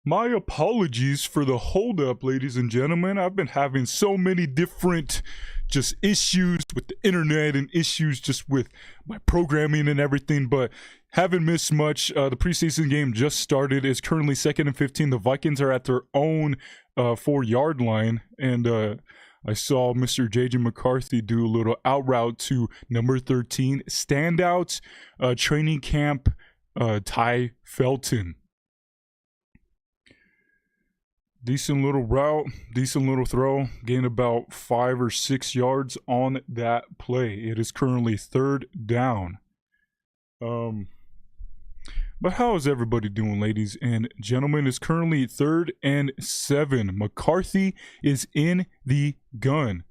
My apologies for the holdup, ladies and gentlemen. I've been having so many different just issues with the internet and issues just with my programming and everything, but haven't missed much. The preseason game just started. It's currently 2nd and 15. The Vikings are at their own 4-yard line, and I saw Mr. J.J. McCarthy do a little out route to number 13, standout training camp Ty Felton. Decent little route, decent little throw. Gained about 5 or 6 yards on that play. It is currently 3rd down. But how is everybody doing, ladies and gentlemen? It's currently 3rd and 7. McCarthy is in the gun.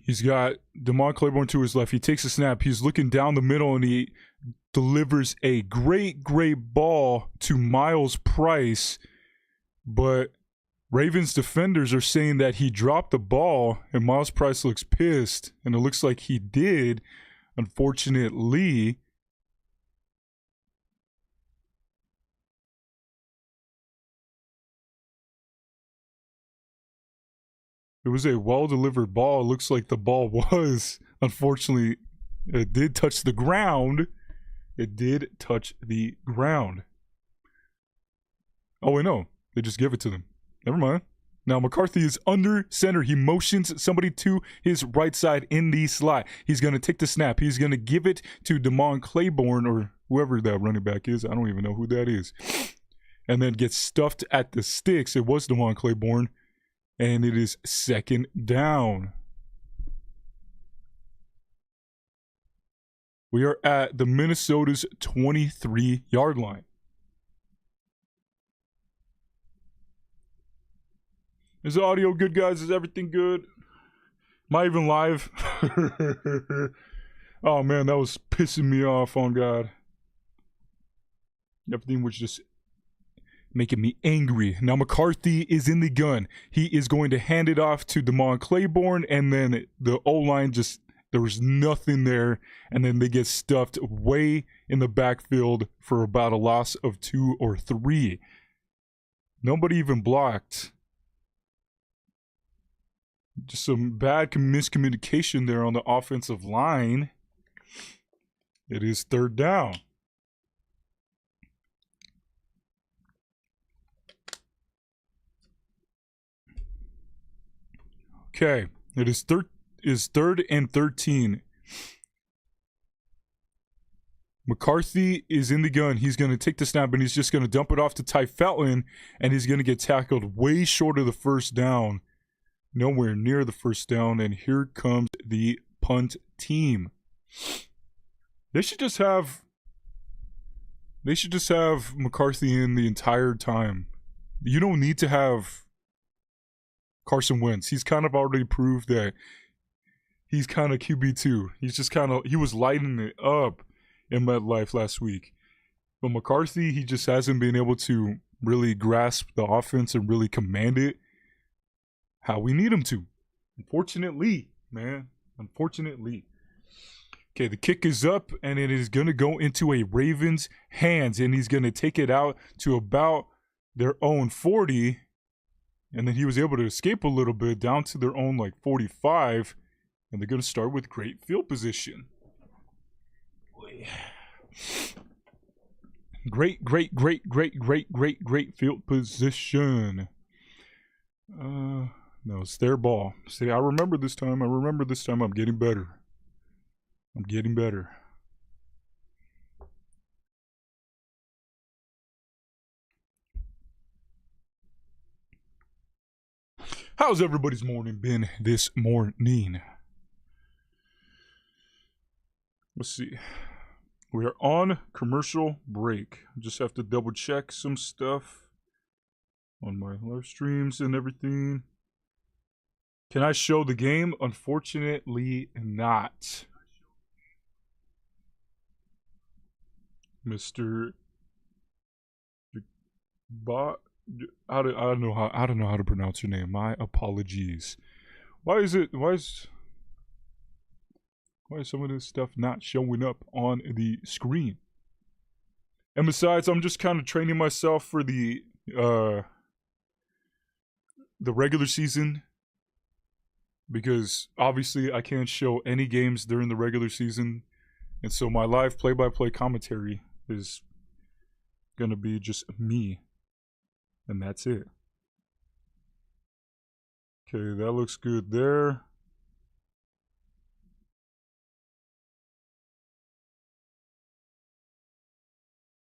He's got Damon Claiborne to his left. He takes a snap. He's looking down the middle, and he delivers a great ball to Miles Price. But Ravens defenders are saying that he dropped the ball, and Miles Price looks pissed, and it looks like he did, unfortunately. It was a well-delivered ball. It looks like the ball was. Unfortunately, it did touch the ground. It did touch the ground. Oh, wait, no. They just give it to them. Never mind. Now, McCarthy is under center. He motions somebody to his right side in the slot. He's going to take the snap. He's going to give it to Damon Claiborne, or whoever that running back is. I don't even know who that is. And then gets stuffed at the sticks. It was Damon Claiborne. And it is 2nd down. We are at the Minnesota's 23-yard line. Is the audio good, guys? Is everything good? Am I even live? Oh, man, that was pissing me off, on God. Everything was just making me angry. Now McCarthy is in the gun. He is going to hand it off to Damon Claiborne, and then the O-line just, there was nothing there, and then they get stuffed way in the backfield for about a loss of 2 or 3. Nobody even blocked. Just some bad miscommunication there on the offensive line. It is 3rd down. Okay, it is 3rd and 13. McCarthy is in the gun. He's going to take the snap, and he's just going to dump it off to Ty Felton, and he's going to get tackled way short of the 1st down. Nowhere near the 1st down, and here comes the punt team. They should just have McCarthy in the entire time. You don't need to have Carson Wentz. He's kind of already proved that he's kind of QB2. He was lighting it up in MetLife last week. But McCarthy, he just hasn't been able to really grasp the offense and really command it how we need him to. Unfortunately, man. Unfortunately. Okay, the kick is up, and it is going to go into a Ravens' hands, and he's going to take it out to about their own 40. And then he was able to escape a little bit down to their own 45. And they're going to start with great field position. Great field position. No, it's their ball. See, I remember this time. I'm getting better. How's everybody's morning been this morning? Let's see. We are on commercial break. Just have to double check some stuff on my live streams and everything. Can I show the game? Unfortunately not. Mr. Bot. I don't know how to pronounce your name. My apologies. Why is some of this stuff not showing up on the screen? And besides, I'm just kind of training myself for the regular season, because obviously I can't show any games during the regular season, and so my live play-by-play commentary is gonna be just me, and that's it. Okay, that looks good there.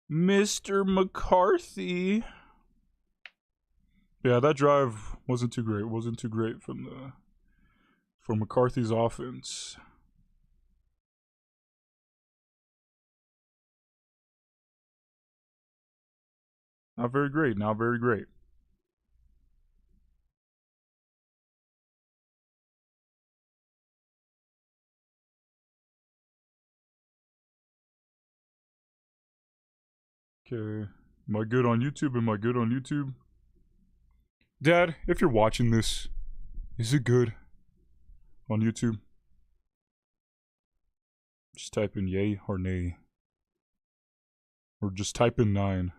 Mr. McCarthy. Yeah, that drive wasn't too great. Wasn't too great from McCarthy's offense. Not very great. Not very great. Okay. Am I good on YouTube? Am I good on YouTube? Dad, if you're watching this, is it good on YouTube? Just type in yay or nay. Or just type in 9.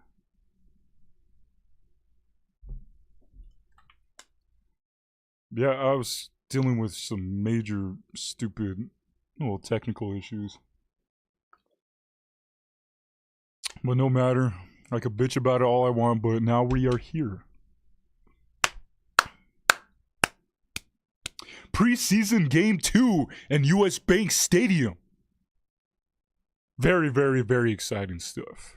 Yeah, I was dealing with some major, stupid, little technical issues. But no matter. I could bitch about it all I want, but now we are here. Preseason Game 2 in US Bank Stadium. Very, very, very exciting stuff.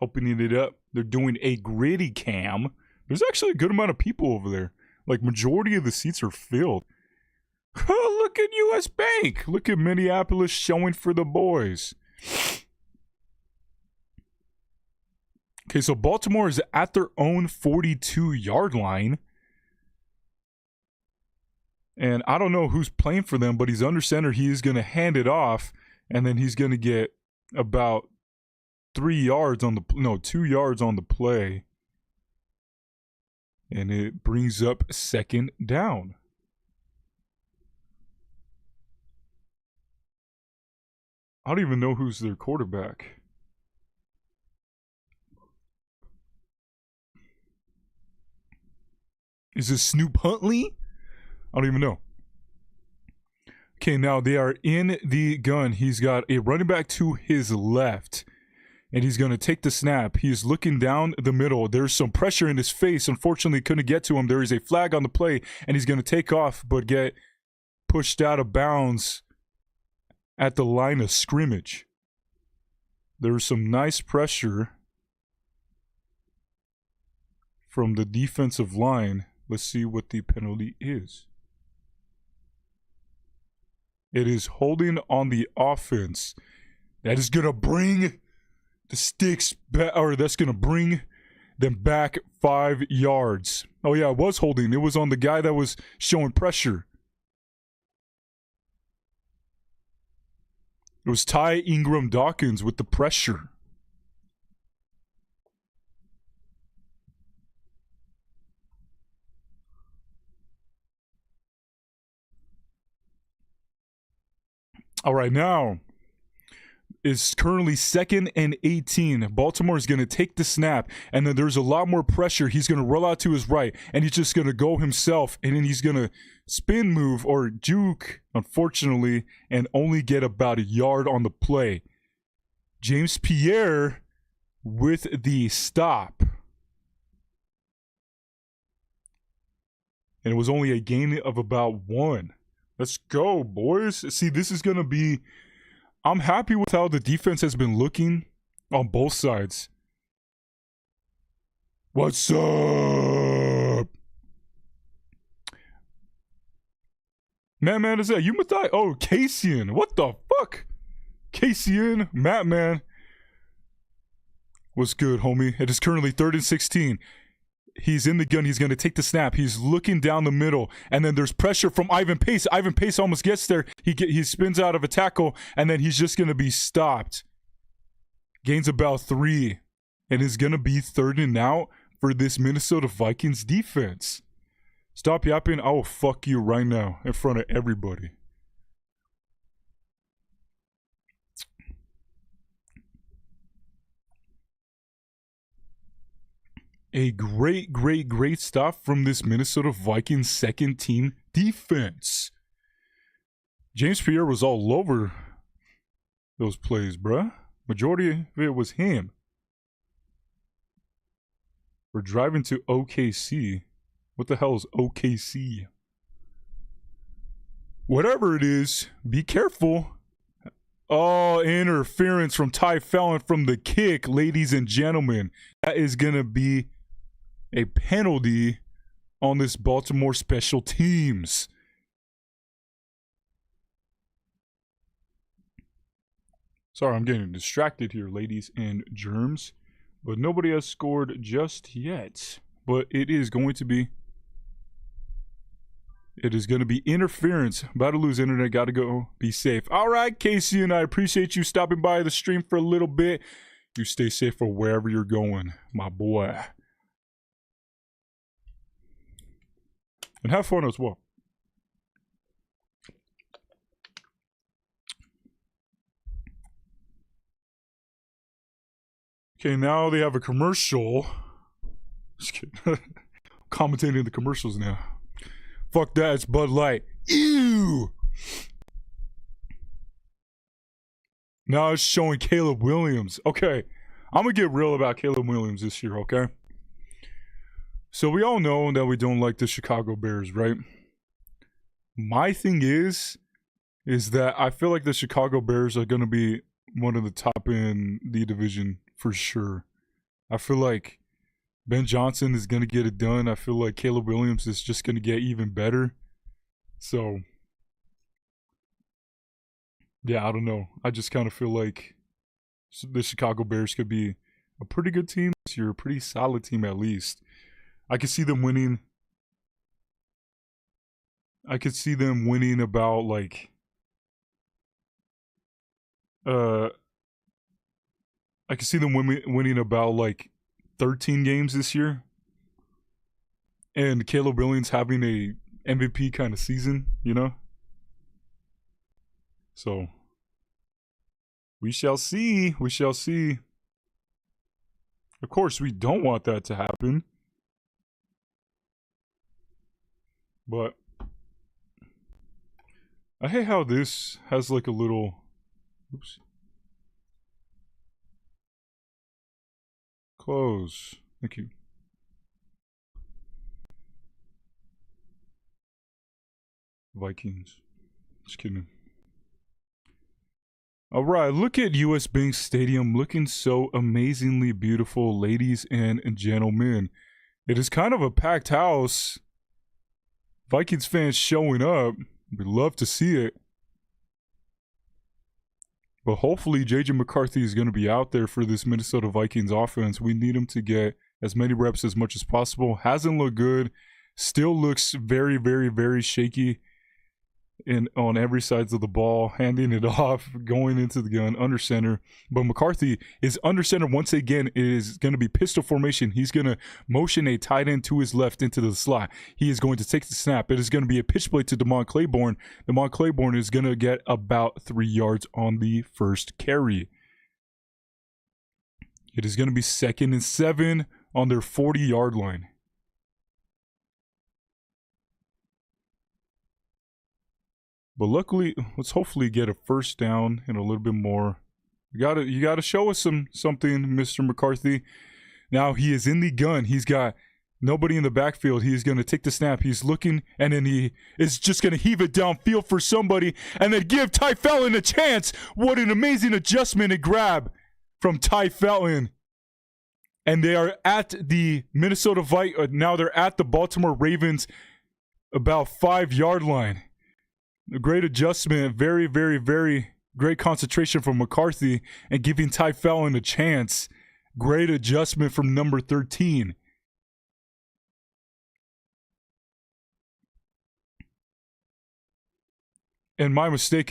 Opening it up. They're doing a gritty cam. There's actually a good amount of people over there. Like, majority of the seats are filled. Oh, look at US Bank. Look at Minneapolis showing for the boys. Okay, so Baltimore is at their own 42-yard line. And I don't know who's playing for them, but he's under center. He is going to hand it off, and then he's going to get about 2 yards on the play. And it brings up second down. I don't even know who's their quarterback. Is this Snoop Huntley? I don't even know. Okay, now they are in the gun. He's got a running back to his left, and he's going to take the snap. He's looking down the middle. There's some pressure in his face. Unfortunately, couldn't get to him. There is a flag on the play, and he's going to take off, but get pushed out of bounds at the line of scrimmage. There's some nice pressure from the defensive line. Let's see what the penalty is. It is holding on the offense. That is going to bring the sticks back, or that's going to bring them back 5 yards. Oh, yeah, it was holding. It was on the guy that was showing pressure. It was Ty Ingram Dawkins with the pressure. All right, now is currently 2nd and 18. Baltimore is going to take the snap, and then there's a lot more pressure. He's going to roll out to his right, and he's just going to go himself, and then he's going to spin move or juke, unfortunately, and only get about 1 yard on the play. James Pierre with the stop. And it was only a gain of about 1. Let's go, boys. See, this is going to be... I'm happy with how the defense has been looking on both sides. What's up? Man, is that you, Mathai? Oh, Kasian. What the fuck? Kasian, man. What's good, homie? It is currently 3rd and 16. He's in the gun. He's going to take the snap. He's looking down the middle. And then there's pressure from Ivan Pace. Ivan Pace almost gets there. He spins out of a tackle. And then he's just going to be stopped. Gains about 3. And is going to be 3rd and out for this Minnesota Vikings defense. Stop yapping. I will fuck you right now in front of everybody. A great stop from this Minnesota Vikings second team defense. James Pierre was all over those plays, bruh. Majority of it was him. We're driving to OKC. What the hell is OKC? Whatever it is, be careful. Oh, interference from Ty Fallon from the kick, ladies and gentlemen. That is going to be a penalty on this Baltimore special teams. Sorry, I'm getting distracted here, ladies and germs. But nobody has scored just yet. But it is going to be interference. About to lose internet. Got to go. Be safe. All right, Casey and I appreciate you stopping by the stream for a little bit. You stay safe for wherever you're going, my boy. And have fun as well. Okay, now they have a commercial. Just kidding. Commentating the commercials now. Fuck that, it's Bud Light. Ew! Now it's showing Caleb Williams. Okay, I'm gonna get real about Caleb Williams this year, okay? So we all know that we don't like the Chicago Bears, right? My thing is that I feel like the Chicago Bears are gonna be one of the top in the division for sure. I feel like Ben Johnson is going to get it done. I feel like Caleb Williams is just going to get even better. So, yeah, I don't know. I just kind of feel like the Chicago Bears could be a pretty good team this year, a pretty solid team at least. I could see them winning. I could see them winning about like I can see them winning about like 13 games this year. And Caleb Williams having a MVP kind of season, you know? So, we shall see. We shall see. Of course, we don't want that to happen. But I hate how this has like a little... Oops. Close. Thank you. Vikings. Just kidding. All right, look at US Bank Stadium looking so amazingly beautiful, ladies and gentlemen. It is kind of a packed house. Vikings fans showing up. We'd love to see it. But hopefully JJ McCarthy is going to be out there for this Minnesota Vikings offense. We need him to get as many reps as much as possible. Hasn't looked good. Still looks very, very, very shaky on every sides of the ball, handing it off, going into the gun, under center. But McCarthy is under center once again. It is going to be pistol formation. He's going to motion a tight end to his left into the slot. He is going to take the snap. It is going to be a pitch play to Damon Claiborne. Damon Claiborne is going to get about 3 yards on the first carry. It is going to be 2nd and 7 on their 40-yard line. But luckily, let's hopefully get a first down and a little bit more. You gotta show us something, Mr. McCarthy. Now he is in the gun. He's got nobody in the backfield. He's gonna take the snap. He's looking, and then he is just gonna heave it downfield for somebody, and then give Ty Fallon a chance. What an amazing adjustment and grab from Ty Fallon. And they are at the Minnesota Vikings. Now they're at the Baltimore Ravens, about 5-yard line. A great adjustment, very, very, very great concentration from McCarthy and giving Ty Fallon a chance. Great adjustment from number 13. And my mistake,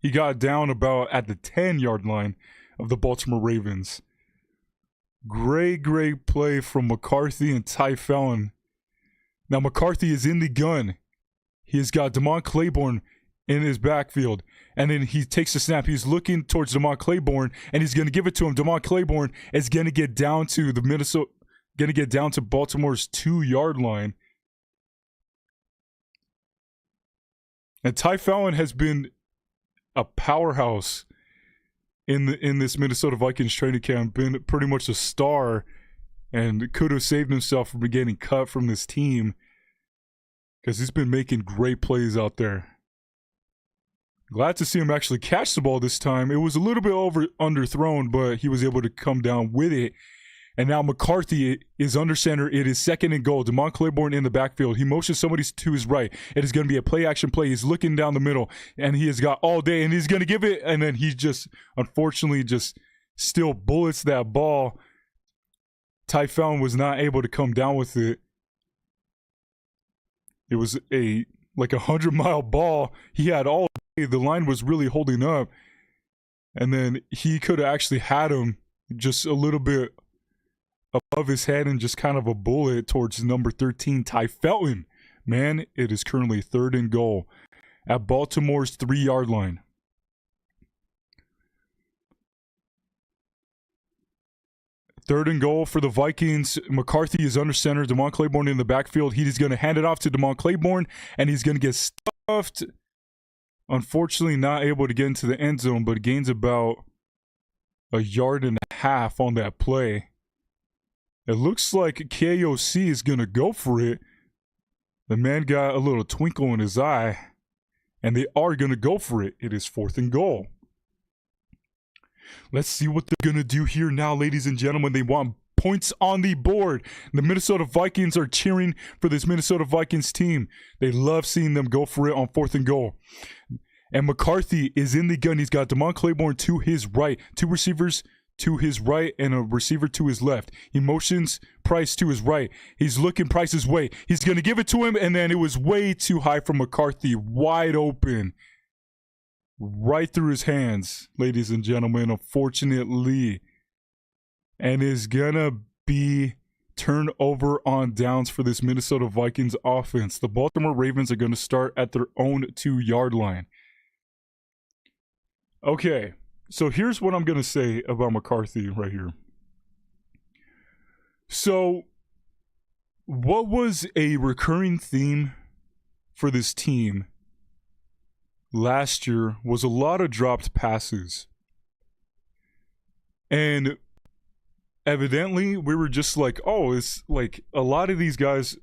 he got down about at the 10-yard line of the Baltimore Ravens. Great play from McCarthy and Ty Fallon. Now McCarthy is in the gun. He's got Damon Claiborne in his backfield. And then he takes the snap. He's looking towards Damon Claiborne, and he's going to give it to him. Damon Claiborne is going to get down to the Minnesota. going to get down to Baltimore's 2-yard line. And Ty Fallon has been a powerhouse in this Minnesota Vikings training camp, been pretty much a star, and could have saved himself from getting cut from this team because he's been making great plays out there. Glad to see him actually catch the ball this time. It was a little bit underthrown, but he was able to come down with it. And now McCarthy is under center. It is 2nd and goal. Damon Claiborne in the backfield. He motions somebody to his right. It is going to be a play-action play. He's looking down the middle, and he has got all day, and he's going to give it, and then he just, unfortunately, just still bullets that ball. Ty Fallon was not able to come down with it. It was like 100-mile ball. He had all day. The line was really holding up, and then he could have actually had him just a little bit above his head and just kind of a bullet towards number 13, Ty Felton. Man, it is currently 3rd and goal at Baltimore's 3-yard line. Third and goal for the Vikings. McCarthy is under center. Damon Claiborne in the backfield. He is going to hand it off to Damon Claiborne, and he's going to get stuffed. Unfortunately, not able to get into the end zone, but gains about 1.5 yards on that play. It looks like KOC is going to go for it. The man got a little twinkle in his eye, and they are going to go for it. It is 4th and goal. Let's see what they're going to do here now, ladies and gentlemen. They want points on the board. The Minnesota Vikings are cheering for this Minnesota Vikings team. They love seeing them go for it on 4th and goal. And McCarthy is in the gun. He's got Damon Claiborne to his right, 2 receivers to his right and a receiver to his left. He motions Price to his right. He's looking Price's way. He's going to give it to him, and then it was way too high for McCarthy. Wide open. Right through his hands, ladies and gentlemen, unfortunately. And is going to be turnover on downs for this Minnesota Vikings offense. The Baltimore Ravens are going to start at their own 2-yard line. Okay. So here's what I'm going to say about McCarthy right here. So what was a recurring theme for this team last year was a lot of dropped passes. And evidently we were just like, oh, it's like a lot of these guys,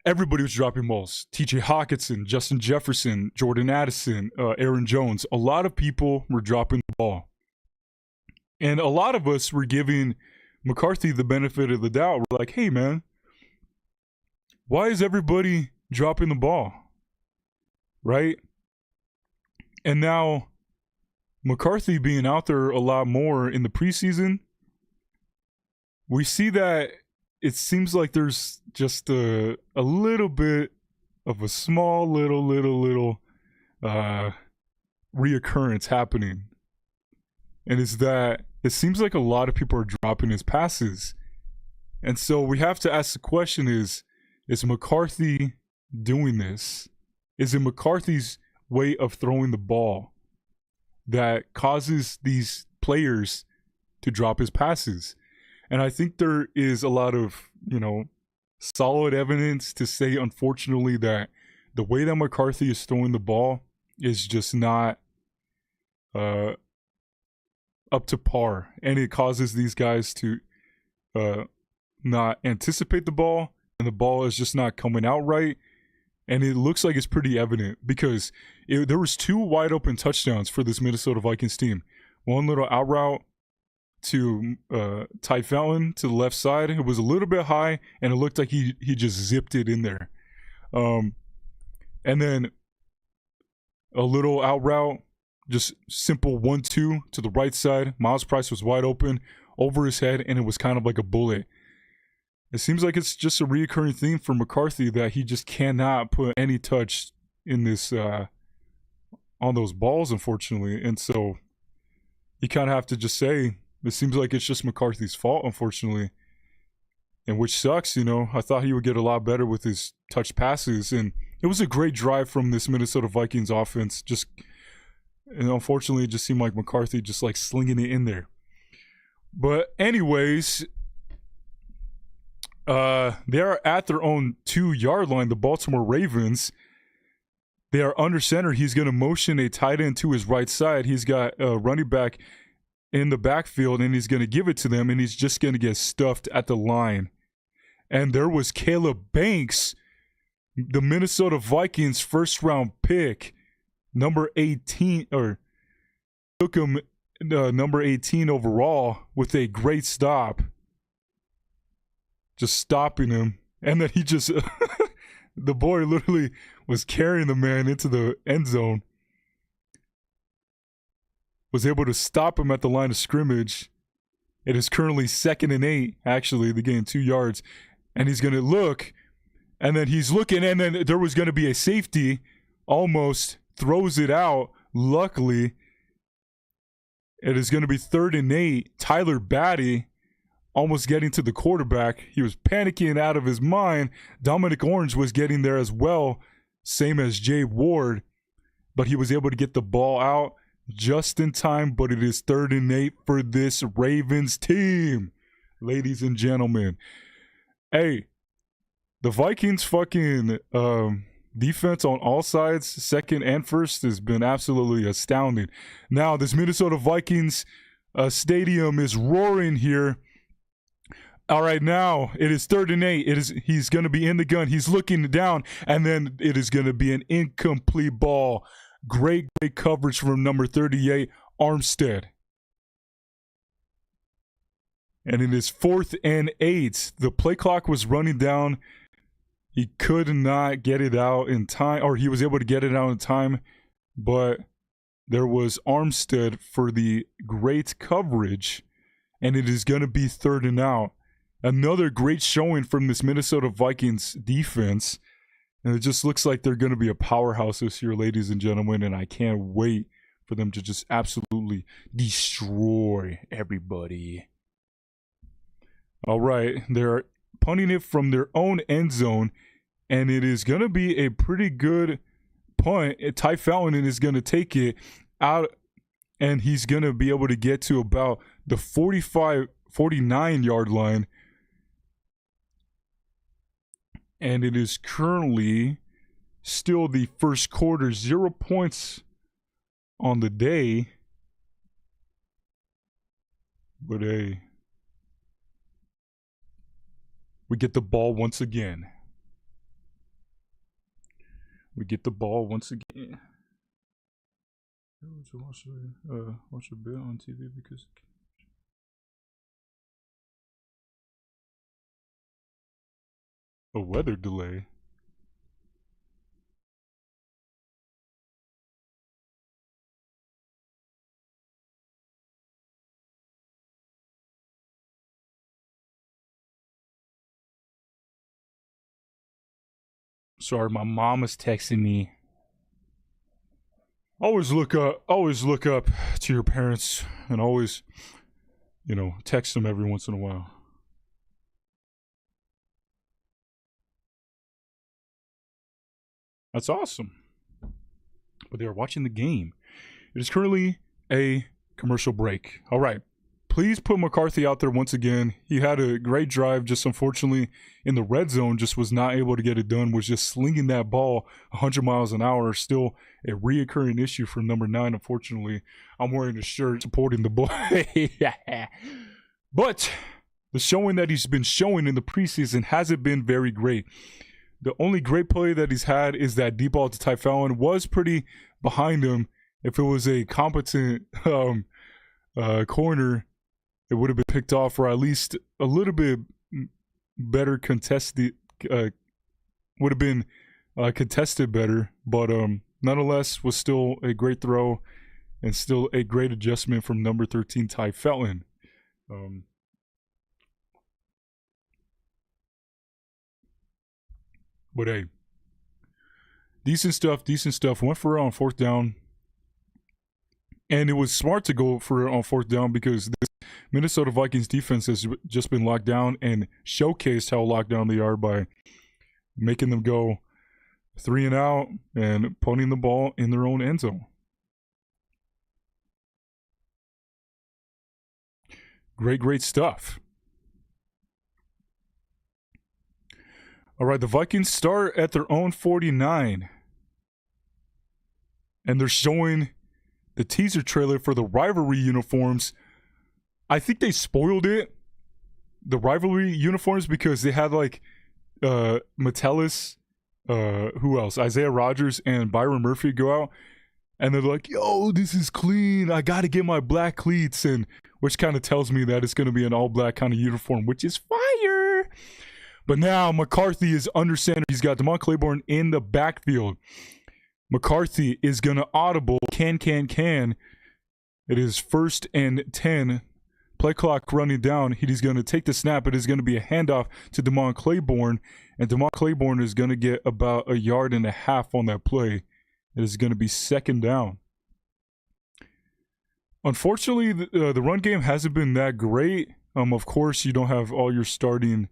everybody was dropping balls. TJ Hawkinson, Justin Jefferson, Jordan Addison, Aaron Jones. A lot of people were dropping the ball. And a lot of us were giving McCarthy the benefit of the doubt. We're like, hey, man, why is everybody dropping the ball? Right? And now McCarthy being out there a lot more in the preseason, we see that it seems like there's just a little bit of a small little reoccurrence happening. And it's that it seems like a lot of people are dropping his passes. And so we have to ask the question is McCarthy doing this? Is it McCarthy's way of throwing the ball that causes these players to drop his passes? And I think there is a lot of, solid evidence to say, unfortunately, that the way that McCarthy is throwing the ball is just not up to par. And it causes these guys to not anticipate the ball, and the ball is just not coming out right. And it looks like it's pretty evident because there was 2 wide open touchdowns for this Minnesota Vikings team. One little out route to Ty Felton to the left side. It was a little bit high, and it looked like he just zipped it in there. And then a little out route, just simple 1-2 to the right side. Miles Price was wide open over his head, and it was kind of like a bullet. It seems like it's just a reoccurring theme for McCarthy that he just cannot put any touch in this on those balls, unfortunately. And so you kind of have to just say, it seems like it's just McCarthy's fault, unfortunately. And which sucks, I thought he would get a lot better with his touch passes. And it was a great drive from this Minnesota Vikings offense. And unfortunately, it just seemed like McCarthy just like slinging it in there. But anyways, They are at their own 2-yard line, the Baltimore Ravens. They are under center. He's going to motion a tight end to his right side. He's got a running back in the backfield, and he's going to give it to them, and he's just going to get stuffed at the line. And there was Caleb Banks, the Minnesota Vikings first-round pick, number 18, or took him number 18 overall with a great stop. Just stopping him. And then he just, the boy literally was carrying the man into the end zone. Was able to stop him at the line of scrimmage. It is currently 2nd and 8, actually. They gained 2 yards. And he's going to look. And then he's looking, and then there was going to be a safety. Almost throws it out. Luckily, it is going to be 3rd and 8. Tyler Batty almost getting to the quarterback. He was panicking out of his mind. Dominic Orange was getting there as well, same as Jay Ward. But he was able to get the ball out just in time. But it is 3rd and 8 for this Ravens team, ladies and gentlemen. Hey, the Vikings fucking defense on all sides, second and first, has been absolutely astounding. Now, this Minnesota Vikings stadium is roaring here. All right, now it is 3rd and 8. He's going to be in the gun. He's looking down, and then it is going to be an incomplete ball. Great coverage from number 38, Armstead. And it is 4th and 8. The play clock was running down. He could not get it out in time, or he was able to get it out in time, but there was Armstead for the great coverage, and it is going to be 3rd and out. Another great showing from this Minnesota Vikings defense, and it just looks like they're going to be a powerhouse this year, ladies and gentlemen, and I can't wait for them to just absolutely destroy everybody. All right, they're punting it from their own end zone, and it is going to be a pretty good punt. Ty Fountain is going to take it out, and he's going to be able to get to about the 49-yard line. And it is currently still the first quarter, 0 points on the day. But hey, we get the ball once again. We get the ball once again. Watch a bit on TV because a weather delay. Sorry, my mom is texting me. Always look up to your parents, and always, text them every once in a while. That's awesome. But they are watching the game. It is currently a commercial break. All right. Please put McCarthy out there once again. He had a great drive, just unfortunately in the red zone, just was not able to get it done, was just slinging that ball 100 miles an hour. Still a reoccurring issue for number 9, unfortunately. I'm wearing a shirt supporting the boy. But the showing that he's been showing in the preseason hasn't been very great. The only great play that he's had is that deep ball to Ty Fallon. Was pretty behind him. If it was a competent corner, it would have been picked off, or at least a little bit better contested. Would have been contested better, but nonetheless was still a great throw and still a great adjustment from number 13 Ty Felton. But hey, decent stuff. Went for it on 4th down. And it was smart to go for it on 4th down because this Minnesota Vikings defense has just been locked down, and showcased how locked down they are by making them go 3 and out and punting the ball in their own end zone. Great stuff. All right, the Vikings start at their own 49. And they're showing the teaser trailer for the rivalry uniforms. I think they spoiled it, the rivalry uniforms, because they had like Metellus, who else? Isaiah Rodgers and Byron Murphy go out, and they're like, "Yo, this is clean. I got to get my black cleats," and which kind of tells me that it's going to be an all black kind of uniform, which is fire. But now McCarthy is under center. He's got Damon Claiborne in the backfield. McCarthy is going to audible. Can. It is 1st and 10. Play clock running down. He's going to take the snap. It is going to be a handoff to Damon Claiborne. And Damon Claiborne is going to get about 1.5 yards on that play. It is going to be 2nd down. Unfortunately, the run game hasn't been that great. Of course, you don't have all your starting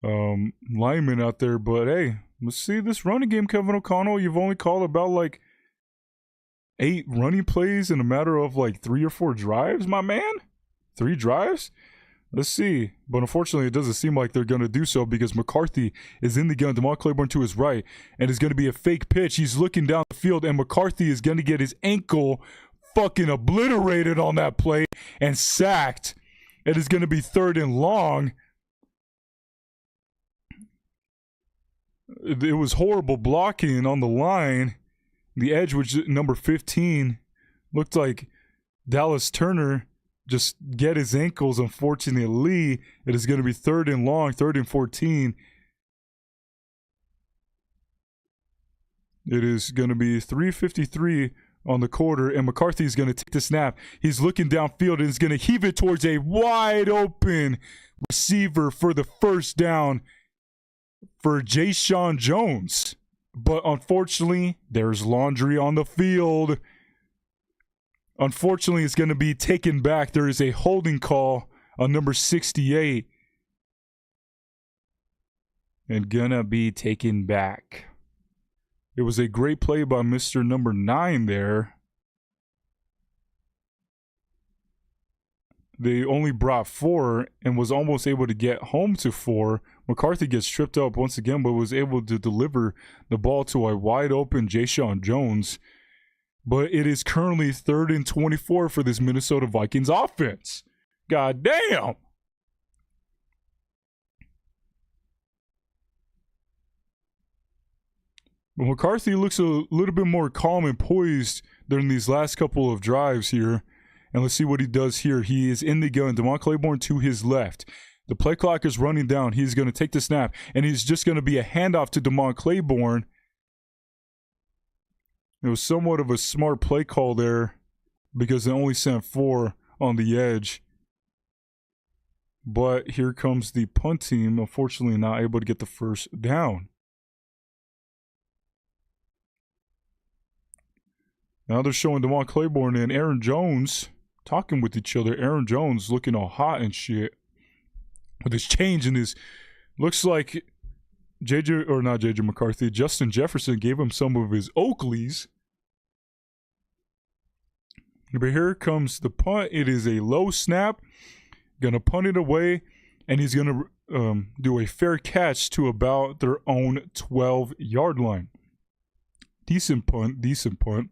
linemen out there. But hey, let's see this running game, Kevin O'Connell. You've only called about like 8 running plays in a matter of like 3 or 4 drives, my man. 3 drives? Let's see. But unfortunately, it doesn't seem like they're going to do so because McCarthy is in the gun. Damon Claiborne to his right. And it's going to be a fake pitch. He's looking down the field, and McCarthy is going to get his ankle fucking obliterated on that play and sacked. It is going to be 3rd and long. It was horrible blocking on the line. The edge, which is number 15, looked like Dallas Turner just get his ankles. Unfortunately, it is going to be 3rd and long, 3rd and 14. It is going to be 3:53 on the quarter, and McCarthy is going to take the snap. He's looking downfield and is going to heave it towards a wide open receiver for the 1st down for Jayshon Jones. But unfortunately, there's laundry on the field. Unfortunately, it's going to be taken back. There is a holding call on number 68. And gonna be taken back. It was a great play by Mr. number 9 there. They only brought 4 and was almost able to get home to 4. McCarthy gets tripped up once again, but was able to deliver the ball to a wide open Jayshon Jones. But it is currently 3rd and 24 for this Minnesota Vikings offense. God damn. But McCarthy looks a little bit more calm and poised during these last couple of drives here. And let's see what he does here. He is in the gun. Damon Claiborne to his left. The play clock is running down. He's going to take the snap. And he's just going to be a handoff to Damon Claiborne. It was somewhat of a smart play call there because they only sent 4 on the edge. But here comes the punt team, unfortunately not able to get the 1st down. Now they're showing Damon Claiborne and Aaron Jones talking with each other. Aaron Jones looking all hot and shit with his change in his... Looks like JJ McCarthy, Justin Jefferson gave him some of his Oakleys. But here comes the punt. It is a low snap. Gonna punt it away, and he's gonna do a fair catch to about their own 12-yard line. Decent punt.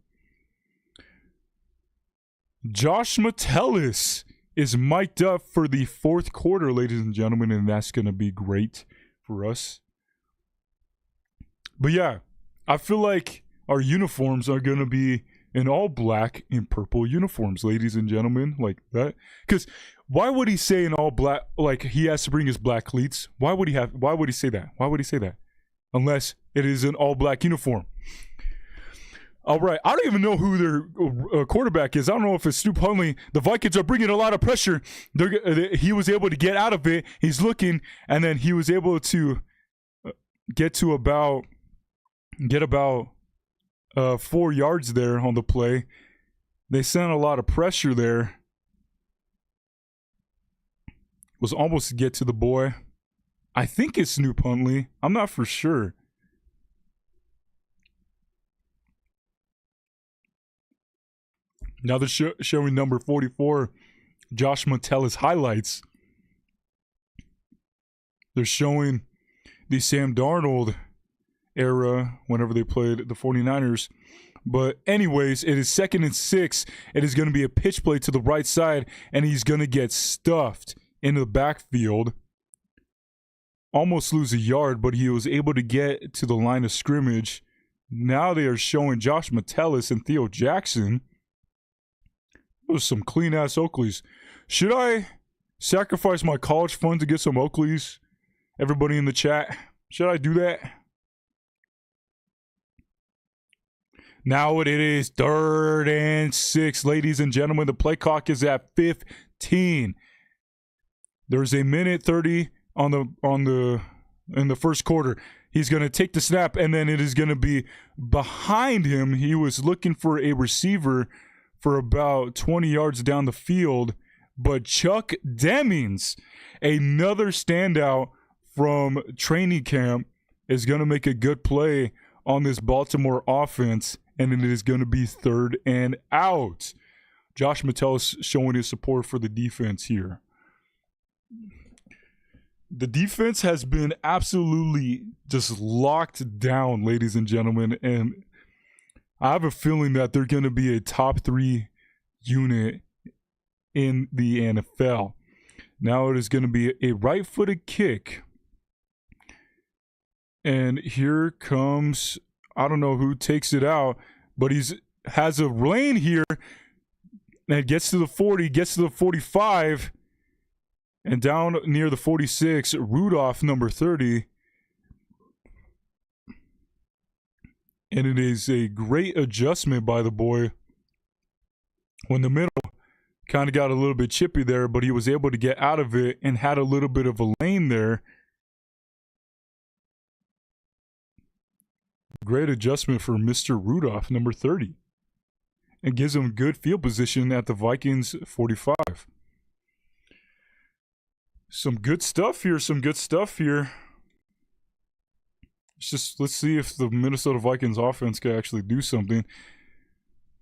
Josh Metellus is mic'd up for the 4th quarter, ladies and gentlemen, and that's gonna be great for us. But yeah, I feel like our uniforms are gonna be in all black and purple uniforms, ladies and gentlemen, like that. Because why would he say in all black, like he has to bring his black cleats? Why would he say that? Unless it is an all black uniform. All right, I don't even know who their quarterback is. I don't know if it's Stu Huntley. The Vikings are bringing a lot of pressure. He was able to get out of it. He's looking, and then he was able to get about 4 yards there on the play. They sent a lot of pressure there. Was almost to get to the boy. I think it's Snoop Huntley. I'm not for sure. Now they're showing number 44, Josh Metellus highlights. They're showing the Sam Darnold era whenever they played the 49ers. But anyways, it is 2nd and 6. It is going to be a pitch play to the right side, and he's going to get stuffed into the backfield. Almost lose a yard, but he was able to get to the line of scrimmage. Now they are showing Josh Metellus and Theo Jackson. Those some clean-ass Oakleys. Should I sacrifice my college fund to get some Oakleys? Everybody in the chat, should I do that? Now it is 3rd and 6, ladies and gentlemen. The play clock is at 15. There's a minute 30 in the first quarter. He's going to take the snap, and then it is going to be behind him. He was looking for a receiver for about 20 yards down the field, but Chuck Demings, another standout from training camp, is going to make a good play on this Baltimore offense, and it is going to be 3rd and out. Josh Metellus showing his support for the defense here. The defense has been absolutely just locked down, ladies and gentlemen, and I have a feeling that they're going to be a top 3 unit in the NFL. Now it is going to be a right-footed kick. And here comes, I don't know who takes it out, but has a lane here and gets to the 40, gets to the 45, and down near the 46, Rudolph, number 30. And it is a great adjustment by the boy when the middle kind of got a little bit chippy there, but he was able to get out of it and had a little bit of a lane there. Great adjustment for Mr. Rudolph, number 30. And gives him good field position at the Vikings 45. Some good stuff here. Let's see if the Minnesota Vikings offense can actually do something.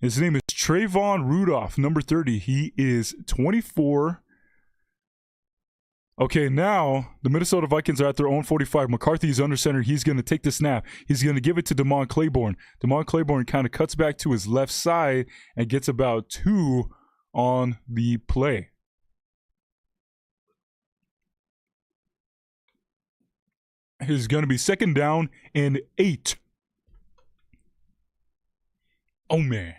His name is Trayvon Rudolph, number 30. He is 24. Okay, now the Minnesota Vikings are at their own 45. McCarthy is under center. He's going to take the snap. He's going to give it to Damon Claiborne. Damon Claiborne kind of cuts back to his left side and gets about 2 on the play. It's going to be 2nd down and 8. Oh, man.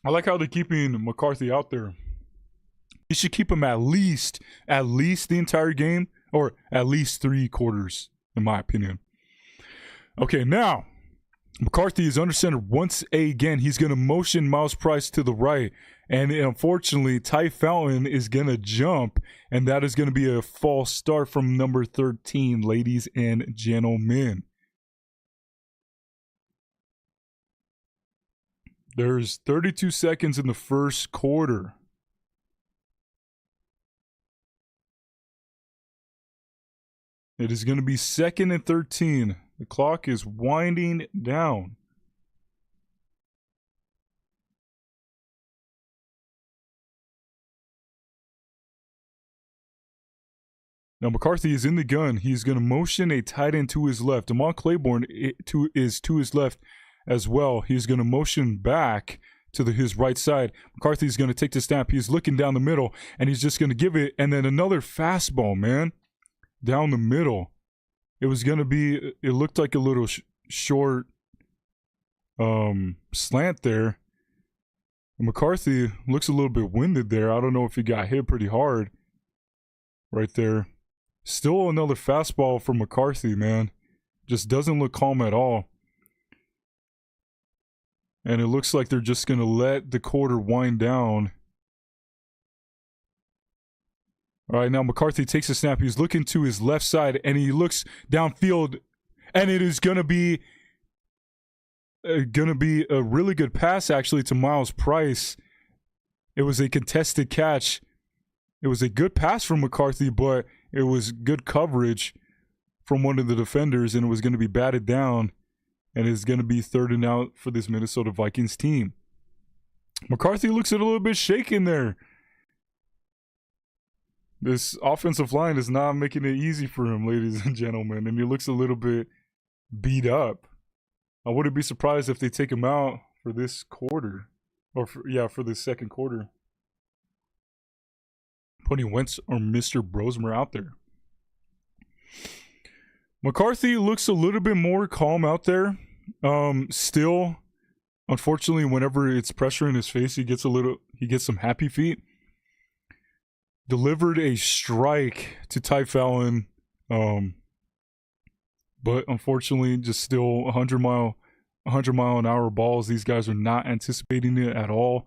I like how they're keeping McCarthy out there. You should keep him at least the entire game, or at least 3 quarters, in my opinion. Okay, now, McCarthy is under center once again. He's going to motion Miles Price to the right. And unfortunately, Ty Fountain is going to jump, and that is going to be a false start from number 13, ladies and gentlemen. There's 32 seconds in the first quarter. It is going to be 2nd and 13. The clock is winding down. Now McCarthy is in the gun. He's going to motion a tight end to his left. Damon Claiborne is to his left as well. He's going to motion back to his right side. McCarthy's going to take the snap. He's looking down the middle, and he's just going to give it. And then another fastball, man, down the middle. It was going to be, it looked like a little short slant there. McCarthy looks a little bit winded there. I don't know if he got hit pretty hard right there. Still another fastball from McCarthy, man. Just doesn't look calm at all. And it looks like they're just going to let the quarter wind down. All right, now McCarthy takes a snap. He's looking to his left side, and he looks downfield, and it is going to be a really good pass, actually, to Miles Price. It was a contested catch. It was a good pass from McCarthy, but it was good coverage from one of the defenders, and it was going to be batted down, and it's going to be 3rd and out for this Minnesota Vikings team. McCarthy looks a little bit shaken there. This offensive line is not making it easy for him, ladies and gentlemen, and he looks a little bit beat up. I wouldn't be surprised if they take him out for this quarter, or for the second quarter, putting Wentz or Mr. Brosmer out there. McCarthy looks a little bit more calm out there. Still, unfortunately, whenever it's pressure in his face, he gets some happy feet. Delivered a strike to Ty Fallon, but unfortunately, just still 100 mile an hour balls. These guys are not anticipating it at all,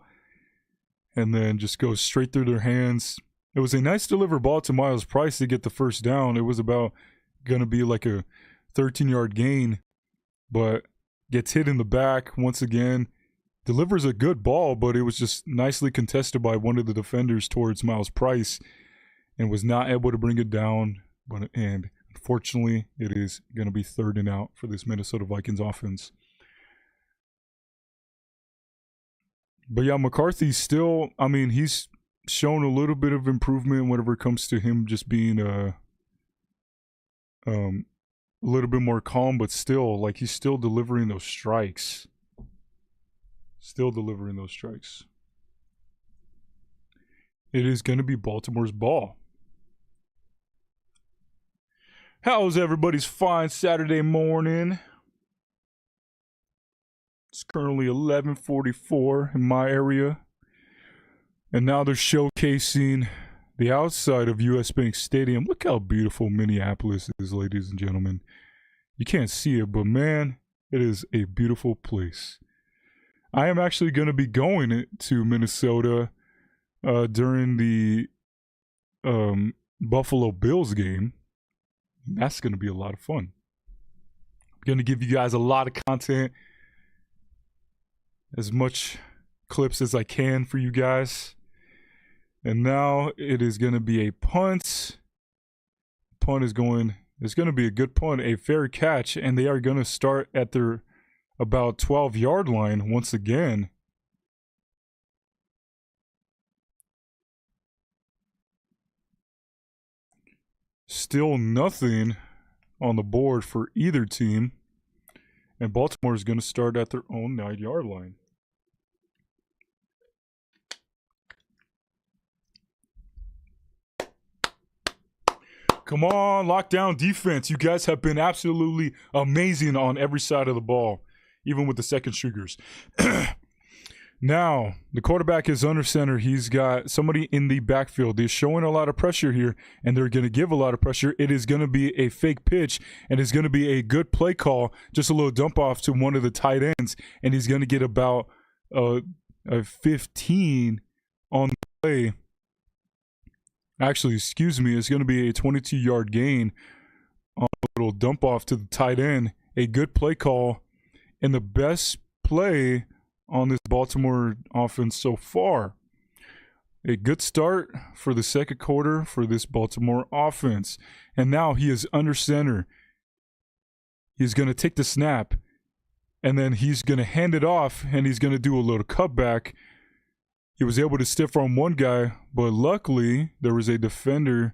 and then just goes straight through their hands. It was a nice delivered ball to Miles Price to get the first down. It was about going to be like a 13-yard gain, but gets hit in the back once again. Delivers a good ball, but it was just nicely contested by one of the defenders towards Miles Price and was not able to bring it down. And unfortunately, it is going to be 3rd and out for this Minnesota Vikings offense. But yeah, McCarthy's still, I mean, he's shown a little bit of improvement whenever it comes to him just being a little bit more calm, but still, like, he's still delivering those strikes. It is going to be Baltimore's ball. How's everybody's fine Saturday morning? It's currently 11:44 in my area. And now they're showcasing the outside of US Bank Stadium. Look how beautiful Minneapolis is, ladies and gentlemen. You can't see it, but man, it is a beautiful place. I am actually going to be going to Minnesota during the Buffalo Bills game. That's going to be a lot of fun. I'm going to give you guys a lot of content, as much clips as I can for you guys. And now it is going to be a punt. It's going to be a good punt, a fair catch, and they are going to start at their about 12-yard line once again. Still nothing on the board for either team. And Baltimore is going to start at their own 9-yard line. Come on, lockdown defense. You guys have been absolutely amazing on every side of the ball, even with the second stringers. Now, the quarterback is under center. He's got somebody in the backfield. They're showing a lot of pressure here, and they're going to give a lot of pressure. It is going to be a fake pitch, and it's going to be a good play call, just a little dump off to one of the tight ends, and he's going to get about a 15 on the play. Actually, excuse me, it's going to be a 22-yard gain on a little dump off to the tight end. A good play call, and the best play on this Baltimore offense so far. A good start for the second quarter for this Baltimore offense. And now he is under center. He's going to take the snap, and then he's going to hand it off, and he's going to do a little cutback. He was able to stiff arm one guy, but luckily there was a defender,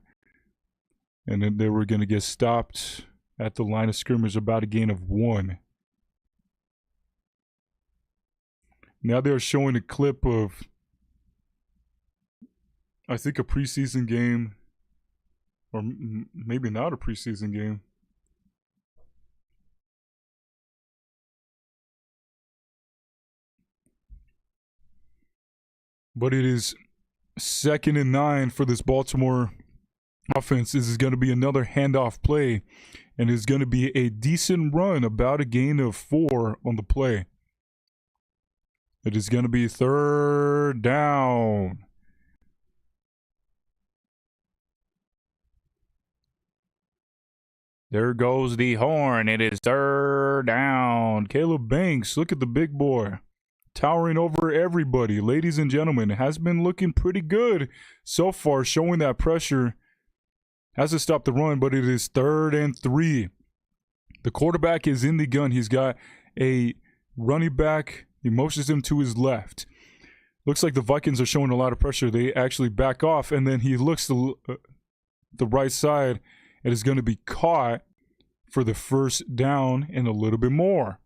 and then they were going to get stopped at the line of scrimmage, about a gain of 1. Now they're showing a clip of, I think, a preseason game, or maybe not a preseason game. But it is 2nd and 9 for this Baltimore offense. This is going to be another handoff play, and it's going to be a decent run, about a gain of 4 on the play. It is going to be 3rd down. There goes the horn. It is 3rd down. Caleb Banks, look at the big boy, towering over everybody. Ladies and gentlemen, has been looking pretty good so far, showing that pressure. Hasn't stopped the run, but it is 3rd and 3. The quarterback is in the gun. He's got a running back. He motions him to his left. Looks like the Vikings are showing a lot of pressure. They actually back off, and then he looks to the right side. It is going to be caught for the first down and a little bit more.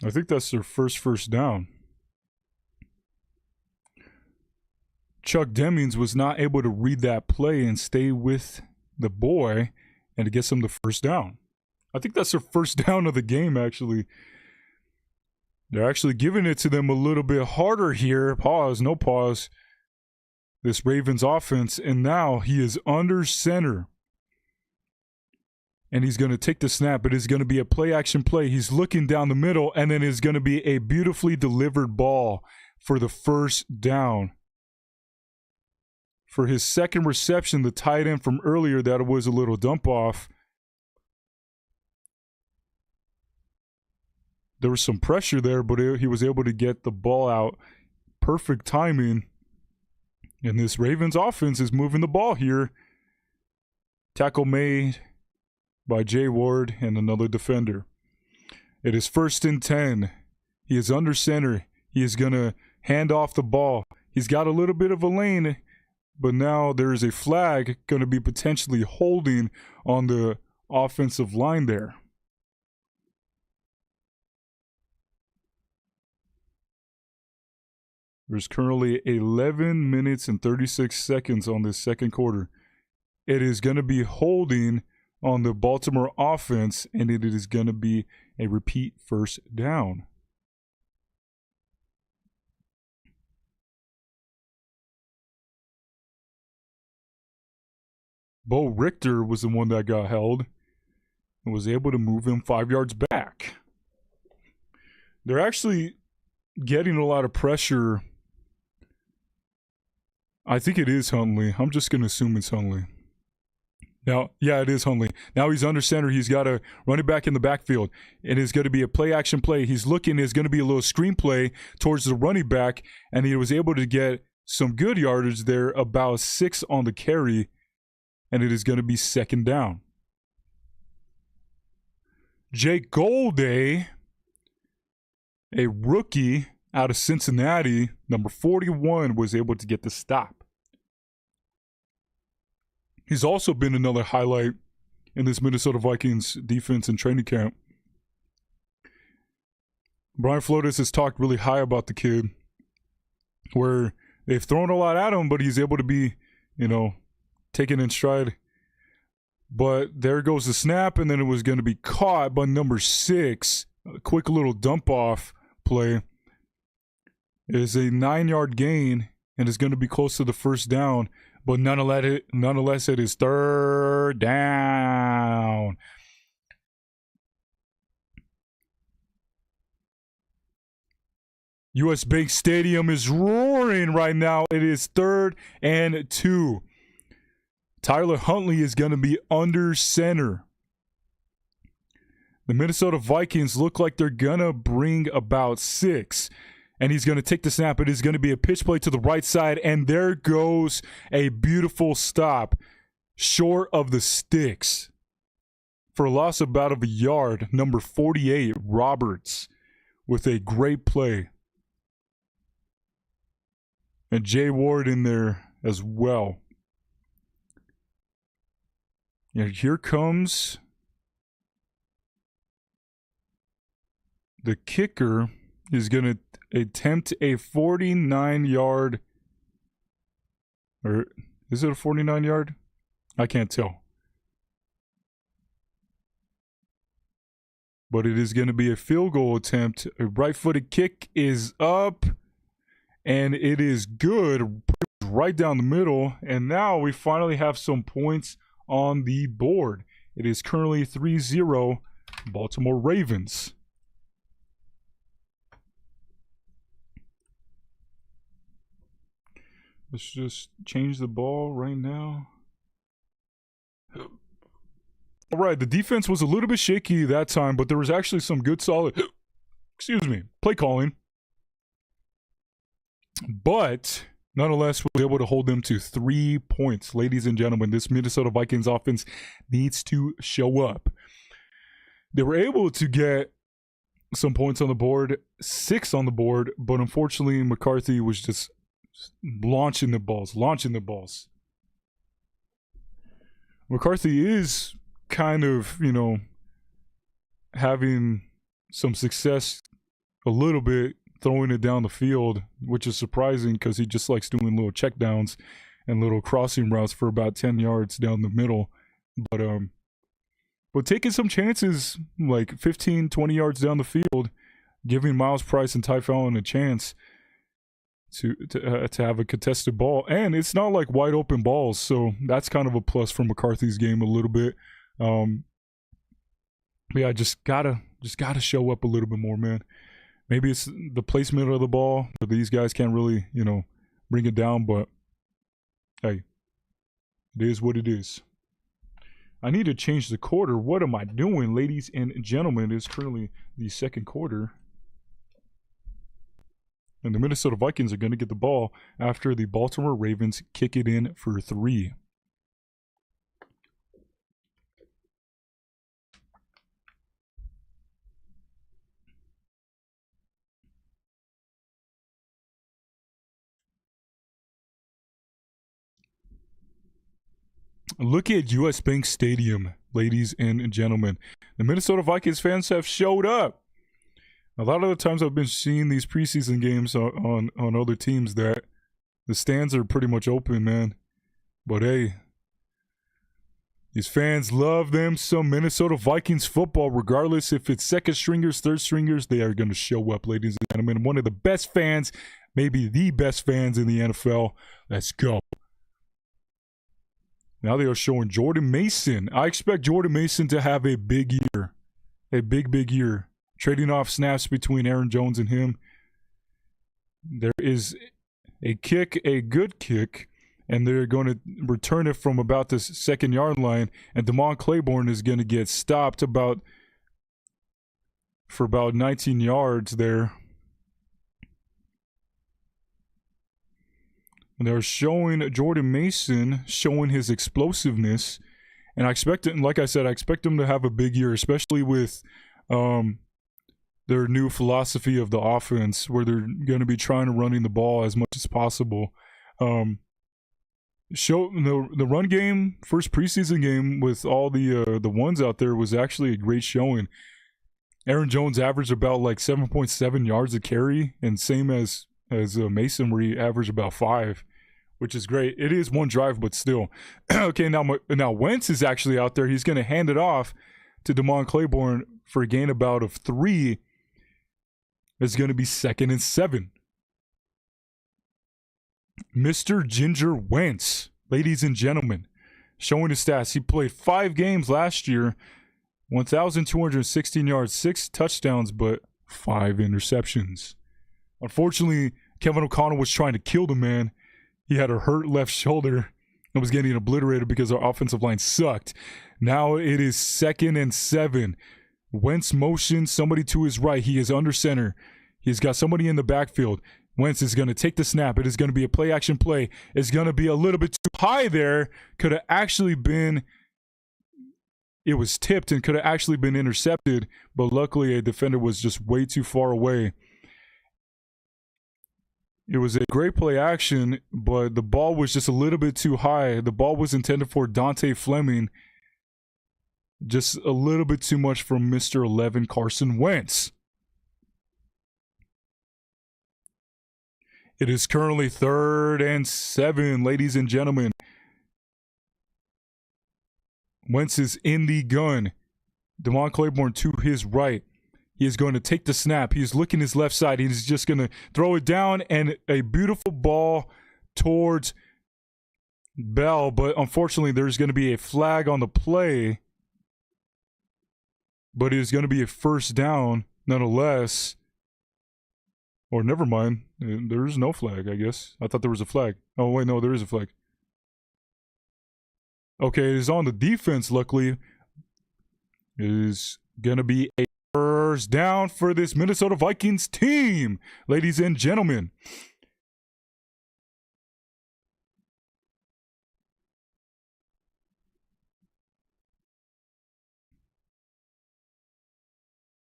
I think that's their first down. Chuck Demings was not able to read that play and stay with the boy and to get them the first down. I think that's their first down of the game, actually. They're actually giving it to them a little bit harder here. Pause, no pause. This Ravens offense, and now he is under center. And he's going to take the snap. It is going to be a play-action play. He's looking down the middle, and then it's going to be a beautifully delivered ball for the first down. For his second reception, the tight end from earlier, that was a little dump-off. There was some pressure there, but he was able to get the ball out. Perfect timing. And this Ravens offense is moving the ball here. Tackle made by Jay Ward and another defender. It is 1st and 10. He is under center. He is going to hand off the ball. He's got a little bit of a lane, but now there is a flag going to be potentially holding on the offensive line there. There's currently 11 minutes and 36 seconds on this second quarter. It is going to be holding on the Baltimore offense, and it is going to be a repeat first down. Bo Richter was the one that got held and was able to move him 5 yards back. They're actually getting a lot of pressure. I think it is Huntley. I'm just going to assume it's Huntley. Now, yeah, it is Huntley. Now he's under center. He's got to run it back in the backfield. It is going to be a play-action play. He's looking. It's going to be a little screen play towards the running back, and he was able to get some good yardage there, about 6 on the carry, and it is going to be second down. Jake Golday, a rookie out of Cincinnati, number 41, was able to get the stop. He's also been another highlight in this Minnesota Vikings defense and training camp. Brian Flores has talked really high about the kid, where they've thrown a lot at him, but he's able to be, taken in stride. But there goes the snap, and then it was going to be caught by number 6. A quick little dump-off play. It is a 9-yard gain, and it's going to be close to the first down. But nonetheless, it is third down. US Bank Stadium is roaring right now. It is 3rd and 2. Tyler Huntley is going to be under center. The Minnesota Vikings look like they're going to bring about 6. And he's going to take the snap. It is going to be a pitch play to the right side. And there goes a beautiful stop short of the sticks for a loss of about a yard. Number 48, Roberts, with a great play. And Jay Ward in there as well. And here comes the kicker. Is going to attempt a 49-yard, or is it a 49-yard? I can't tell. But it is going to be a field goal attempt. A right-footed kick is up, and it is good, right down the middle. And now we finally have some points on the board. It is currently 3-0 Baltimore Ravens. Let's just change the ball right now. All right, the defense was a little bit shaky that time, but there was actually some good solid, play calling. But nonetheless, we were able to hold them to 3 points. Ladies and gentlemen, this Minnesota Vikings offense needs to show up. They were able to get some points on the board, 6 on the board, but unfortunately, McCarthy was just launching the balls. McCarthy is kind of, having some success a little bit throwing it down the field, which is surprising because he just likes doing little checkdowns and little crossing routes for about 10 yards down the middle. But taking some chances, like 15, 20 yards down the field, giving Miles Price and Ty Fallon a chance to have a contested ball. And it's not like wide open balls, so that's kind of a plus for McCarthy's game a little bit. Yeah, just gotta show up a little bit more, man. Maybe it's the placement of the ball, but these guys can't really, bring it down. But hey, it is what it is. I need to change the quarter. What am I doing, ladies and gentlemen? It is currently the second quarter. And the Minnesota Vikings are going to get the ball after the Baltimore Ravens kick it in for 3. Look at US Bank Stadium, ladies and gentlemen. The Minnesota Vikings fans have showed up. A lot of the times I've been seeing these preseason games on other teams that the stands are pretty much open, man. But hey, these fans love them some Minnesota Vikings football, regardless if it's second stringers, third stringers, they are going to show up, ladies and gentlemen. One of the best fans, maybe the best fans in the NFL. Let's go. Now they are showing Jordan Mason. I expect Jordan Mason to have a big year. A big year. Trading off snaps between Aaron Jones and him. There is a kick, a good kick, and they're going to return it from about the 2nd-yard line, and Damon Claiborne is going to get stopped for about 19 yards there. And they're showing Jordan Mason, showing his explosiveness. And I expect it, like I said, I expect him to have a big year, especially with their new philosophy of the offense, where they're going to be trying to running the ball as much as possible. The run game, first preseason game with all the ones out there was actually a great showing. Aaron Jones averaged about like 7.7 yards a carry, and same as Mason, where he averaged about 5, which is great. It is one drive, but still. Okay, now Wentz is actually out there. He's going to hand it off to Damon Claiborne for a gain about of 3. It's going to be 2nd and 7. Mr. Ginger Wentz, ladies and gentlemen, showing his stats. He played 5 games last year, 1,216 yards, 6 touchdowns, but 5 interceptions. Unfortunately, Kevin O'Connell was trying to kill the man. He had a hurt left shoulder and was getting obliterated because our offensive line sucked. Now it is 2nd and 7. Wentz motion, somebody to his right. He is under center. He's got somebody in the backfield. Wentz is going to take the snap. It is going to be a play-action play. It's going to be a little bit too high there. Could have actually been... It was tipped and could have actually been intercepted, but luckily a defender was just way too far away. It was a great play action, but the ball was just a little bit too high. The ball was intended for Dante Fleming. Just a little bit too much from Mr. 11, Carson Wentz. It is currently 3rd and 7, ladies and gentlemen. Wentz is in the gun. Damon Claiborne to his right. He is going to take the snap. He is looking his left side. He's just going to throw it down, and a beautiful ball towards Bell. But unfortunately, there's going to be a flag on the play. But it is going to be a first down nonetheless. Or never mind. There is no flag, I guess. I thought there was a flag. Oh, wait, no, there is a flag. Okay, it is on the defense, luckily. It is going to be a first down for this Minnesota Vikings team, ladies and gentlemen.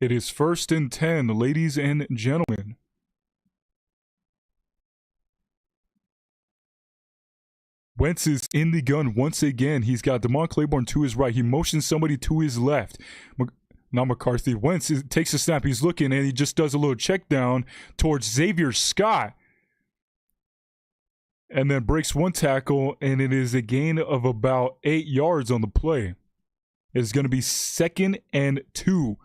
It is 1st and 10, ladies and gentlemen. Wentz is in the gun once again. He's got Damon Claiborne to his right. He motions somebody to his left. Not McCarthy. Wentz takes a snap. He's looking, and he just does a little check down towards Xavier Scott. And then breaks one tackle, and it is a gain of about 8 yards on the play. It's going to be 2nd and 2.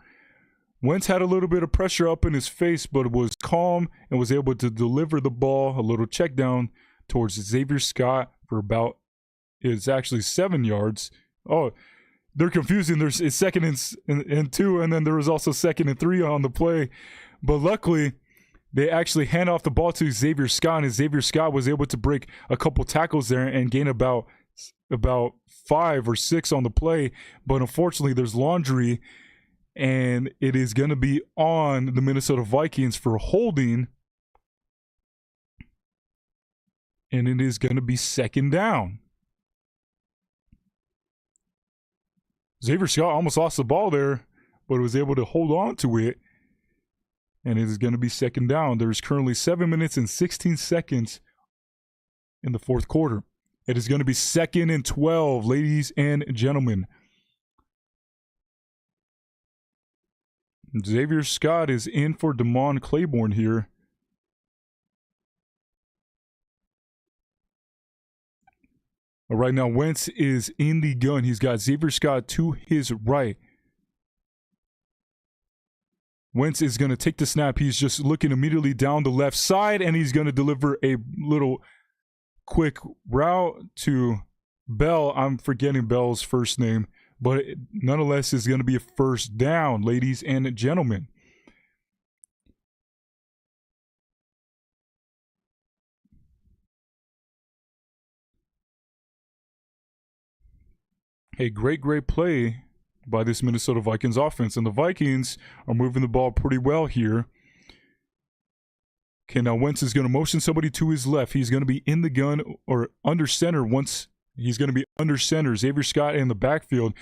Wentz had a little bit of pressure up in his face, but was calm and was able to deliver the ball, a little check down towards Xavier Scott for about, it's actually 7 yards. Oh, they're confusing. It's 2nd and 2, and then there was also 2nd and 3 on the play. But luckily, they actually hand off the ball to Xavier Scott, and Xavier Scott was able to break a couple tackles there and gain about 5 or 6 on the play. But unfortunately, there's laundry, and it is going to be on the Minnesota Vikings for holding. And it is going to be 2nd down. Xavier Scott almost lost the ball there, but was able to hold on to it. And it is going to be 2nd down. There's currently 7 minutes and 16 seconds in the 4th quarter. It is going to be 2nd and 12, ladies and gentlemen. Xavier Scott is in for Damon Claiborne here. All right, now Wentz is in the gun. He's got Xavier Scott to his right. Wentz is going to take the snap. He's just looking immediately down the left side, and he's going to deliver a little quick route to Bell. I'm forgetting Bell's first name, but nonetheless, it's going to be a 1st down, ladies and gentlemen. A great play by this Minnesota Vikings offense. And the Vikings are moving the ball pretty well here. Okay, now Wentz is going to motion somebody to his left. He's going to be in the gun or under center once. He's going to be under center. Xavier Scott in the backfield.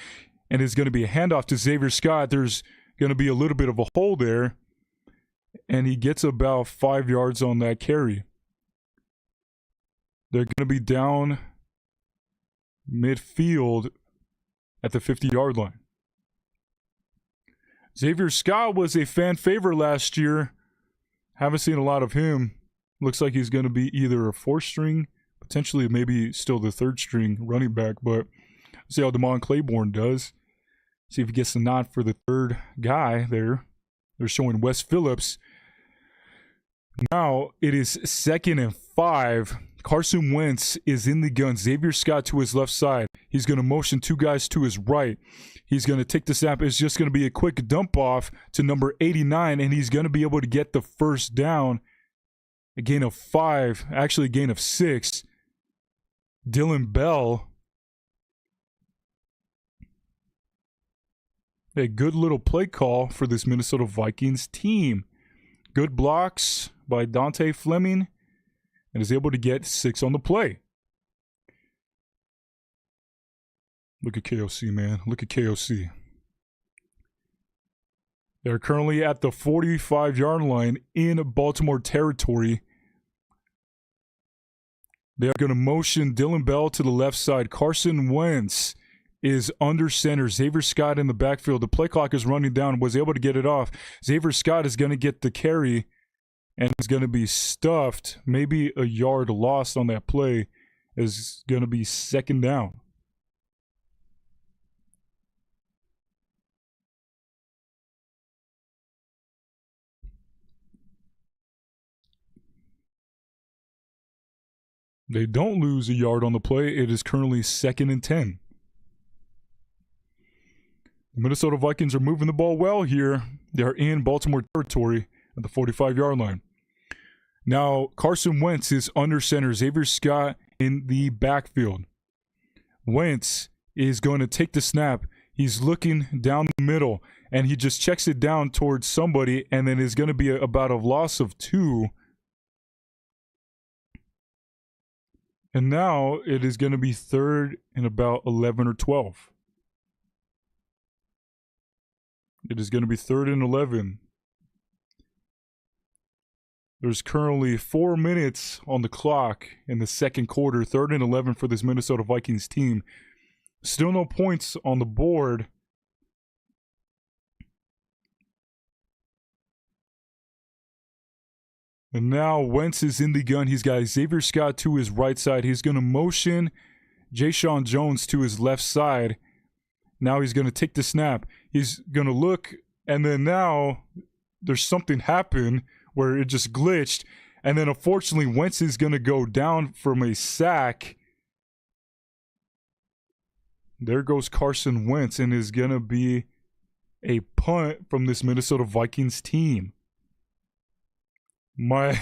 And it's going to be a handoff to Xavier Scott. There's going to be a little bit of a hole there. And he gets about 5 yards on that carry. They're going to be down midfield at the 50-yard line. Xavier Scott was a fan favorite last year. Haven't seen a lot of him. Looks like he's going to be either a 4th-string, potentially maybe still the 3rd-string running back, but see how Damon Claiborne does. See if he gets the nod for the 3rd guy there. They're showing Wes Phillips. Now it is 2nd and 5. Carson Wentz is in the gun. Xavier Scott to his left side. He's going to motion 2 guys to his right. He's going to take the snap. It's just going to be a quick dump off to number 89, and he's going to be able to get the 1st down. A gain of 5, actually a gain of 6. Dylan Bell. A good little play call for this Minnesota Vikings team. Good blocks by Dante Fleming, and is able to get 6 on the play. Look at KOC, man. Look at KOC. They're currently at the 45-yard line in Baltimore territory. They are going to motion Dylan Bell to the left side. Carson Wentz is under center. Xavier Scott in the backfield. The play clock is running down. Was able to get it off. Xavier Scott is going to get the carry and is going to be stuffed. Maybe a yard lost on that play. Is going to be 2nd down. They don't lose a yard on the play. It is currently 2nd and 10. The Minnesota Vikings are moving the ball well here. They are in Baltimore territory at the 45-yard line. Now, Carson Wentz is under center. Xavier Scott in the backfield. Wentz is going to take the snap. He's looking down the middle, and he just checks it down towards somebody, and then is going to be about a loss of 2. And now it is going to be 3rd and about 11 or 12. It is going to be 3rd and 11. There's currently 4 minutes on the clock in the second quarter, 3rd and 11 for this Minnesota Vikings team. Still no points on the board. And now Wentz is in the gun. He's got Xavier Scott to his right side. He's going to motion Jayshon Jones to his left side. Now he's going to take the snap. He's going to look, and then now there's something happen where it just glitched. And then unfortunately, Wentz is going to go down from a sack. There goes Carson Wentz, and is going to be a punt from this Minnesota Vikings team. My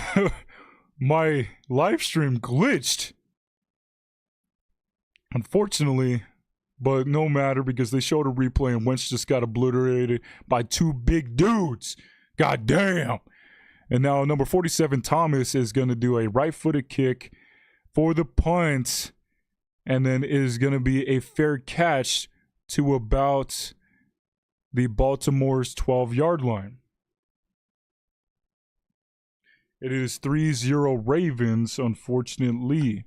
live stream glitched, unfortunately, but no matter, because they showed a replay and Wentz just got obliterated by 2 big dudes. God damn. And now number 47, Thomas, is going to do a right-footed kick for the punt, and then is going to be a fair catch to about the Baltimore's 12-yard line. It is 3-0 Ravens, unfortunately.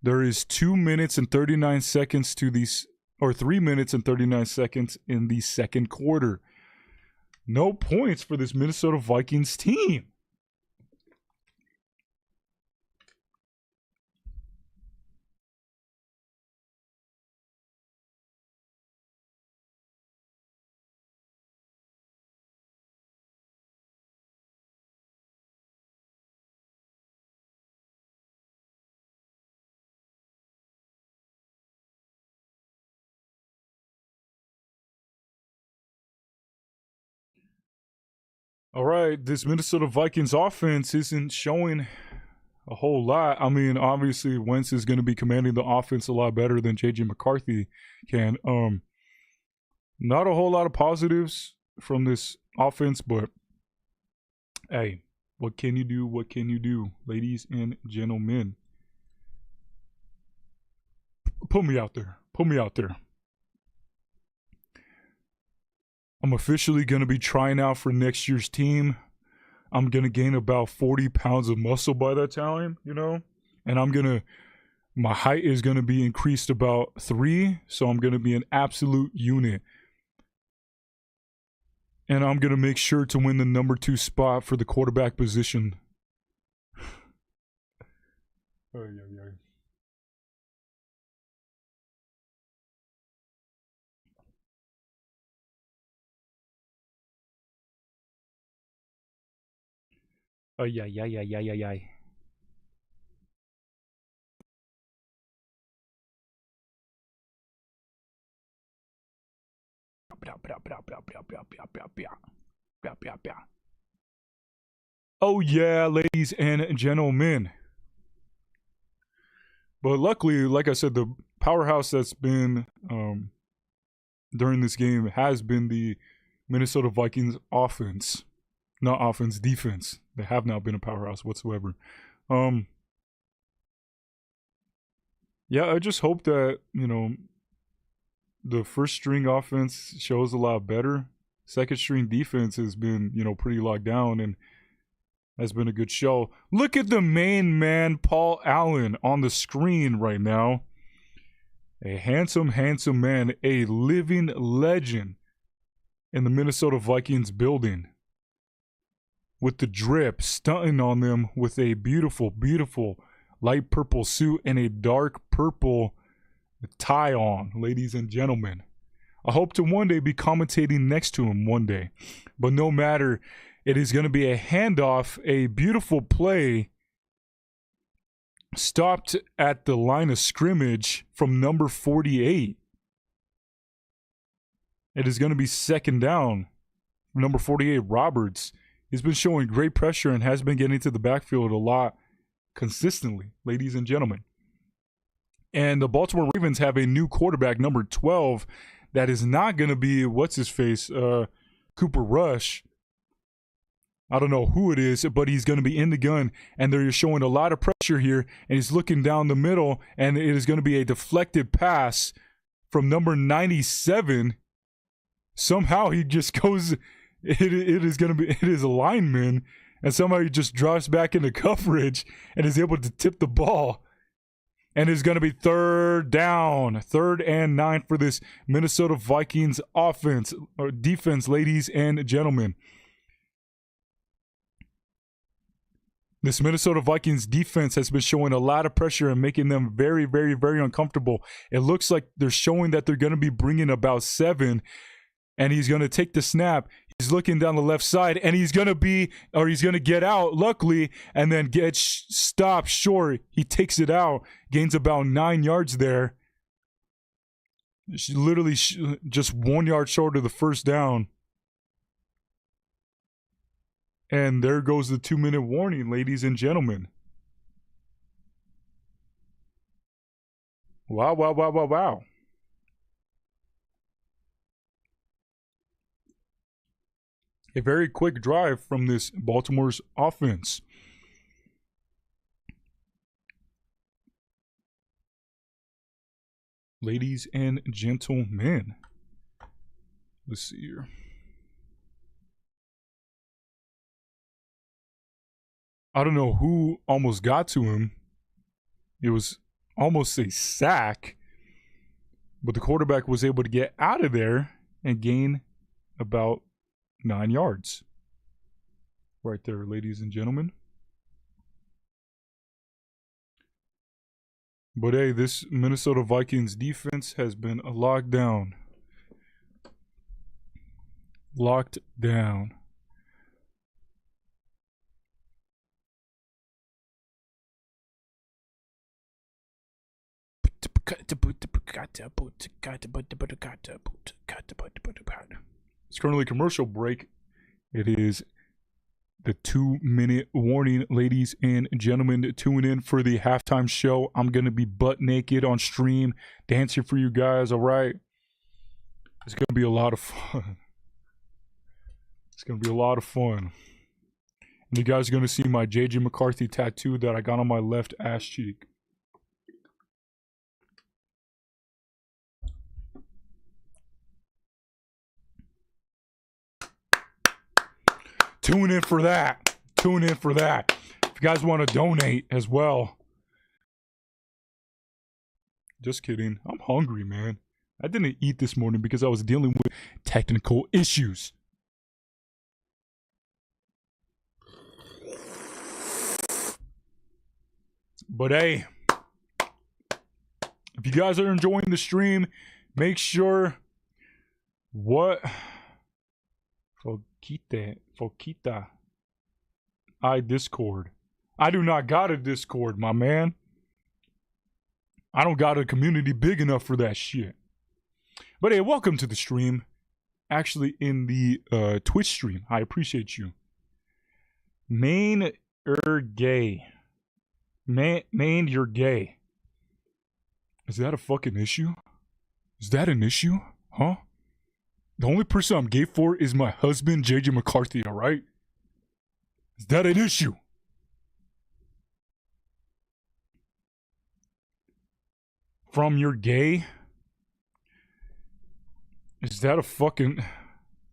There is 2 minutes and 39 seconds to these, or 3 minutes and 39 seconds in the second quarter. No points for this Minnesota Vikings team. All right, this Minnesota Vikings offense isn't showing a whole lot. I mean, obviously, Wentz is going to be commanding the offense a lot better than J.J. McCarthy can. Not a whole lot of positives from this offense, but hey, what can you do? What can you do, ladies and gentlemen? Put me out there. Put me out there. I'm officially going to be trying out for next year's team. I'm going to gain about 40 pounds of muscle by that time, you know? And my height is going to be increased about 3, so I'm going to be an absolute unit. And I'm going to make sure to win the number 2 spot for the quarterback position. Ay, ay, ay, ay, ay, ay, ay. Oh yeah, ladies and gentlemen. But luckily, like I said, the powerhouse that's been during this game has been the Minnesota Vikings offense. Not offense, defense. They have not been a powerhouse whatsoever. Yeah, I just hope that, you know, the first string offense shows a lot better. Second string defense has been, you know, pretty locked down and has been a good show. Look at the main man, Paul Allen, on the screen right now. A handsome, handsome man, a living legend in the Minnesota Vikings building. With the drip, stunting on them with a beautiful, beautiful light purple suit and a dark purple tie on, ladies and gentlemen. I hope to one day be commentating next to him one day. But no matter, it is going to be a handoff, a beautiful play, stopped at the line of scrimmage from number 48. It is going to be second down. Number 48, Roberts. He's been showing great pressure and has been getting to the backfield a lot consistently, ladies and gentlemen. And the Baltimore Ravens have a new quarterback, number 12, that is not going to be, what's-his-face, Cooper Rush. I don't know who it is, but he's going to be in the gun, and they're showing a lot of pressure here, and he's looking down the middle, and it is going to be a deflected pass from number 97. Somehow he just goes... It is a lineman, and somehow he just drops back into coverage and is able to tip the ball. And it's going to be 3rd down, 3rd and 9 for this Minnesota Vikings offense or defense, ladies and gentlemen. This Minnesota Vikings defense has been showing a lot of pressure and making them very, very, very uncomfortable. It looks like they're showing that they're going to be bringing about 7, and he's going to take the snap. He's looking down the left side, and he's going to get out, luckily, and then get stopped short. He takes it out, gains about 9 yards there. Literally just 1 yard short of the first down. And there goes the 2-minute warning, ladies and gentlemen. Wow, wow, wow, wow, wow. A very quick drive from this Baltimore's offense. Ladies and gentlemen. Let's see here. I don't know who almost got to him. It was almost a sack. But the quarterback was able to get out of there and gain about 9 yards. Right there, ladies and gentlemen. But hey, this Minnesota Vikings defense has been locked down. Locked down. It's currently commercial break. It is the 2-minute warning, ladies and gentlemen. Tune in for the halftime show. I'm going to be butt naked on stream, dancing for you guys, all right? It's going to be a lot of fun. It's going to be a lot of fun. And you guys are going to see my J.J. McCarthy tattoo that I got on my left ass cheek. Tune in for that. Tune in for that. If you guys want to donate as well. Just kidding. I'm hungry, man. I didn't eat this morning because I was dealing with technical issues. But hey, if you guys are enjoying the stream, make sure Foquita. Discord. I do not got a Discord, my man. I don't got a community big enough for that shit. But hey, welcome to the stream. Actually, in the Twitch stream. I appreciate you. Main, you're gay. Main, you're gay. Is that a fucking issue? Is that an issue? Huh? The only person I'm gay for is my husband, J.J. McCarthy, all right? Is that an issue? From your gay? Is that a fucking...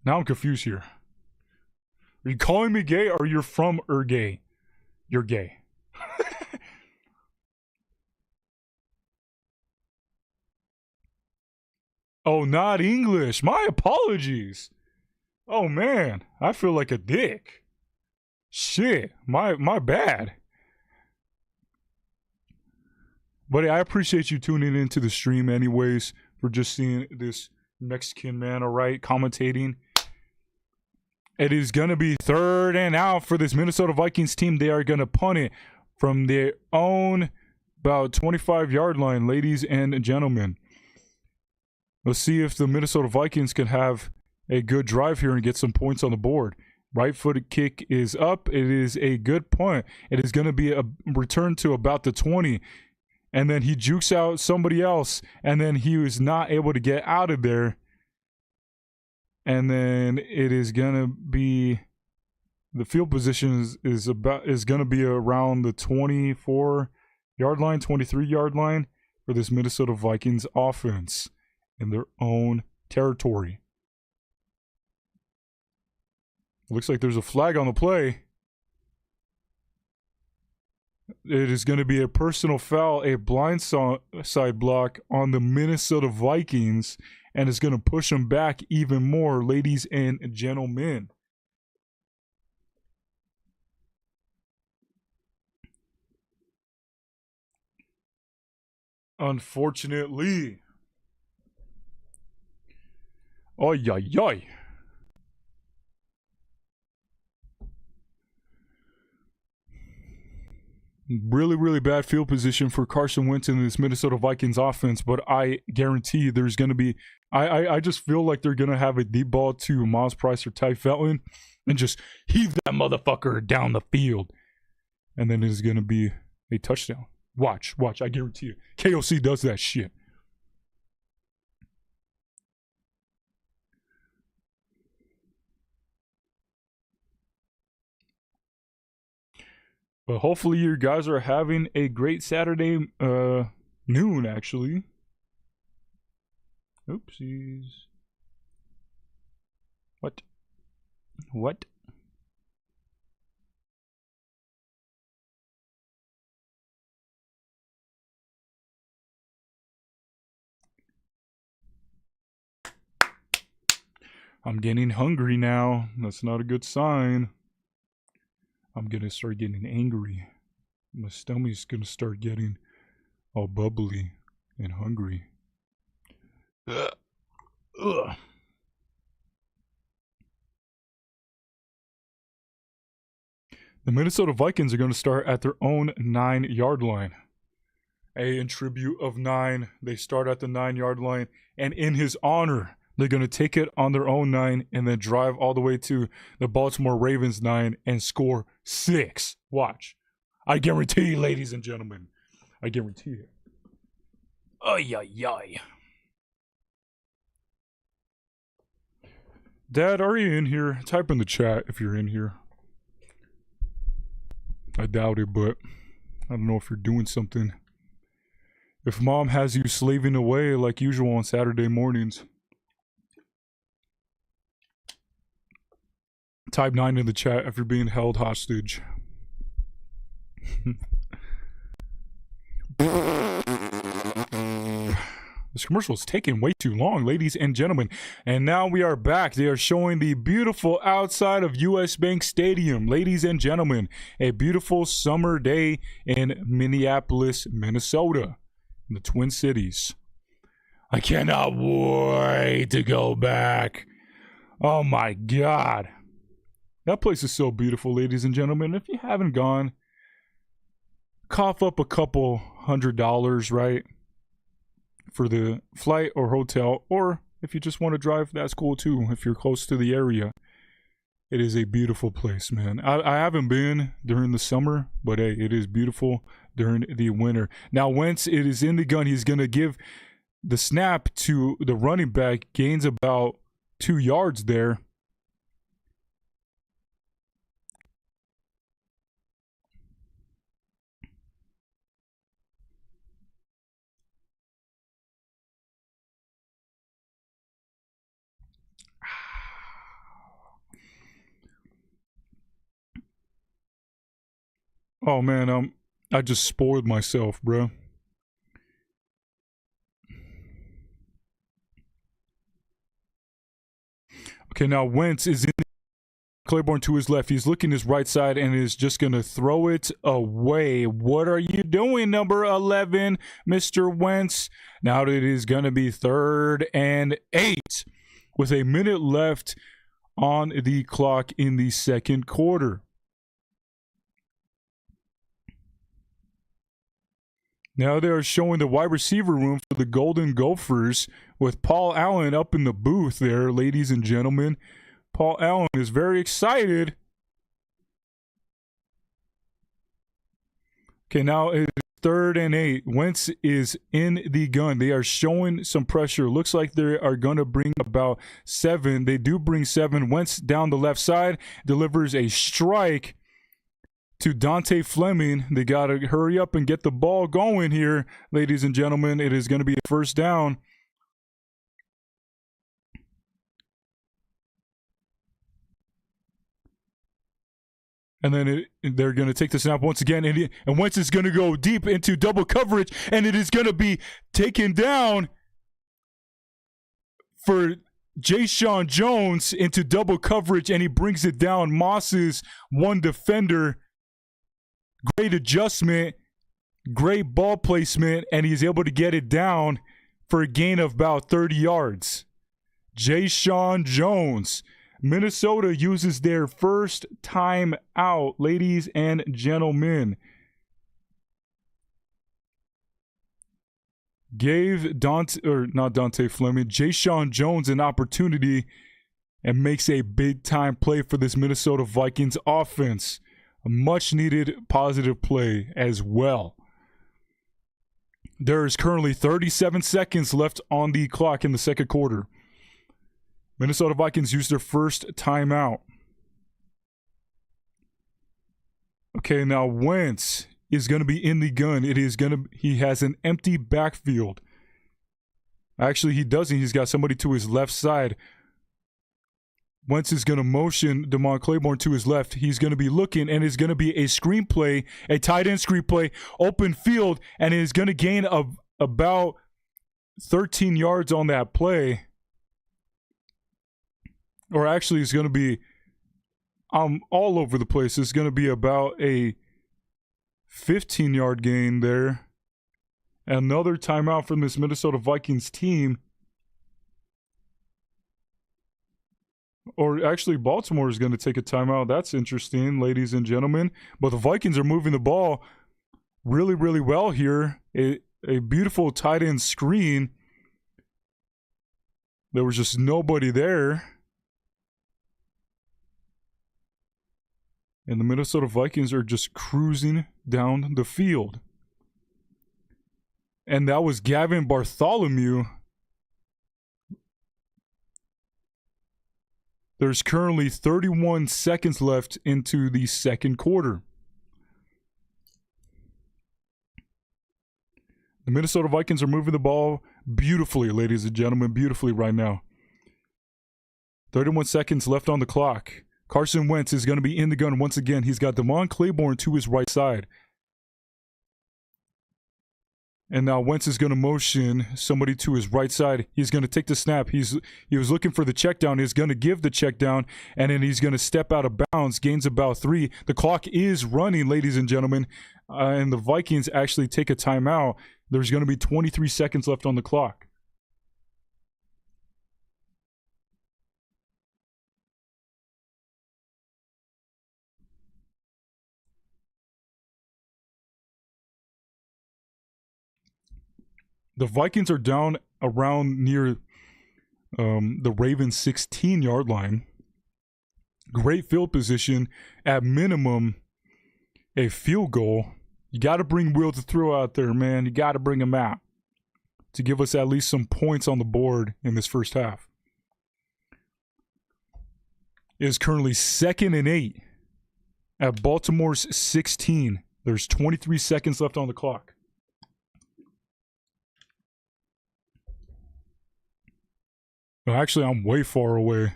Now I'm confused here. Are you calling me gay or you're from gay? You're gay. Oh, not English. My apologies. Oh, man. I feel like a dick. Shit. My bad. But I appreciate you tuning into the stream anyways, for just seeing this Mexican man, all right, commentating. It is going to be 3rd and out for this Minnesota Vikings team. They are going to punt it from their own about 25-yard line, ladies and gentlemen. Let's see if the Minnesota Vikings can have a good drive here and get some points on the board. Right-footed kick is up. It is a good punt. It is going to be a return to about the 20. And then he jukes out somebody else. And then he was not able to get out of there. And then it is going to be... The field position is going to be around the 24-yard line, 23-yard line for this Minnesota Vikings offense in their own territory. Looks like there's a flag on the play. It is going to be a personal foul, a blindside block on the Minnesota Vikings, and it's going to push them back even more, ladies and gentlemen. Unfortunately. Oy, oy, oy. Really, really bad field position for Carson Wentz in this Minnesota Vikings offense, but I guarantee there's going to be. I just feel like they're going to have a deep ball to Miles Price or Ty Felton and just heave that motherfucker down the field. And then it's going to be a touchdown. Watch. I guarantee you. KOC does that shit. But hopefully you guys are having a great Saturday noon, actually. Oopsies. What? I'm getting hungry now. That's not a good sign. I'm gonna start getting angry. My stomach's gonna start getting all bubbly and hungry. Ugh. The Minnesota Vikings are going to start at their own 9-yard line. In tribute of 9, they start at the 9-yard line, and in his honor, they're going to take it on their own 9 and then drive all the way to the Baltimore Ravens 9 and score 6. Watch. I guarantee, ladies and gentlemen. I guarantee it. Ay, ay, ay. Dad, are you in here? Type in the chat if you're in here. I doubt it, but I don't know if you're doing something. If mom has you slaving away like usual on Saturday mornings, type 9 in the chat if you're being held hostage. This commercial is taking way too long, ladies and gentlemen. And now we are back. They are showing the beautiful outside of US Bank Stadium. Ladies and gentlemen, a beautiful summer day in Minneapolis, Minnesota, in the Twin Cities. I cannot wait to go back. Oh my God. That place is so beautiful, ladies and gentlemen. If you haven't gone, cough up a couple $100, right? For the flight or hotel, or if you just want to drive, that's cool too. If you're close to the area, it is a beautiful place, man. I haven't been during the summer, but hey, it is beautiful during the winter. Now, Wentz, it is in the gun. He's gonna give the snap to the running back, gains about 2 yards there. Oh man, I just spoiled myself, bro. Okay, now Wentz is in Claiborne to his left. He's looking his right side and is just going to throw it away. What are you doing, number 11, Mr. Wentz? Now it is going to be 3rd and 8 with a minute left on the clock in the second quarter. Now they are showing the wide receiver room for the Golden Gophers with Paul Allen up in the booth there, ladies and gentlemen. Paul Allen is very excited. Okay, now it's 3rd and 8. Wentz is in the gun. They are showing some pressure. Looks like they are going to bring about 7. They do bring 7. Wentz down the left side, delivers a strike to Dante Fleming. They got to hurry up and get the ball going here, ladies and gentlemen. It is going to be a first down. And then they're going to take the snap once again, and Wentz is going to go deep into double coverage, and it is going to be taken down for Jayshon Jones into double coverage, and he brings it down. Moss's one defender. Great adjustment, great ball placement, and he's able to get it down for a gain of about 30 yards. Jayshon Jones. Minnesota uses their first time out, ladies and gentlemen. Gave Jayshon Jones an opportunity and makes a big-time play for this Minnesota Vikings offense. A much-needed positive play as well. There is currently 37 seconds left on the clock in the second quarter. Minnesota Vikings use their first timeout. Okay, now Wentz is going to be in the gun. He has an empty backfield. Actually, he doesn't. He's got somebody to his left side. Wentz is going to motion Damon Claiborne to his left. He's going to be looking, and it's going to be a screenplay, a tight end screenplay, open field, and it is going to gain about 13 yards on that play. Or actually, it's going to be all over the place. It's going to be about a 15-yard gain there. Another timeout from this Minnesota Vikings team. Or actually, Baltimore is going to take a timeout. That's interesting, ladies and gentlemen. But the Vikings are moving the ball really, really well here. A beautiful tight end screen. There was just nobody there. And the Minnesota Vikings are just cruising down the field. And that was Gavin Bartholomew. There's currently 31 seconds left into the second quarter. The Minnesota Vikings are moving the ball beautifully, ladies and gentlemen, beautifully right now. 31 seconds left on the clock. Carson Wentz is going to be in the gun once again. He's got Damon Claiborne to his right side. And now Wentz is going to motion somebody to his right side. He's going to take the snap. He was looking for the check down. He's going to give the check down, and then he's going to step out of bounds, gains about 3. The clock is running, ladies and gentlemen, and the Vikings actually take a timeout. There's going to be 23 seconds left on the clock. The Vikings are down around near the Ravens' 16-yard line. Great field position. At minimum, a field goal. You got to bring Will to throw out there, man. You got to bring him out to give us at least some points on the board in this first half. It is currently 2nd and 8 at Baltimore's 16. There's 23 seconds left on the clock. No, actually, I'm way far away.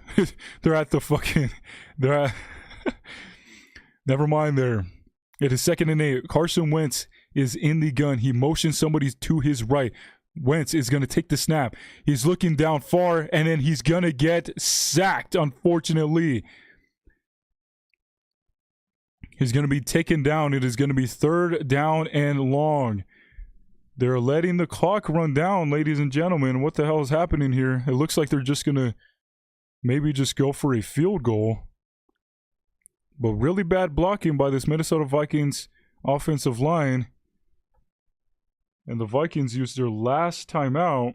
They're at the fucking... Never mind there. It is 2nd and 8. Carson Wentz is in the gun. He motions somebody to his right. Wentz is going to take the snap. He's looking down far, and then he's going to get sacked, unfortunately. He's going to be taken down. It is going to be 3rd down and long. They're letting the clock run down, ladies and gentlemen. What the hell is happening here? It looks like they're just going to maybe just go for a field goal. But really bad blocking by this Minnesota Vikings offensive line. And the Vikings used their last timeout.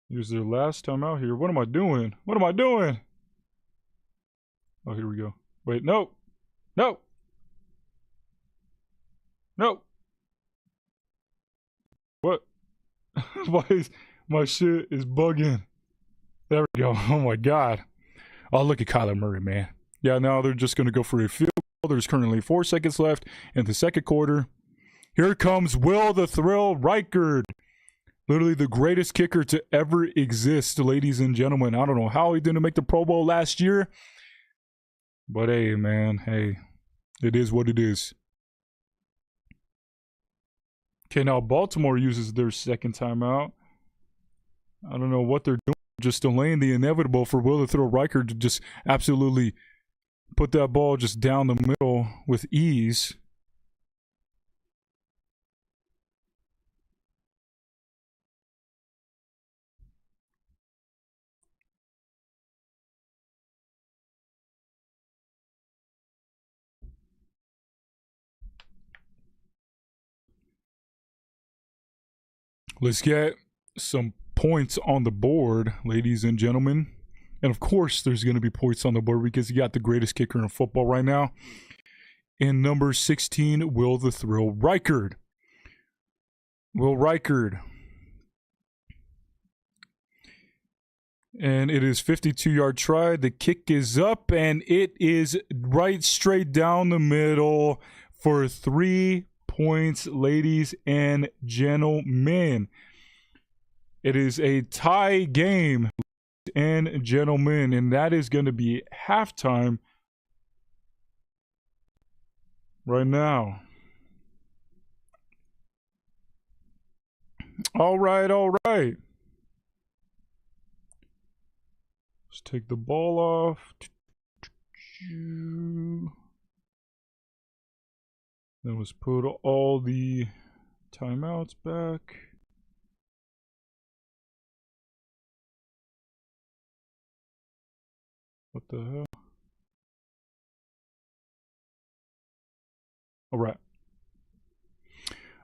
Use their last timeout here. What am I doing? What am I doing? Oh, here we go. Wait, no. No. No. What? Why is my shit is bugging? There we go. Oh my God. Oh, look at Kyler Murray, man. Yeah, now they're just going to go for a field goal. There's currently 4 seconds left in the second quarter. Here comes Will the Thrill Reichard. Literally the greatest kicker to ever exist, ladies and gentlemen. I don't know how he didn't make the Pro Bowl last year. But hey, man, hey, it is what it is. Okay, now Baltimore uses their second timeout. I don't know what they're doing. Just delaying the inevitable for Will to throw Riker to just absolutely put that ball just down the middle with ease. Let's get some points on the board, ladies and gentlemen. And of course, there's going to be points on the board because you got the greatest kicker in football right now. In number 16, Will the Thrill Reichard. Will Reichard. And it is 52-yard try. The kick is up, and it is right straight down the middle for 3 points, ladies and gentlemen. It is a tie game, ladies and gentlemen, and that is going to be halftime right now. All right. Let's take the ball off. Then let's put all the timeouts back. What the hell? All right.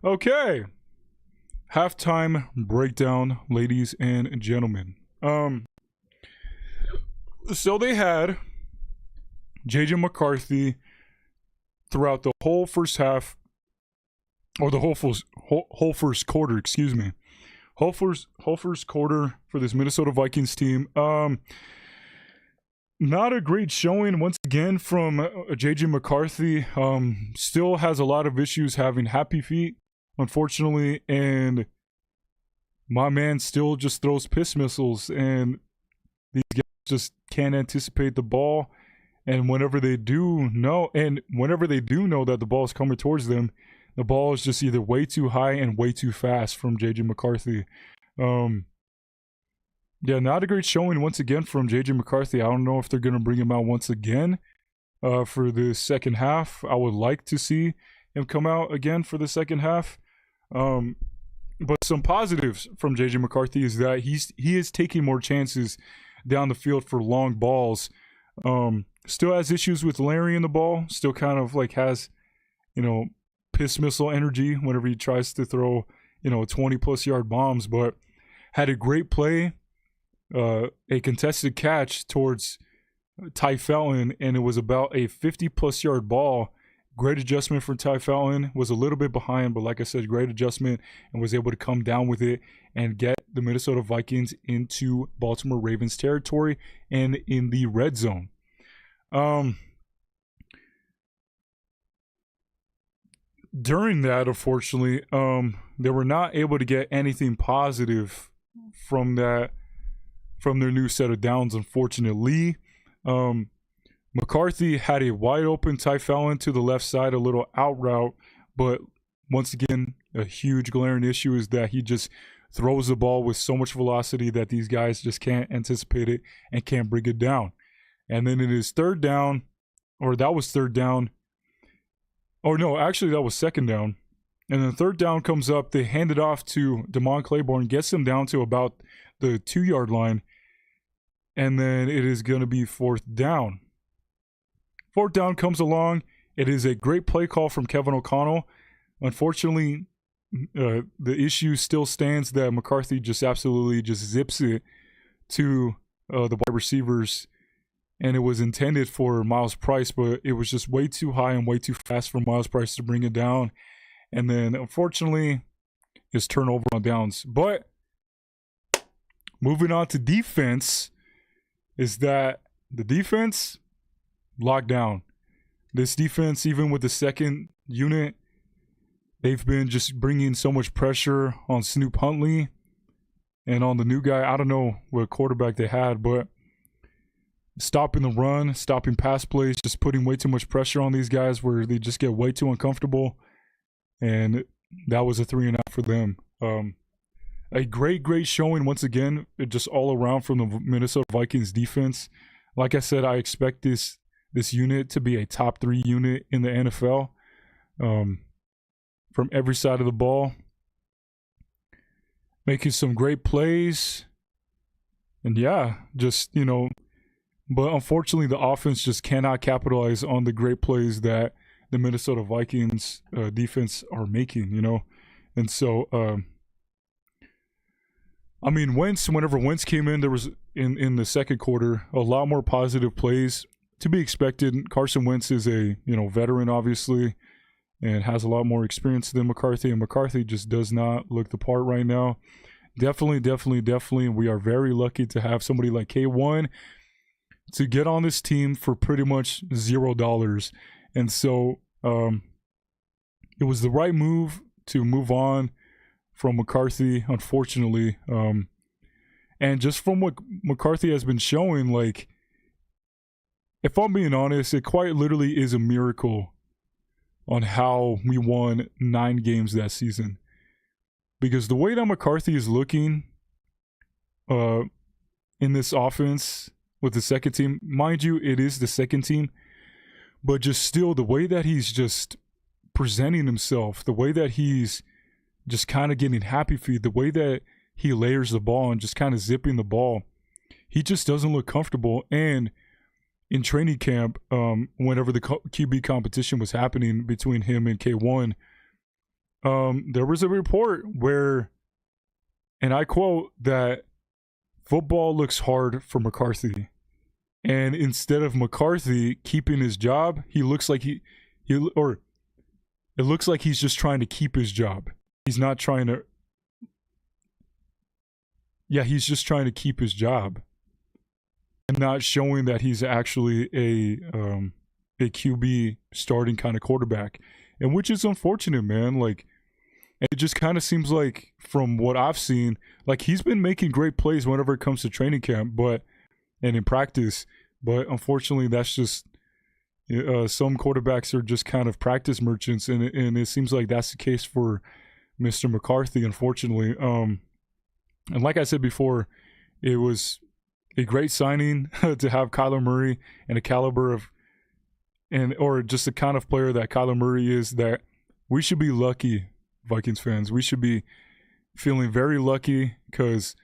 Okay. Halftime breakdown, ladies and gentlemen. So they had JJ McCarthy throughout the whole first half, or the whole first quarter, excuse me. Whole first quarter for this Minnesota Vikings team. Not a great showing once again from JJ McCarthy. Still has a lot of issues having happy feet, unfortunately, and my man still just throws piss missiles, and these guys just can't anticipate the ball. And whenever they do know that the ball is coming towards them, the ball is just either way too high and way too fast from JJ McCarthy. Yeah, not a great showing once again from JJ McCarthy. I don't know if they're going to bring him out once again for the second half. I would like to see him come out again for the second half. But some positives from JJ McCarthy is that he is taking more chances down the field for long balls. Still has issues with layering the ball. Still kind of like has, piss missile energy whenever he tries to throw, 20-plus yard bombs. But had a great play, a contested catch towards Ty Felton, and it was about a 50-plus yard ball. Great adjustment for Ty Felton. Was a little bit behind, but like I said, great adjustment, and was able to come down with it and get the Minnesota Vikings into Baltimore Ravens territory and in the red zone. During that, unfortunately, they were not able to get anything positive from their new set of downs, unfortunately. McCarthy had a wide open Ty Felton to the left side, a little out route, but once again, a huge glaring issue is that he just throws the ball with so much velocity that these guys just can't anticipate it and can't bring it down. And then it is third down, or that was third down. Oh no, actually that was second down. And then third down comes up, they hand it off to Damon Claiborne, gets him down to about the 2-yard line, and then it is going to be fourth down. Fourth down comes along. It is a great play call from Kevin O'Connell. Unfortunately, the issue still stands that McCarthy just absolutely just zips it to the wide receivers, and it was intended for Miles Price, but it was just way too high and way too fast for Miles Price to bring it down. And then, unfortunately, his turnover on downs. But moving on to defense, is that the defense locked down. This defense, even with the second unit, they've been just bringing so much pressure on Snoop Huntley. And on the new guy, I don't know what quarterback they had, but stopping the run, stopping pass plays, just putting way too much pressure on these guys where they just get way too uncomfortable. And that was a 3-and-out for them. A great showing once again, just all around from the Minnesota Vikings defense. Like I said, I expect this unit to be a top 3 unit in the NFL, from every side of the ball, making some great plays, and yeah, just but unfortunately the offense just cannot capitalize on the great plays that the Minnesota Vikings defense are making, and so I mean, whenever Wentz came in, there was in the second quarter a lot more positive plays to be expected. Carson Wentz is a veteran, obviously, and has a lot more experience than McCarthy, and McCarthy just does not look the part right now. Definitely, we are very lucky to have somebody like K1 to get on this team for pretty much $0, and so it was the right move to move on from McCarthy, unfortunately. And just from what McCarthy has been showing, like, if I'm being honest, it quite literally is a miracle on how we won 9 games that season. Because the way that McCarthy is looking in this offense with the second team, mind you, it is the second team, but just still the way that he's just presenting himself, the way that he's just kind of getting happy feet, the way that he layers the ball and just kind of zipping the ball, he just doesn't look comfortable. And in training camp, whenever the QB competition was happening between him and K1, there was a report where, and I quote, that football looks hard for McCarthy. And instead of McCarthy keeping his job, he looks like it looks like he's just trying to keep his job. He's not trying to. Yeah, he's just trying to keep his job, and not showing that he's actually a QB starting kind of quarterback, and which is unfortunate, man. Like, it just kind of seems like, from what I've seen, like he's been making great plays whenever it comes to training camp, and in practice, but unfortunately, that's just. Some quarterbacks are just kind of practice merchants, and it seems like that's the case for Mr. McCarthy, unfortunately. And like I said before, it was a great signing to have Kyler Murray and a caliber of, or just the kind of player that Kyler Murray is, that we should be lucky, Vikings fans. We should be feeling very lucky, because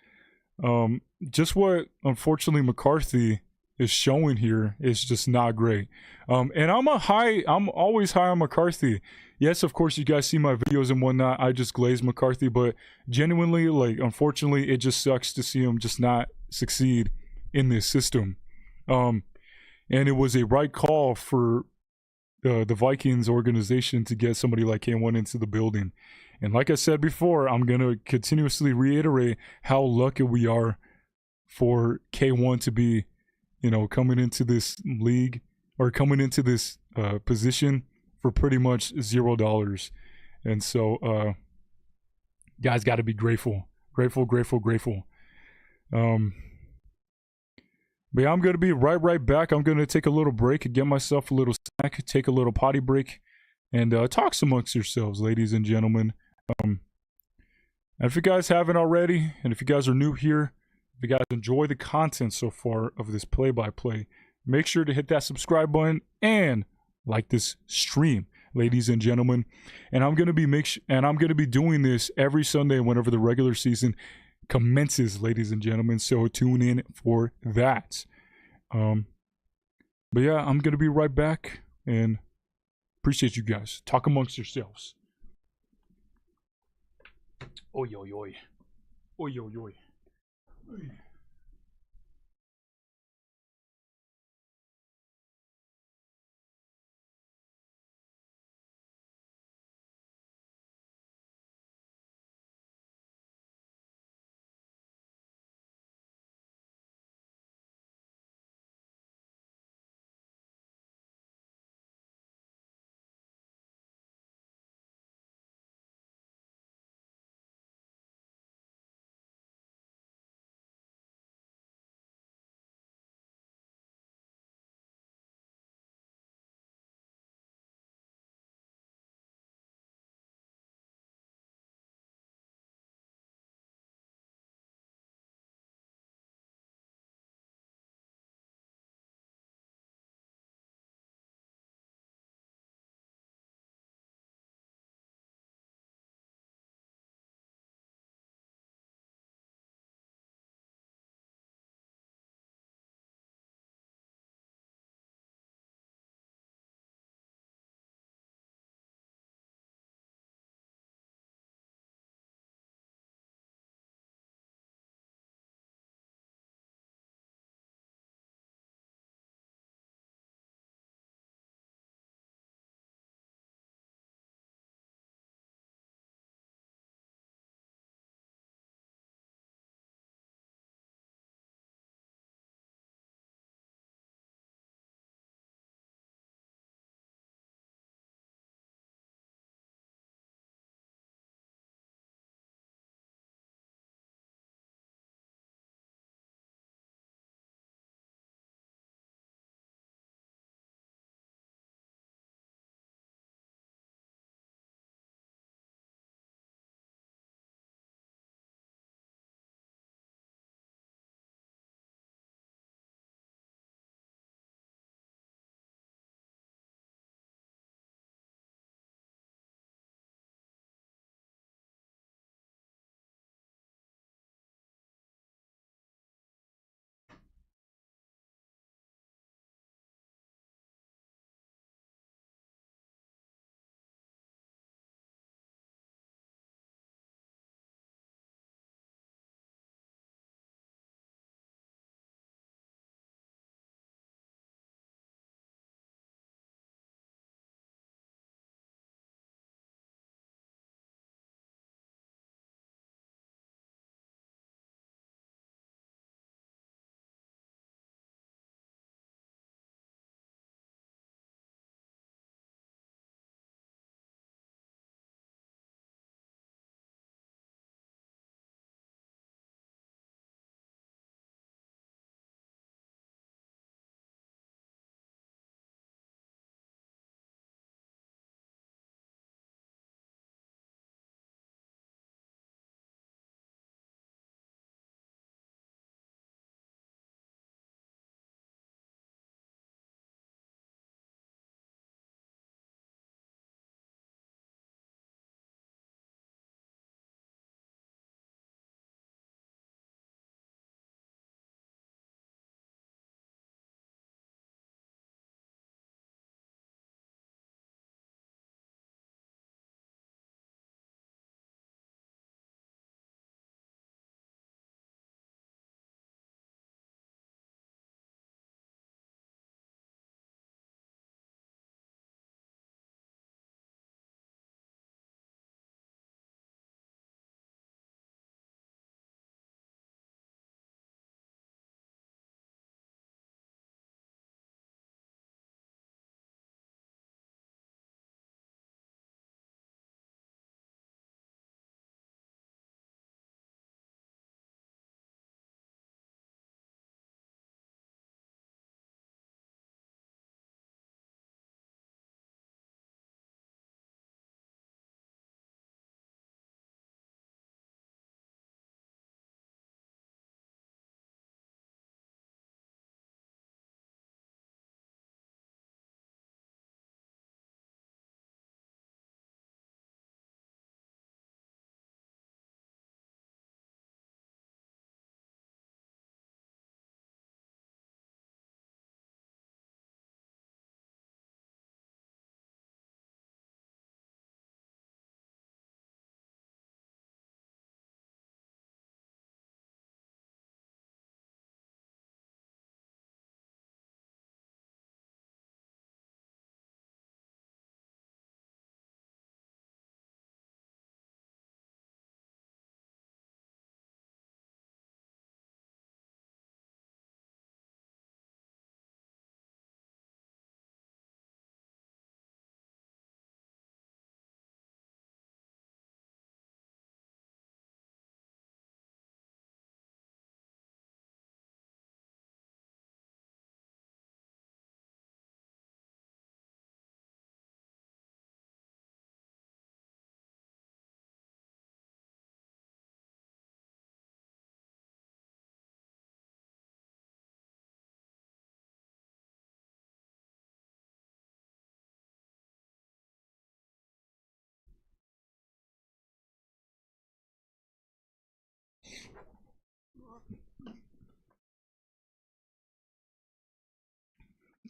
just what, unfortunately, McCarthy is showing here is just not great. And I'm always high on McCarthy. Yes, of course, you guys see my videos and whatnot, I just glaze McCarthy, but genuinely, like, unfortunately, it just sucks to see him just not succeed in this system. And it was a right call for the Vikings organization to get somebody like K1 into the building. And like I said before, I'm going to continuously reiterate how lucky we are for K1 to be, coming into this league, or coming into this position for pretty much $0. And so, guys got to be grateful. But yeah, I'm going to be right back. I'm going to take a little break and get myself a little snack, take a little potty break, and talk amongst yourselves, ladies and gentlemen. And if you guys haven't already, and if you guys are new here, if you guys enjoy the content so far of this play-by-play, make sure to hit that subscribe button and like this stream, ladies and gentlemen. And I'm gonna be doing this every Sunday whenever the regular season commences, ladies and gentlemen. So tune in for that. But yeah, I'm gonna be right back, and appreciate you guys. Talk amongst yourselves. Oi, oi, oi. Oi, oi, oi.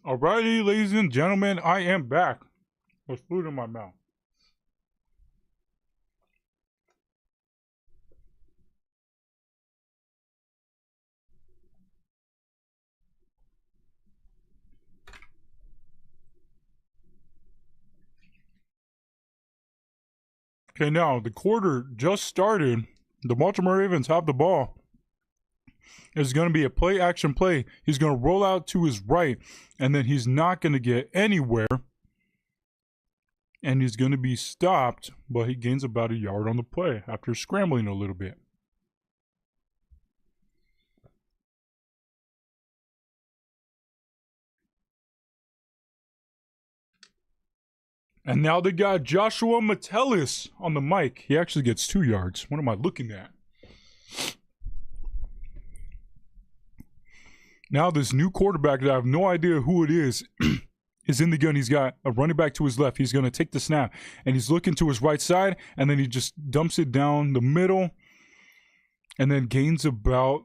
Alrighty, ladies and gentlemen, I am back with food in my mouth. Okay, now the quarter just started. The Baltimore Ravens have the ball. It's going to be a play action play. He's going to roll out to his right, and then he's not going to get anywhere. And he's going to be stopped, but he gains about a yard on the play after scrambling a little bit. And now they got Joshua Metellus on the mic. He actually gets 2 yards. What am I looking at? Now this new quarterback that I have no idea who it is in the gun. He's got a running back to his left. He's going to take the snap, and he's looking to his right side, and then he just dumps it down the middle and then gains about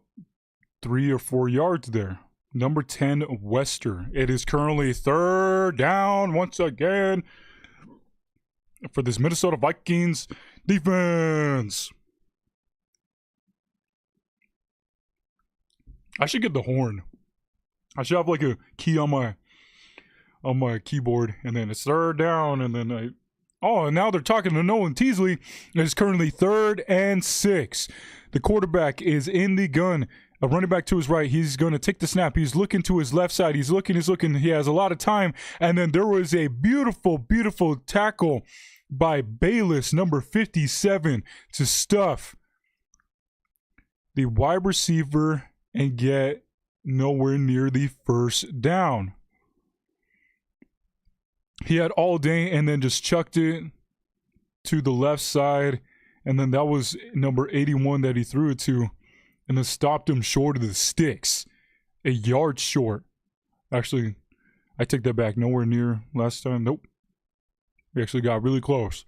3 or 4 yards there. Number 10, Wester. It is currently 3rd down once again for this Minnesota Vikings defense. I should get the horn. I should have like a key on my keyboard, and then it's 3rd down, and then and now they're talking to Nolan Teasley. It's currently 3rd and 6. The quarterback is in the gun. A running back to his right. He's going to take the snap. He's looking to his left side. He's looking. He has a lot of time. And then there was a beautiful, beautiful tackle by Bayless, number 57, to stuff the wide receiver and get nowhere near the 1st down. He had all day and then just chucked it to the left side. And then that was number 81 that he threw it to, and then stopped him short of the sticks. A yard short. Actually, I take that back. Nowhere near last time. Nope. We actually got really close.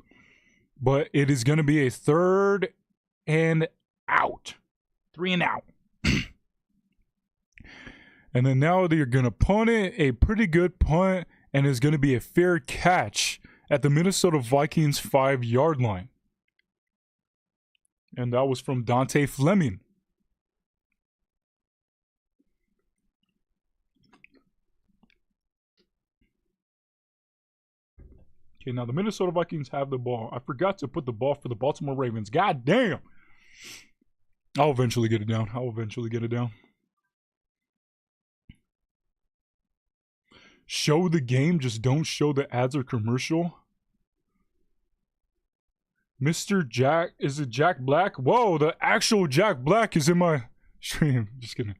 But it is going to be a 3rd and out. 3 and out. And then now they're going to punt it. A pretty good punt. And it's going to be a fair catch at the Minnesota Vikings 5-yard line. And that was from Dante Fleming. Okay, now the Minnesota Vikings have the ball. I forgot to put the ball for the Baltimore Ravens. God damn. I'll eventually get it down. Show the game, just don't show the ads or commercial. Mr. Jack, is it Jack Black? Whoa, the actual Jack Black is in my stream. Just kidding.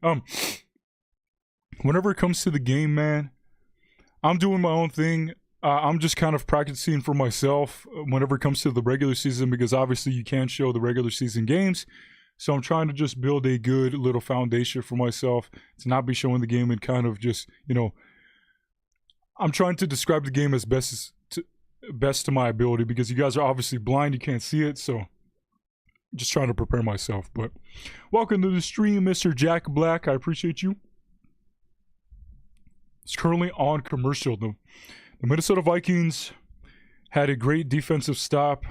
Whenever it comes to the game, man, I'm doing my own thing. I'm just kind of practicing for myself whenever it comes to the regular season, because obviously you can't show the regular season games. So I'm trying to just build a good little foundation for myself to not be showing the game and kind of just, I'm trying to describe the game as best to my ability, because you guys are obviously blind, you can't see it, so I'm just trying to prepare myself. But welcome to the stream, Mr. Jack Black. I appreciate you. It's currently on commercial. The Minnesota Vikings had a great defensive stop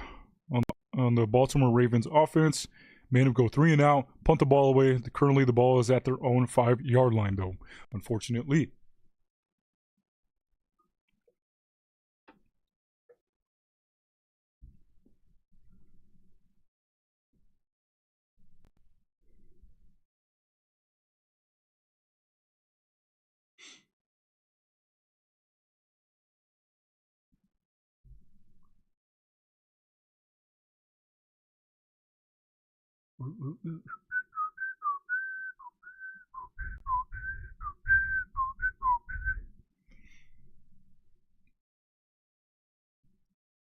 on the Baltimore Ravens offense. Made them go 3 and out, punt the ball away. Currently the ball is at their own 5-yard line, though, unfortunately.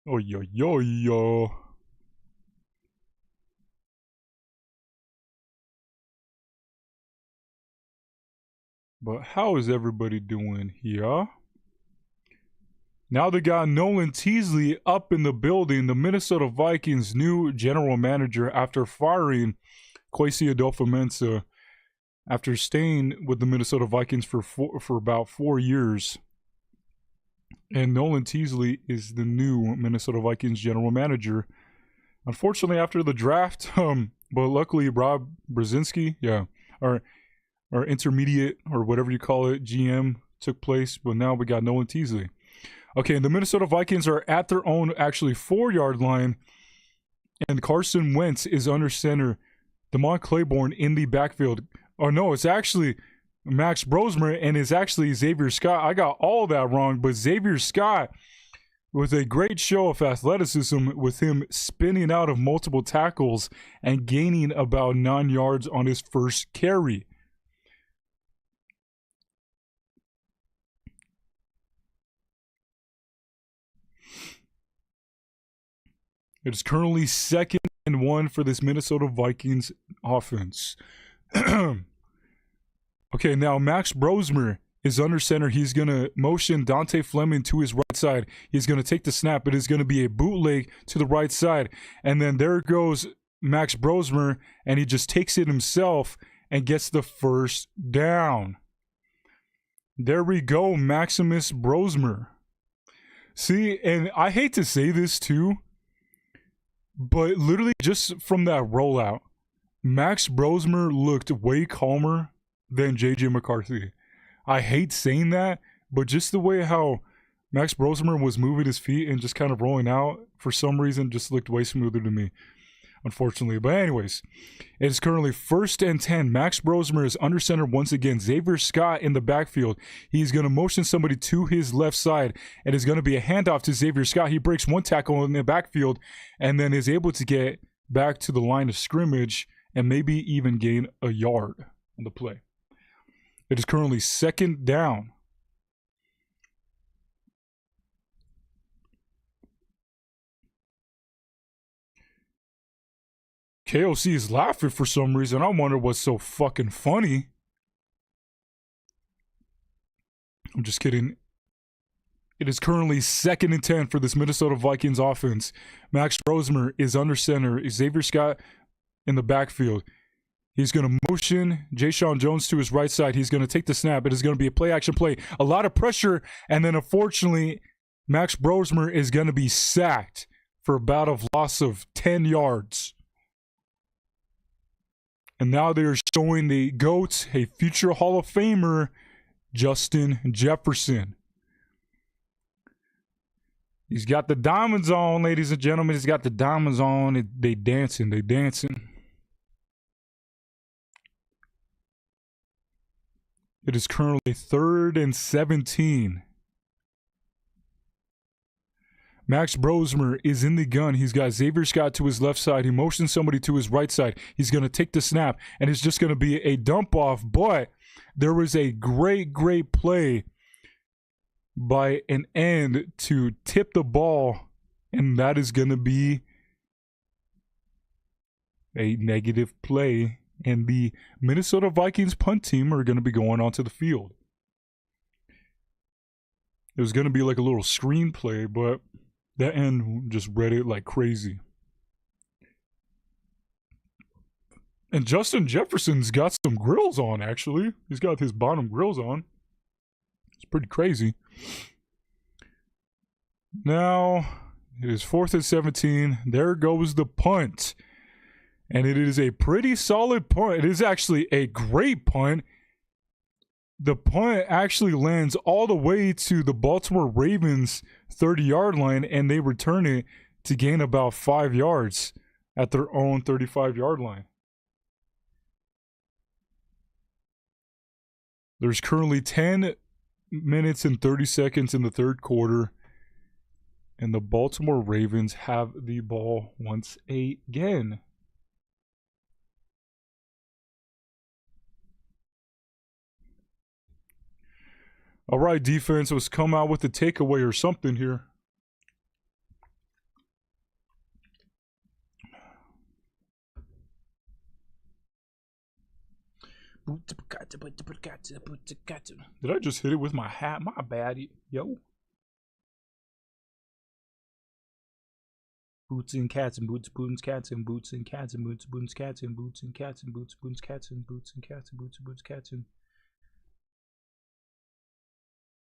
Oh, yo. But how is everybody doing here? Now they got Nolan Teasley up in the building, the Minnesota Vikings' new general manager, after firing Kwesi Adolfo-Mensah after staying with the Minnesota Vikings for about 4 years. And Nolan Teasley is the new Minnesota Vikings general manager. Unfortunately, after the draft, but luckily Rob Brzezinski, our intermediate or whatever you call it, GM took place. But now we got Nolan Teasley. Okay, the Minnesota Vikings are at their own actually 4-yard line, and Carson Wentz is under center. Damon Claiborne in the backfield. Oh no, it's actually Max Brosmer and it's actually Xavier Scott. I got all that wrong, but Xavier Scott with a great show of athleticism with him spinning out of multiple tackles and gaining about 9 yards on his first carry. It is currently 2nd and 1 for this Minnesota Vikings offense. Okay, now Max Brosmer is under center. He's going to motion Dante Fleming to his right side. He's going to take the snap. It is going to be a bootleg to the right side. And then there goes Max Brosmer, and he just takes it himself and gets the first down. There we go, Maximus Brosmer. See, and I hate to say this too, but literally just from that rollout, Max Brosmer looked way calmer than JJ McCarthy. I hate saying that, but just the way how Max Brosmer was moving his feet and just kind of rolling out, for some reason, just looked way smoother to me, unfortunately. But anyways, it is currently 1st and 10. Max Brosmer is under center once again. Xavier Scott in the backfield. He's going to motion somebody to his left side, and it's going to be a handoff to Xavier Scott. He breaks one tackle in the backfield and then is able to get back to the line of scrimmage and maybe even gain a yard on the play. It is currently 2nd down. KOC is laughing for some reason. I wonder what's so fucking funny. I'm just kidding. It is currently 2nd and 10 for this Minnesota Vikings offense. Max Brosmer is under center. Xavier Scott in the backfield. He's going to motion Jayshon Jones to his right side. He's going to take the snap. It is going to be a play-action play. A lot of pressure, and then unfortunately, Max Brosmer is going to be sacked for about a loss of 10 yards. And now they're showing the GOAT, a future Hall of Famer, Justin Jefferson. He's got the diamonds on, ladies and gentlemen. He's got the diamonds on. They dancing. They dancing. It is currently 3rd and 17. Max Brosmer is in the gun. He's got Xavier Scott to his left side. He motions somebody to his right side. He's going to take the snap, and it's just going to be a dump off. But there was a great play by an end to tip the ball, and that is going to be a negative play. And the Minnesota Vikings punt team are going to be going onto the field. It was going to be like a little screenplay, but that end just read it like crazy. And Justin Jefferson's got some grills on, actually. He's got his bottom grills on. It's pretty crazy. Now, it is 4th and 17. There goes the punt. And it is a pretty solid punt. It is actually a great punt. The punt actually lands all the way to the Baltimore Ravens 30-yard line, and they return it to gain about 5 yards at their own 35-yard line. There's currently 10 minutes and 30 seconds in the third quarter, and the Baltimore Ravens have the ball once again. All right, defense, let's come out with a takeaway or something here. Did I just hit it with my hat? My bad, yo. Boots and cats and boots, boots, cats and boots and cats and boots, boots, cats and boots and cats and boots, boots, cats and boots and cats and boots, boots, cats and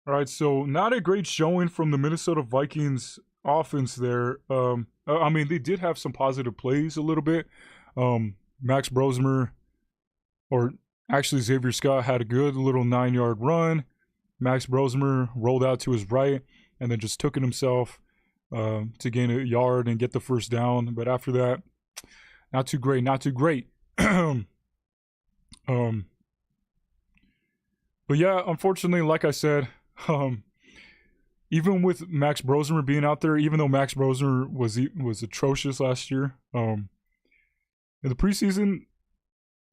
All right, so not a great showing from the Minnesota Vikings offense there. I mean, they did have some positive plays a little bit. Max Brosmer, or actually Xavier Scott, had a good little 9-yard run. Max Brosmer rolled out to his right and then just took it himself to gain a yard and get the first down. But after that, not too great, not too great. But yeah, unfortunately, like I said, even with Max Brosmer being out there, even though Max Brosmer was atrocious last year, in the preseason,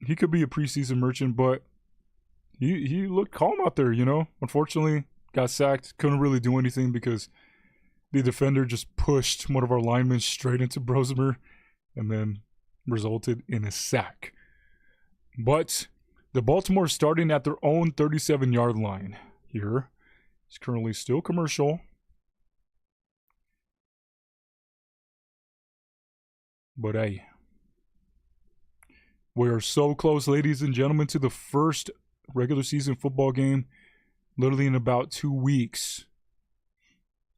he could be a preseason merchant, but he looked calm out there, you know. Unfortunately, got sacked, couldn't really do anything because the defender just pushed one of our linemen straight into Brosmer and then resulted in a sack. But the Baltimore starting at their own 37-yard line here. It's currently still commercial. But hey, we are so close, ladies and gentlemen, to the first regular season football game. Literally in about 2 weeks.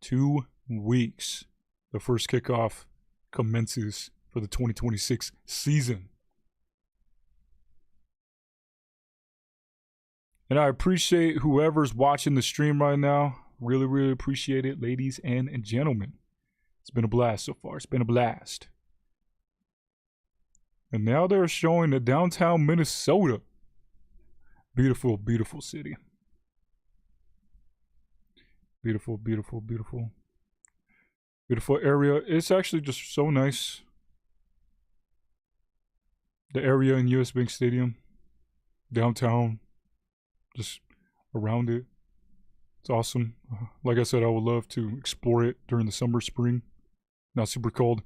2 weeks. The first kickoff commences for the 2026 season. And I appreciate whoever's watching the stream right now. Really, really appreciate it, ladies and gentlemen. It's been a blast so far. It's been a blast. And now they're showing the downtown Minnesota. Beautiful, beautiful city. Beautiful, beautiful, beautiful. Beautiful area. It's actually just so nice. The area in US Bank Stadium. Downtown. Just around it. It's awesome. Like I said, I would love to explore it during the summer, spring. Not super cold.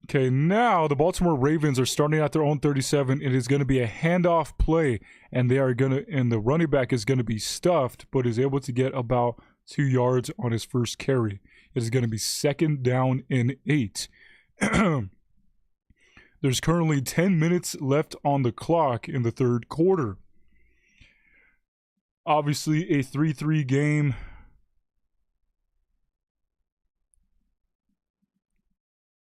Okay, now the Baltimore Ravens are starting at their own 37. It is going to be a handoff play, and the running back is going to be stuffed, but is able to get about 2 yards on his first carry. It is going to be 2nd down and 8. There's currently 10 minutes left on the clock in the third quarter. Obviously, a 3-3 game.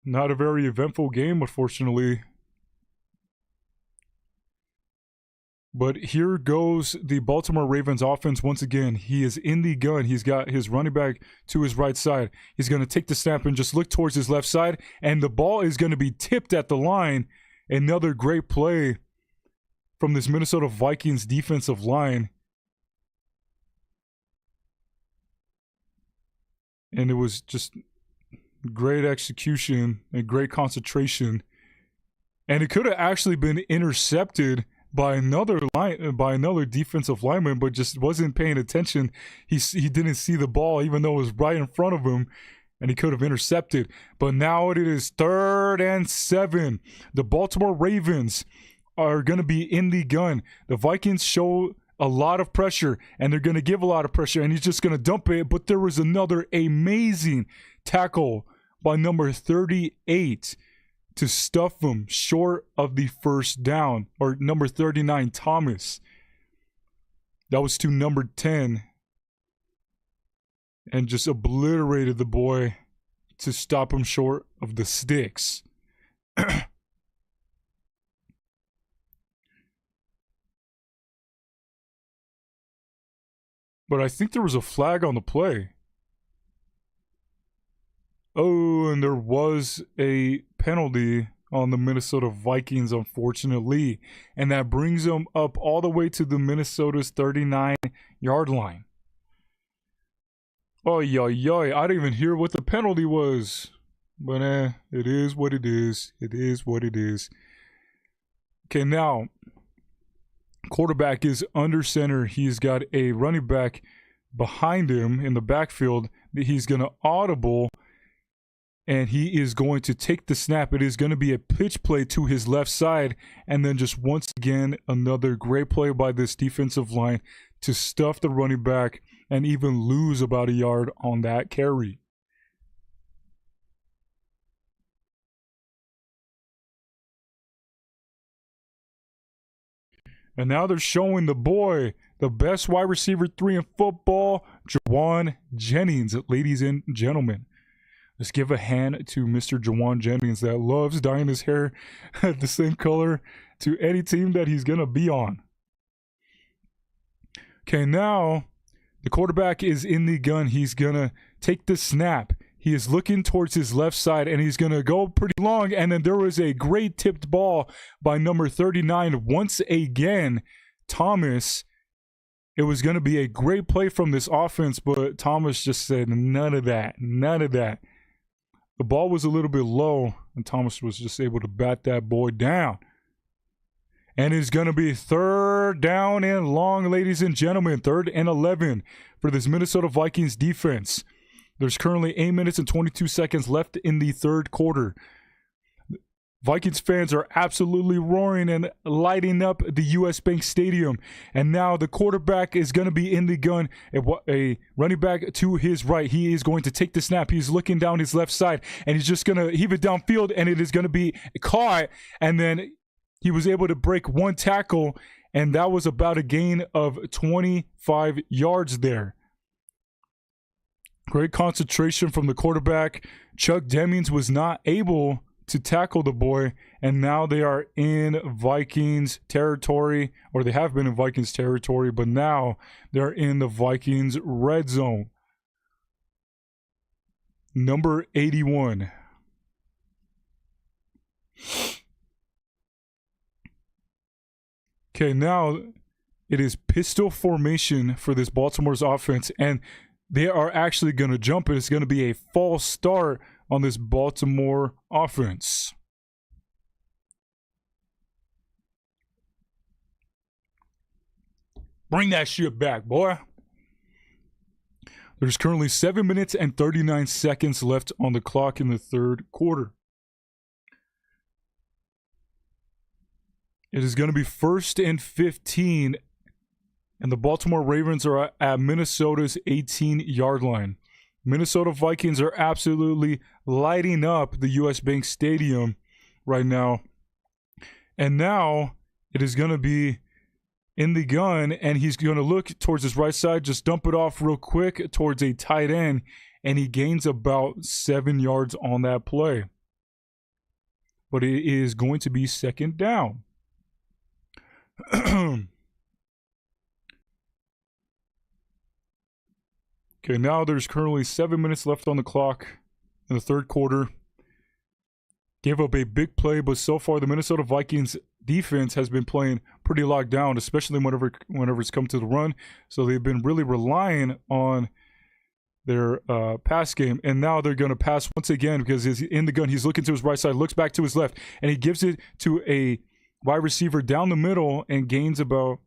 Not a very eventful game, unfortunately. But here goes the Baltimore Ravens offense once again. He is in the gun. He's got his running back to his right side. He's going to take the snap and just look towards his left side. And the ball is going to be tipped at the line. Another great play from this Minnesota Vikings defensive line. And it was just great execution and great concentration. And it could have actually been intercepted by another defensive lineman, but just wasn't paying attention. He didn't see the ball, even though it was right in front of him, and he could have intercepted. But now it is 3rd and 7. The Baltimore Ravens are going to be in the gun. The Vikings show a lot of pressure, and they're going to give a lot of pressure, and he's just going to dump it. But there was another amazing tackle by number 38 to stuff him short of the first down, or number 39, Thomas. That was to number 10, and just obliterated the boy to stop him short of the sticks. But I think there was a flag on the play. Oh, and there was a penalty on the Minnesota Vikings, unfortunately. And that brings them up all the way to the Minnesota's 39-yard line. Oh, yoy. I didn't even hear what the penalty was. But it is what it is. It is what it is. Okay, now, quarterback is under center. He's got a running back behind him in the backfield. He's going to audible, and he is going to take the snap. It is going to be a pitch play to his left side, and then just once again, another great play by this defensive line to stuff the running back and even lose about a yard on that carry. And now they're showing the boy the best wide receiver 3 in football, Juwan Jennings, ladies and gentlemen. Let's give a hand to Mr. Juwan Jennings that loves dyeing his hair the same color to any team that he's going to be on. Okay, now the quarterback is in the gun. He's going to take the snap. He is looking towards his left side, and he's going to go pretty long. And then there was a great tipped ball by number 39. Once again, Thomas. It was going to be a great play from this offense, but Thomas just said none of that. None of that. The ball was a little bit low, and Thomas was just able to bat that boy down. And it's going to be 3rd down and long, ladies and gentlemen. 3rd and 11 for this Minnesota Vikings defense. There's currently 8 minutes and 22 seconds left in the 3rd quarter. Vikings fans are absolutely roaring and lighting up the U.S. Bank Stadium. And now the quarterback is going to be in the gun. A running back to his right. He is going to take the snap. He's looking down his left side, and he's just going to heave it downfield, and it is going to be caught. And then he was able to break 1 tackle, and that was about a gain of 25 yards there. Great concentration from the quarterback. Chuck Demings was not able to tackle the boy, and now they are in Vikings territory, or they have been in Vikings territory, but now they're in the Vikings red zone. Number 81. Okay, now it is pistol formation for this Baltimore's offense, and they are actually going to jump it. It's going to be a false start on this Baltimore offense. Bring that shit back, boy. There's currently 7 minutes and 39 seconds left on the clock in the 3rd quarter. It is going to be 1st and 15, and the Baltimore Ravens are at Minnesota's 18-yard line. Minnesota Vikings are absolutely lighting up the U.S. Bank Stadium right now. And now it is going to be in the gun, and he's going to look towards his right side, just dump it off real quick towards a tight end, and he gains about 7 yards on that play. But it is going to be 2nd down. Okay, now there's currently 7 minutes left on the clock in the 3rd quarter. Gave up a big play, but so far the Minnesota Vikings defense has been playing pretty locked down, especially whenever it's come to the run. So they've been really relying on their pass game, and now they're going to pass once again because he's in the gun. He's looking to his right side, looks back to his left, and he gives it to a wide receiver down the middle and gains about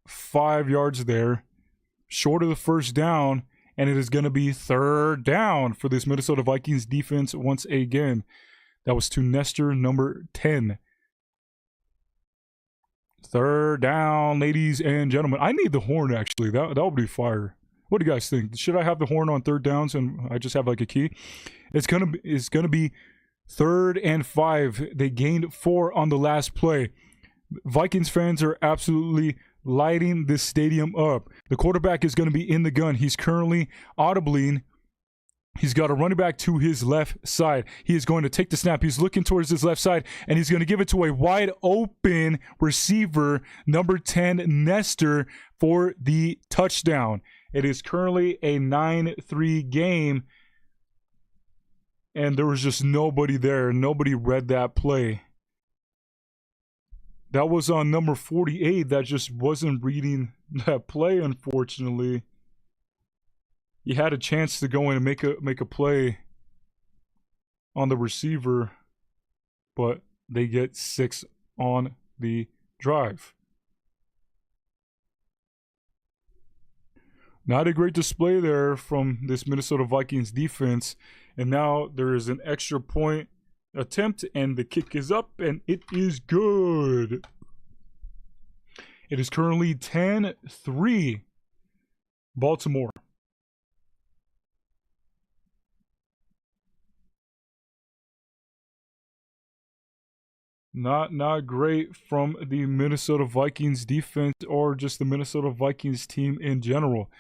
5 yards there, short of the 1st down, and it is going to be 3rd down for this Minnesota Vikings defense once again. That was to Nestor, number 10. 3rd down, ladies and gentlemen. I need the horn, actually. That would be fire. What do you guys think? Should I have the horn on 3rd downs and I just have like a key? It's gonna be 3rd and 5. They gained 4 on the last play. Vikings fans are absolutely lighting this stadium up. The quarterback is going to be in the gun. He's currently audibling. He's got a running back to his left side. He is going to take the snap. He's looking towards his left side, and he's going to give it to a wide open receiver, number 10, Nestor, for the touchdown. It is currently a 9-3 game, and there was just nobody there. Nobody read that play. That was on number 48 that just wasn't reading that play, unfortunately. He had a chance to go in and make a play on the receiver, but they get 6 on the drive. Not a great display there from this Minnesota Vikings defense. And now there is an extra point attempt, and the kick is up, and it is good. It is currently 10-3 Baltimore. Not great from the Minnesota Vikings defense or just the Minnesota Vikings team in general.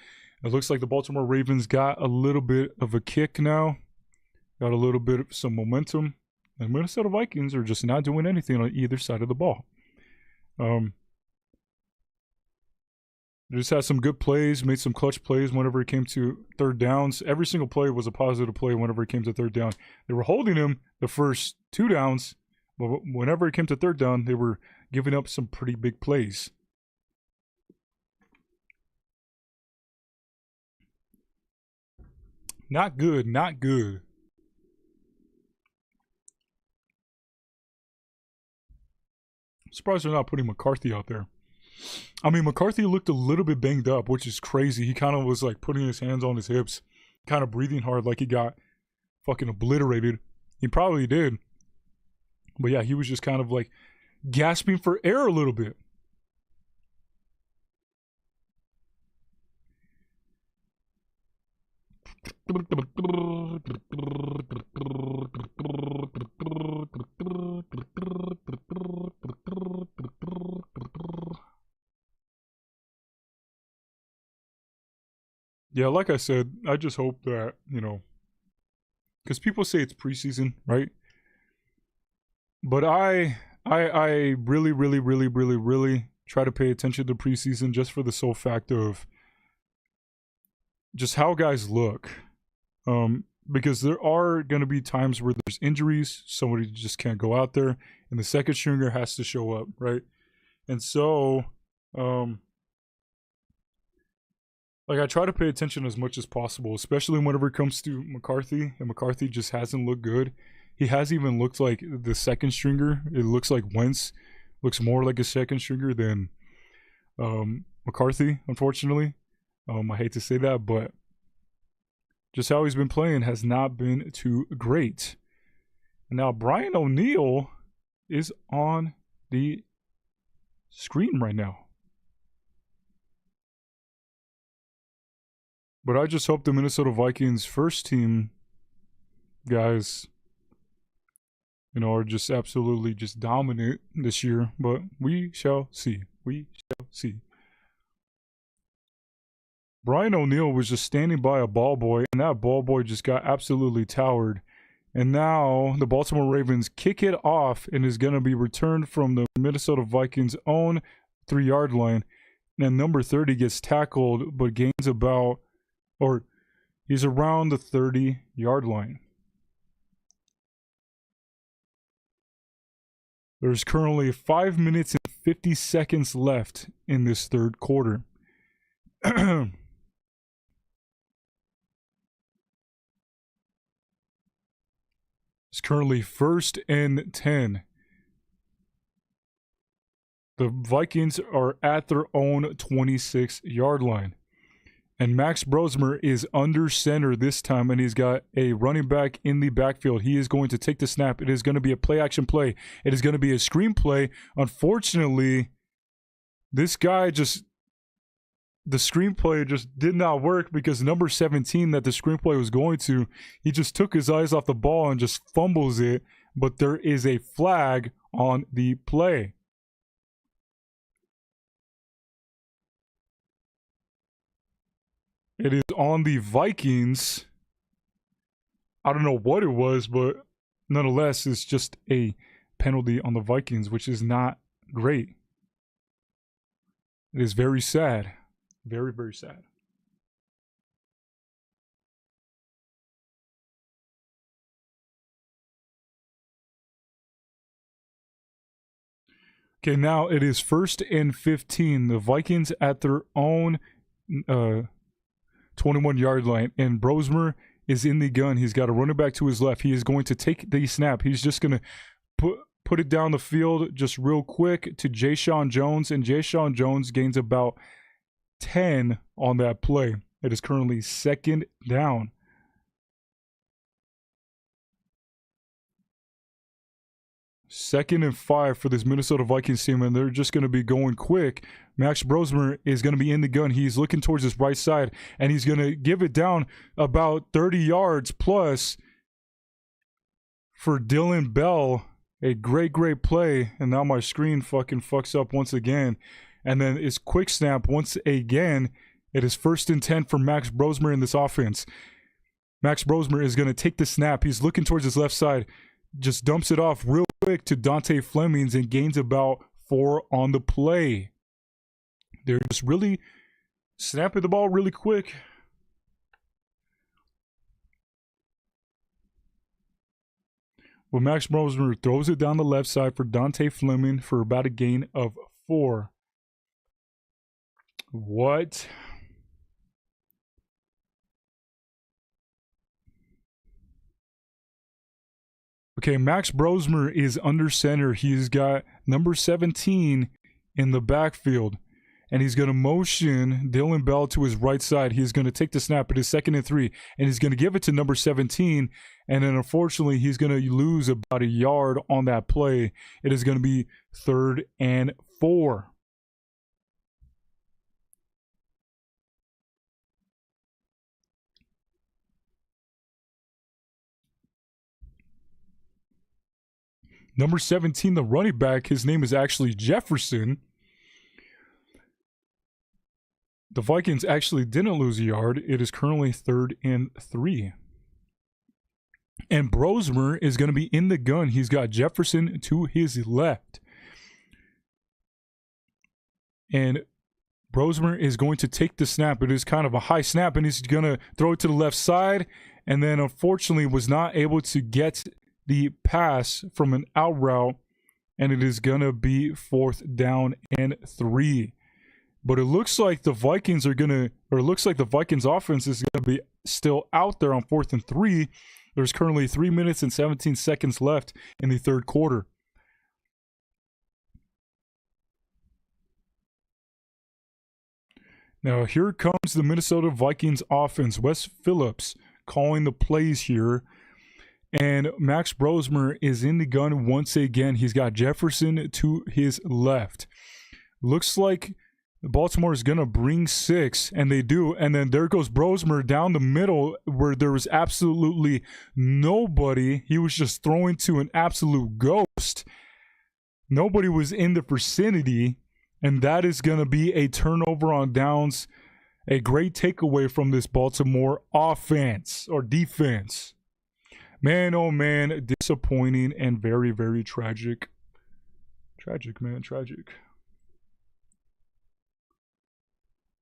It looks like the Baltimore Ravens got a little bit of a kick now. Got a little bit of some momentum. And Minnesota Vikings are just not doing anything on either side of the ball. They just had some good plays, made some clutch plays whenever it came to third downs. Every single play was a positive play whenever it came to third down. They were holding him the first 2 downs, but whenever it came to third down, they were giving up some pretty big plays. Not good, not good. I'm surprised they're not putting McCarthy out there. I mean, McCarthy looked a little bit banged up, which is crazy. He kind of was like putting his hands on his hips, kind of breathing hard like he got fucking obliterated. He probably did. But yeah, he was just kind of like gasping for air a little bit. Yeah, like I said, I just hope that, because people say it's preseason, right? But I really, really, really, really, really try to pay attention to preseason just for the sole fact of just how guys look. Because there are going to be times where there's injuries, somebody just can't go out there, and the second stringer has to show up, right? And so, I try to pay attention as much as possible, especially whenever it comes to McCarthy, and McCarthy just hasn't looked good. He hasn't even looked like the second stringer. It looks like Wentz looks more like a second stringer than McCarthy, unfortunately. I hate to say that, but just how he's been playing has not been too great. Now, Brian O'Neill is on the screen right now. But I just hope the Minnesota Vikings first team guys, are just absolutely just dominant this year. But we shall see. We shall see. Brian O'Neill was just standing by a ball boy, and that ball boy just got absolutely towered. And now the Baltimore Ravens kick it off and is going to be returned from the Minnesota Vikings' own 3-yard line. And number 30 gets tackled, but gains he's around the 30-yard line. There's currently 5 minutes and 50 seconds left in this third quarter. It's currently 1st and 10. The Vikings are at their own 26-yard line. And Max Brosmer is under center this time, and he's got a running back in the backfield. He is going to take the snap. It is going to be a play-action play. It is going to be a screen play. Unfortunately, this guy the screenplay just did not work because number 17 that the screenplay was going to, he just took his eyes off the ball and just fumbles it, but there is a flag on the play. It is on the Vikings. I don't know what it was, but nonetheless, it's just a penalty on the Vikings, which is not great. It is very sad. Very, very sad. Okay, now it is 1st and 15. The Vikings at their own 21-yard line, and Brosmer is in the gun. He's got a running back to his left. He is going to take the snap. He's just going to put it down the field just real quick to Jayshon Jones, and Jayshon Jones gains about 10 on that play. It is currently 2nd down. Second and 5 for this Minnesota Vikings team, and they're just going to be going quick. Max Brosmer is going to be in the gun. He's looking towards his right side, and he's going to give it down about 30 yards plus for Dylan Bell. A great play, and now my screen fucking fucks up once again. And then it's quick snap once again. It is 1st and 10 for Max Brosmer in this offense. Max Brosmer is going to take the snap. He's looking towards his left side. Just dumps it off real quick to Dante Flemings and gains about 4 on the play. They're just really snapping the ball really quick. Well, Max Brosmer throws it down the left side for Dante Fleming for about a gain of 4. What? Okay, Max Brosmer is under center. He's got number 17 in the backfield. And he's going to motion Dylan Bell to his right side. He's going to take the snap. It is 2nd and 3. And he's going to give it to number 17. And then unfortunately, he's going to lose about a yard on that play. It is going to be 3rd and 4. Number 17, the running back, his name is actually Jefferson. The Vikings actually didn't lose a yard. It is currently 3rd and 3. And Brosmer is going to be in the gun. He's got Jefferson to his left. And Brosmer is going to take the snap. It is kind of a high snap, and he's going to throw it to the left side. And then unfortunately was not able to get the pass from an out route. And it is going to be 4th down and 3. But it looks like the Vikings are going to, or it looks like the Vikings offense is going to be still out there on 4th and 3. There's currently 3 minutes and 17 seconds left in the 3rd quarter. Now here comes the Minnesota Vikings offense. Wes Phillips calling the plays here. And Max Brosmer is in the gun once again. He's got Jefferson to his left. Looks like Baltimore is going to bring 6, and they do. And then there goes Brosmer down the middle where there was absolutely nobody. He was just throwing to an absolute ghost. Nobody was in the vicinity, and that is going to be a turnover on downs. A great takeaway from this Baltimore offense or defense. Man, oh man, disappointing and very, very tragic. Tragic, man, tragic.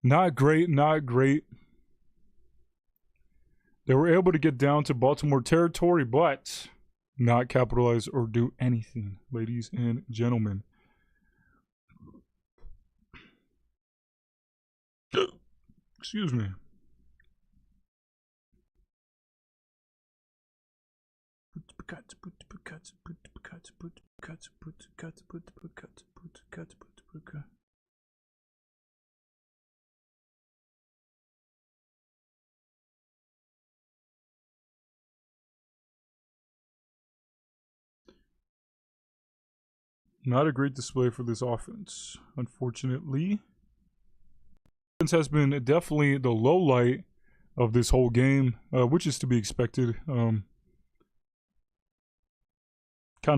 Not great, not great. They were able to get down to Baltimore territory, but not capitalize or do anything, ladies and gentlemen. Excuse me. Not a great display for this offense, unfortunately. Offense has been definitely the low light of this whole game, which is to be expected. Kind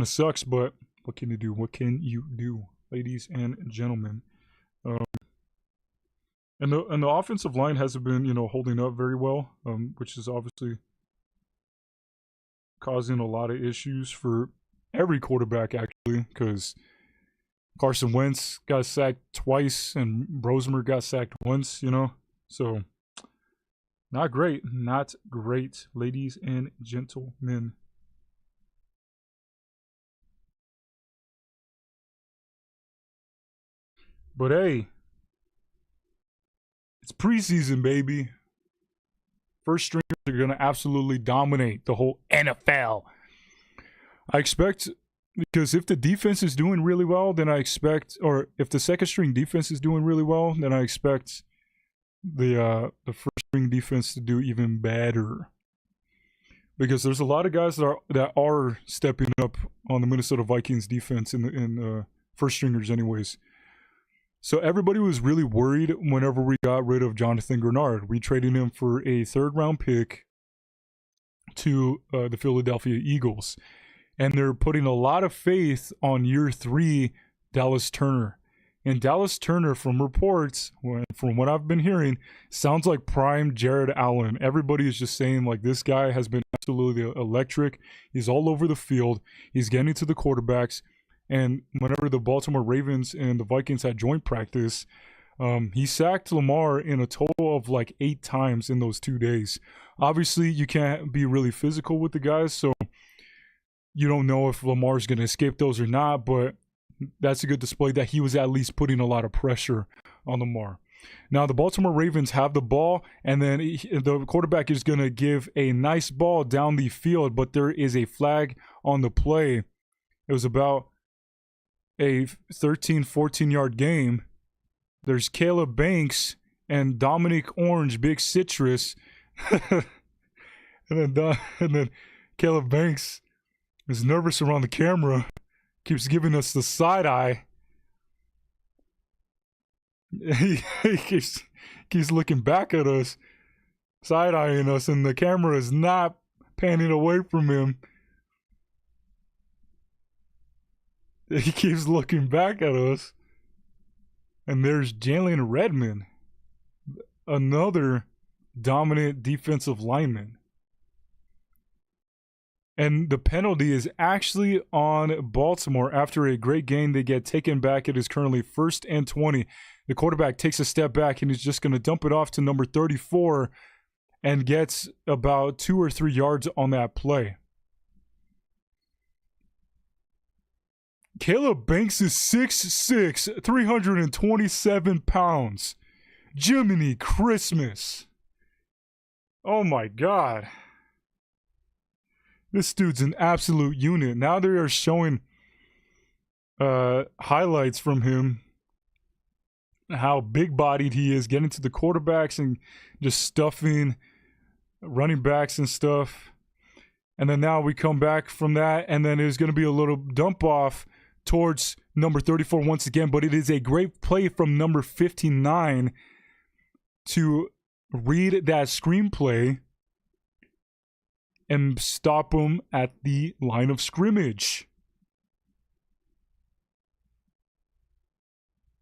of sucks, but what can you do? What can you do, ladies and gentlemen? And the offensive line hasn't been, holding up very well, which is obviously causing a lot of issues for every quarterback, actually, because Carson Wentz got sacked twice and Brosmer got sacked once, So, not great, ladies and gentlemen. But hey, it's preseason, baby. First stringers are going to absolutely dominate the whole NFL. I expect, because if the defense is doing really well, then I expect, or if the second string defense is doing really well, then I expect the first string defense to do even better. Because there's a lot of guys that are stepping up on the Minnesota Vikings defense in first stringers anyways. So everybody was really worried whenever we got rid of Jonathan Grenard. We traded him for a 3rd round pick to the Philadelphia Eagles. And they're putting a lot of faith on year 3, Dallas Turner. And Dallas Turner, from reports, from what I've been hearing, sounds like prime Jared Allen. Everybody is just saying, like, this guy has been absolutely electric. He's all over the field. He's getting to the quarterbacks. And whenever the Baltimore Ravens and the Vikings had joint practice, he sacked Lamar in a total of like 8 times in those 2 days. Obviously, you can't be really physical with the guys, so you don't know if Lamar's going to escape those or not, but that's a good display that he was at least putting a lot of pressure on Lamar. Now, the Baltimore Ravens have the ball, and then the quarterback is going to give a nice ball down the field, but there is a flag on the play. It was about a 13, 14-yard game. There's Caleb Banks and Dominic Orange, Big Citrus. and then Caleb Banks is nervous around the camera. Keeps giving us the side eye. He keeps looking back at us, side eyeing us, and the camera is not panning away from him. He keeps looking back at us. And there's Jalen Redmond, another dominant defensive lineman. And the penalty is actually on Baltimore. After a great game, they get taken back. It is currently 1st and 20. The quarterback takes a step back, and he's just going to dump it off to number 34 and gets about 2 or 3 yards on that play. Caleb Banks is 6'6", 327 pounds. Jiminy Christmas. Oh my God. This dude's an absolute unit. Now they are showing highlights from him, how big-bodied he is, getting to the quarterbacks and just stuffing running backs and stuff. And then now we come back from that, and then there's going to be a little dump-off towards number 34 once again, but it is a great play from number 59 to read that screenplay and stop him at the line of scrimmage.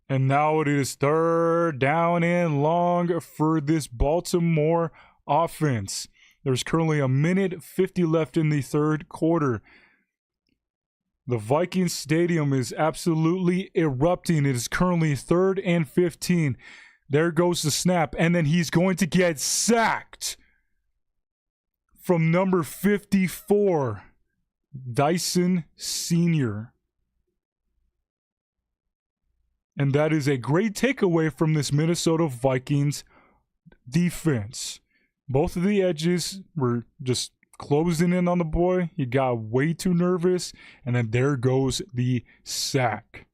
And now it is 3rd down and long for this Baltimore offense. There's currently 1:50 left in the 3rd quarter. The Vikings stadium is absolutely erupting. It is currently 3rd and 15. There goes the snap, and then he's going to get sacked from number 54, Dyson Sr. And that is a great takeaway from this Minnesota Vikings defense. Both of the edges were just closing in on the boy. He got way too nervous, and then there goes the sack.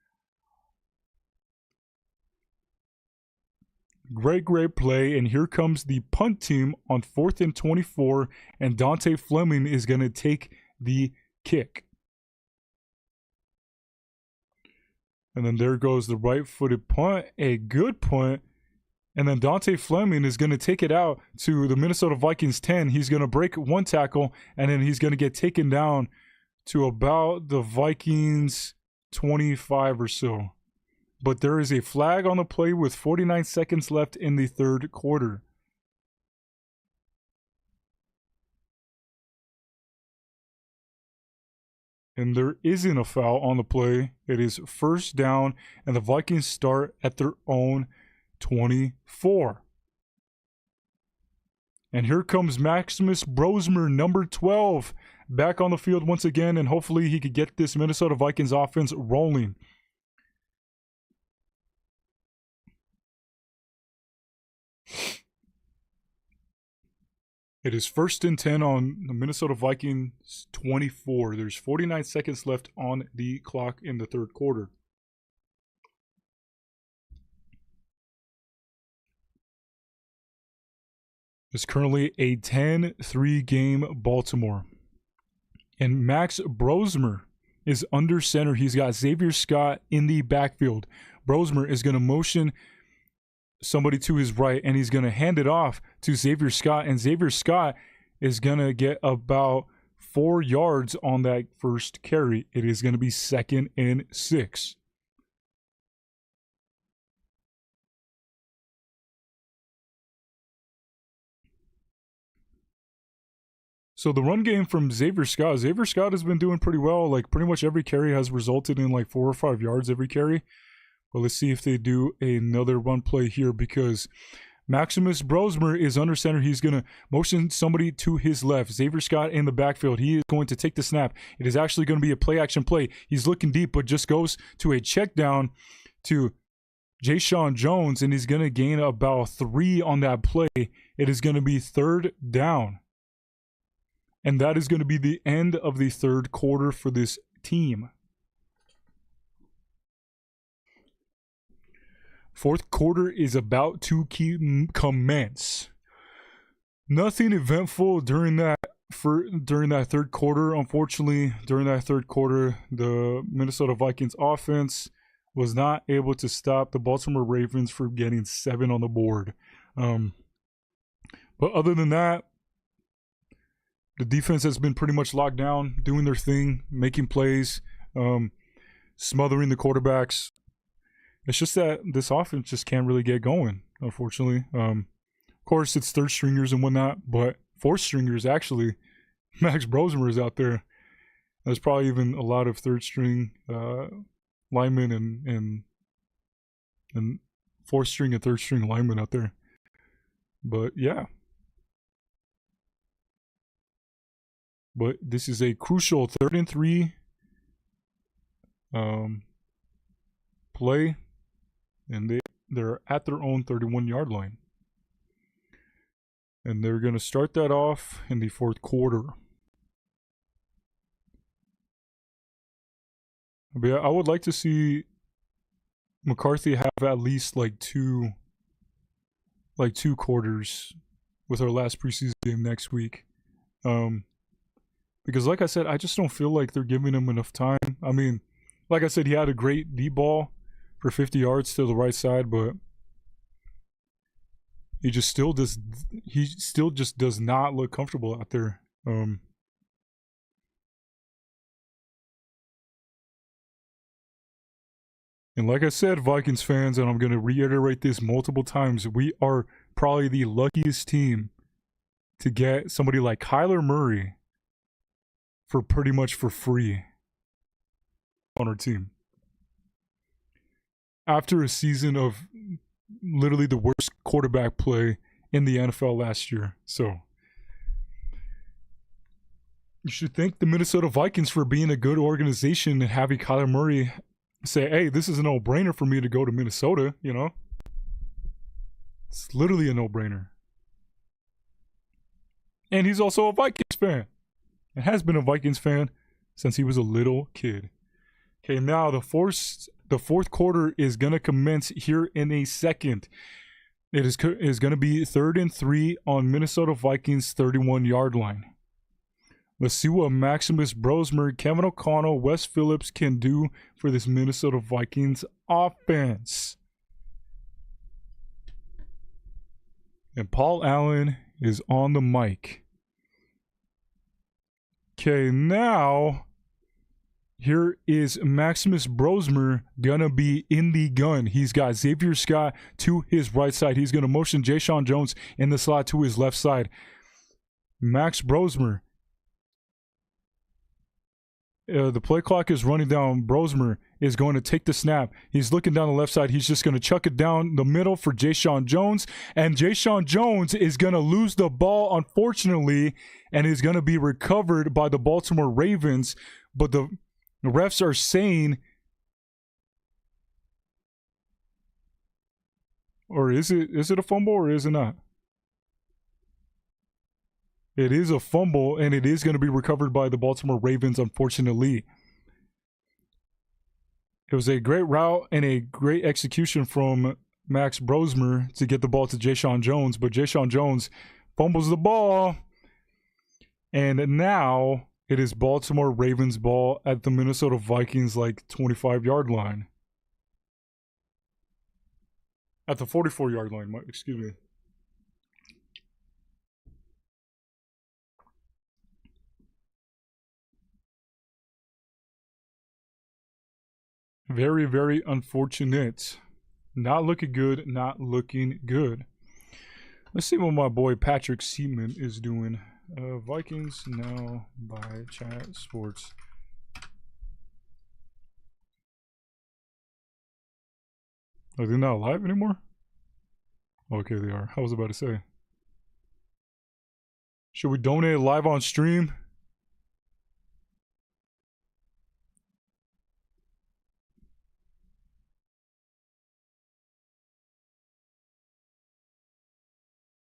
Great play, and here comes the punt team on 4th and 24, and Dante Fleming is going to take the kick. And then there goes the right-footed punt, a good punt. And then Dante Fleming is going to take it out to the Minnesota Vikings 10. He's going to break one tackle, and then he's going to get taken down to about the Vikings 25 or so. But there is a flag on the play with 49 seconds left in the 3rd quarter. And there isn't a foul on the play. It is 1st down, and the Vikings start at their own 24. And here comes Maximus Brosmer, number 12, back on the field once again, and hopefully he could get this Minnesota Vikings offense rolling. It is 1st and 10 on the Minnesota Vikings 24. There's 49 seconds left on the clock in the 3rd quarter. It's currently a 10-3 game Baltimore. And Max Brosmer is under center. He's got Xavier Scott in the backfield. Brosmer is going to motion somebody to his right, and he's going to hand it off to Xavier Scott. And Xavier Scott is going to get about 4 yards on that first carry. It is going to be 2nd and 6. So the run game from Xavier Scott has been doing pretty well. Like pretty much every carry has resulted in like 4 or 5 yards every carry. But let's see if they do another run play here, because Maximus Brosmer is under center. He's going to motion somebody to his left. Xavier Scott in the backfield. He is going to take the snap. It is actually going to be a play action play. He's looking deep, but just goes to a check down to Jayshon Jones, and he's going to gain about 3 on that play. It is going to be 3rd down. And that is going to be the end of the 3rd quarter for this team. 4th quarter is about to commence. Nothing eventful during that 3rd quarter. Unfortunately, during that 3rd quarter, the Minnesota Vikings offense was not able to stop the Baltimore Ravens from getting 7 on the board. But other than that, the defense has been pretty much locked down, doing their thing, making plays, smothering the quarterbacks. It's just that this offense just can't really get going, unfortunately. Of course, it's 3rd stringers and whatnot, but 4th stringers, actually. Max Brosmer is out there. There's probably even a lot of 3rd string linemen and 4th string and 3rd string linemen out there. But yeah. But this is a crucial 3rd and 3 play, and they're at their own 31-yard line. And they're going to start that off in the 4th quarter. But yeah, I would like to see McCarthy have at least like two quarters with our last preseason game next week. Because like I said, I just don't feel like they're giving him enough time. I mean, like I said, he had a great deep ball for 50 yards to the right side, but he still just does not look comfortable out there. And like I said, Vikings fans, and I'm going to reiterate this multiple times, we are probably the luckiest team to get somebody like Kyler Murray for pretty much for free on our team. After a season of literally the worst quarterback play in the NFL last year. So you should thank the Minnesota Vikings for being a good organization and having Kyler Murray say, hey, this is a no-brainer for me to go to Minnesota, you know? It's literally a no-brainer. And he's also a Vikings fan. And has been a Vikings fan since he was a little kid. Okay, now the 4th quarter is going to commence here in a second. It is going to be 3rd and 3 on Minnesota Vikings 31-yard line. Let's see what Maximus Brosmer, Kevin O'Connell, Wes Phillips can do for this Minnesota Vikings offense. And Paul Allen is on the mic. Okay, now here is Maximus Brosmer gonna be in the gun. He's got Xavier Scott to his right side. He's gonna motion Jayshon Jones in the slot to his left side. Max Brosmer. The play clock is running down. Brosmer is going to take the snap. He's looking down the left side. He's just going to chuck it down the middle for Jayshon Jones. And Jayshon Jones is going to lose the ball, unfortunately, and is going to be recovered by the Baltimore Ravens. But the refs are saying, or is it a fumble or is it not? It is a fumble, and it is going to be recovered by the Baltimore Ravens, unfortunately. It was a great route and a great execution from Max Brosmer to get the ball to Jayshon Jones, but Jayshon Jones fumbles the ball. And now it is Baltimore Ravens ball at the Minnesota Vikings, 25-yard line. At the 44-yard line, excuse me. Very, very unfortunate. Not looking good. Not looking good. Let's see what my boy Patrick Seaman is doing. Vikings now by Chat Sports. Are they not live anymore? Okay, they are. I was about to say. Should we donate live on stream?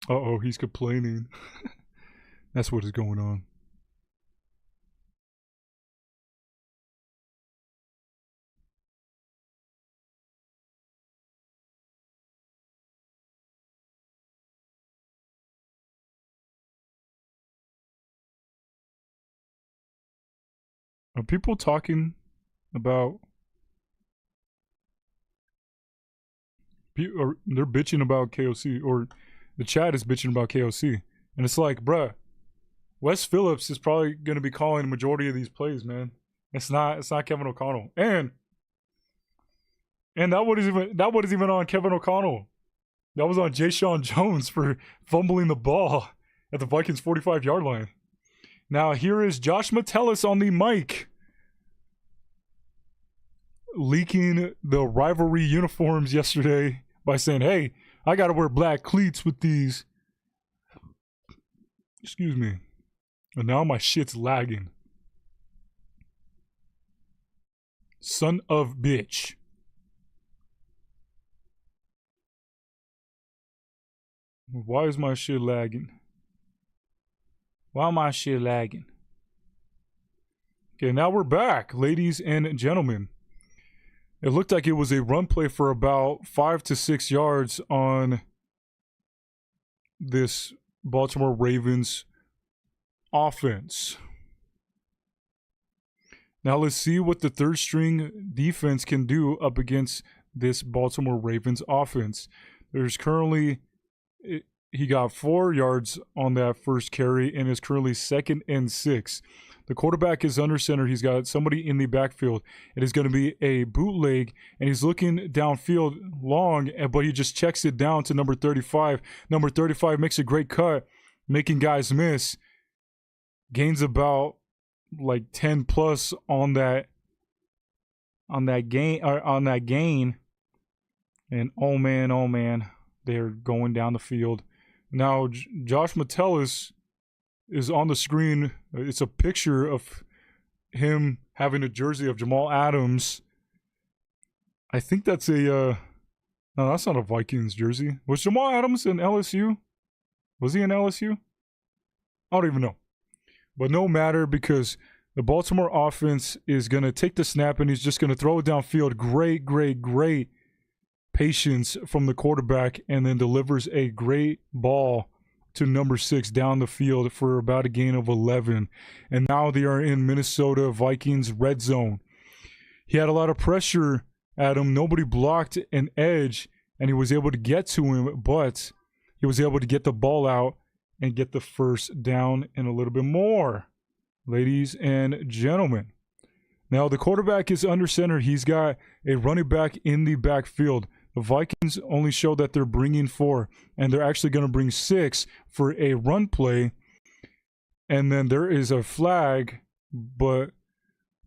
Uh-oh, he's complaining. That's what is going on. Are people talking about... They're bitching about KOC, or the chat is bitching about KOC. And it's like, bruh, Wes Phillips is probably going to be calling the majority of these plays, man. It's not Kevin O'Connell. And that wasn't even on Kevin O'Connell. That was on Jay Sean Jones for fumbling the ball at the Vikings 45-yard line. Now here is Josh Metellus on the mic, leaking the rivalry uniforms yesterday by saying, hey, I got to wear black cleats with these. Excuse me. And now my shit's lagging. Son of bitch. Why is my shit lagging? Why my shit lagging? Okay, now we're back, ladies and gentlemen. It looked like it was a run play for about 5 to 6 yards on this Baltimore Ravens offense. Now let's see what the third string defense can do up against this Baltimore Ravens offense. There's currently, he got 4 yards on that first carry and is currently 2nd and 6. The quarterback is under center. He's got somebody in the backfield. It is going to be a bootleg, and he's looking downfield long, but he just checks it down to number 35. Number 35 makes a great cut, making guys miss. Gains about like 10 plus on that gain. And oh man, they're going down the field. Now Josh Metellus is on the screen. It's a picture of him having a jersey of Jamal Adams. I think that's no, that's not a Vikings jersey. Was Jamal Adams in LSU? Was he in LSU? I don't even know. But no matter, because the Baltimore offense is going to take the snap and he's just going to throw it downfield. Great patience from the quarterback, and then delivers a great ball to number 6 down the field for about a gain of 11. And now they are in Minnesota Vikings red zone. He had a lot of pressure at him. Nobody blocked an edge, and he was able to get to him, but he was able to get the ball out and get the first down and a little bit more, ladies and gentlemen. Now the quarterback is under center. He's got a running back in the backfield. The Vikings only show that they're bringing 4, and they're actually going to bring 6 for a run play. And then there is a flag, but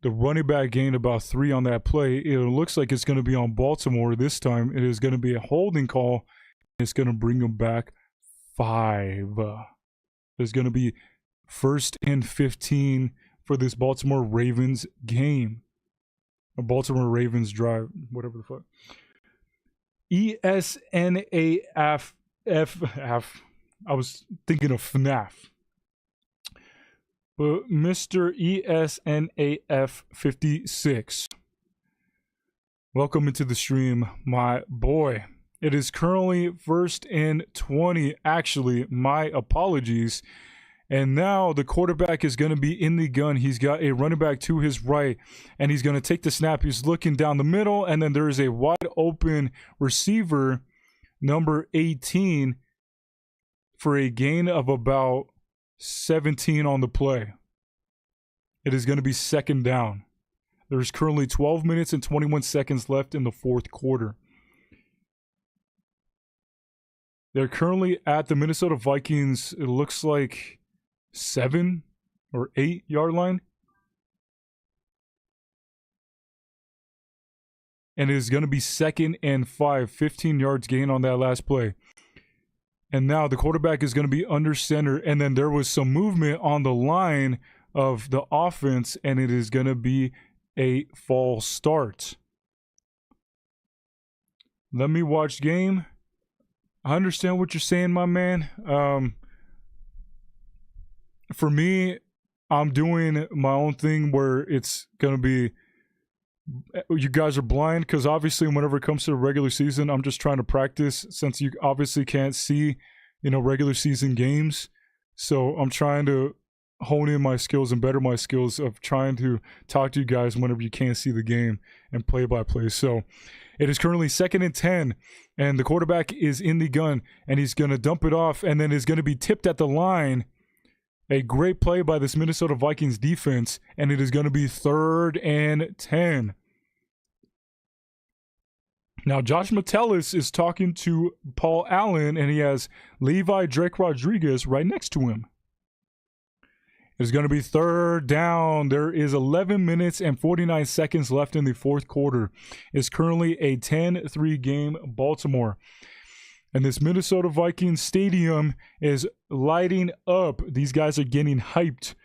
the running back gained about 3 on that play. It looks like it's going to be on Baltimore this time. It is going to be a holding call. It's going to bring them back 5. There's going to be 1st and 15 for this Baltimore Ravens game. A Baltimore Ravens drive, whatever the fuck. ESNAF. I was thinking of FNAF. But Mr. ESNAF 56. Welcome into the stream, my boy. It is currently 1st and 20. Actually, my apologies. And now the quarterback is going to be in the gun. He's got a running back to his right, and he's going to take the snap. He's looking down the middle, and then there is a wide open receiver, number 18, for a gain of about 17 on the play. It is going to be 2nd down. There's currently 12 minutes and 21 seconds left in the fourth quarter. They're currently at the Minnesota Vikings, it looks like 7 or 8 yard line. And it is going to be 2nd and 5, 15 yards gain on that last play. And now the quarterback is going to be under center. And then there was some movement on the line of the offense, and it is going to be a false start. Let me watch game. I understand what you're saying, my man. For me, I'm doing my own thing where it's going to be, you guys are blind, because obviously whenever it comes to the regular season, I'm just trying to practice, since you obviously can't see, regular season games. So I'm trying to hone in my skills and better my skills of trying to talk to you guys whenever you can't see the game and play by play. So it is currently 2nd and 10, and the quarterback is in the gun, and he's going to dump it off, and then is going to be tipped at the line. A great play by this Minnesota Vikings defense, and it is going to be 3rd and 10. Now, Josh Metellus is talking to Paul Allen, and he has Levi Drake Rodriguez right next to him. It's going to be 3rd down. There is 11 minutes and 49 seconds left in the fourth quarter. It's currently a 10-3 game, Baltimore. And this Minnesota Vikings stadium is lighting up. These guys are getting hyped.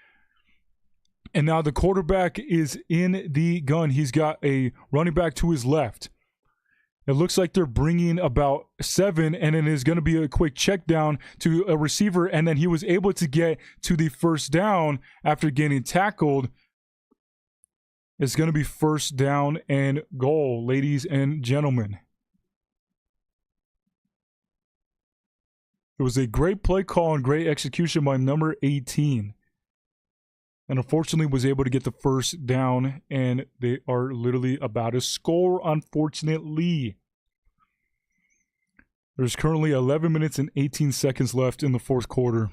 And now the quarterback is in the gun. He's got a running back to his left. It looks like they're bringing about 7, and then there's going to be a quick check down to a receiver, and then he was able to get to the first down after getting tackled. It's going to be 1st down and goal, ladies and gentlemen. It was a great play call and great execution by number 18. And unfortunately was able to get the first down, and they are literally about to score, unfortunately. There's currently 11 minutes and 18 seconds left in the fourth quarter.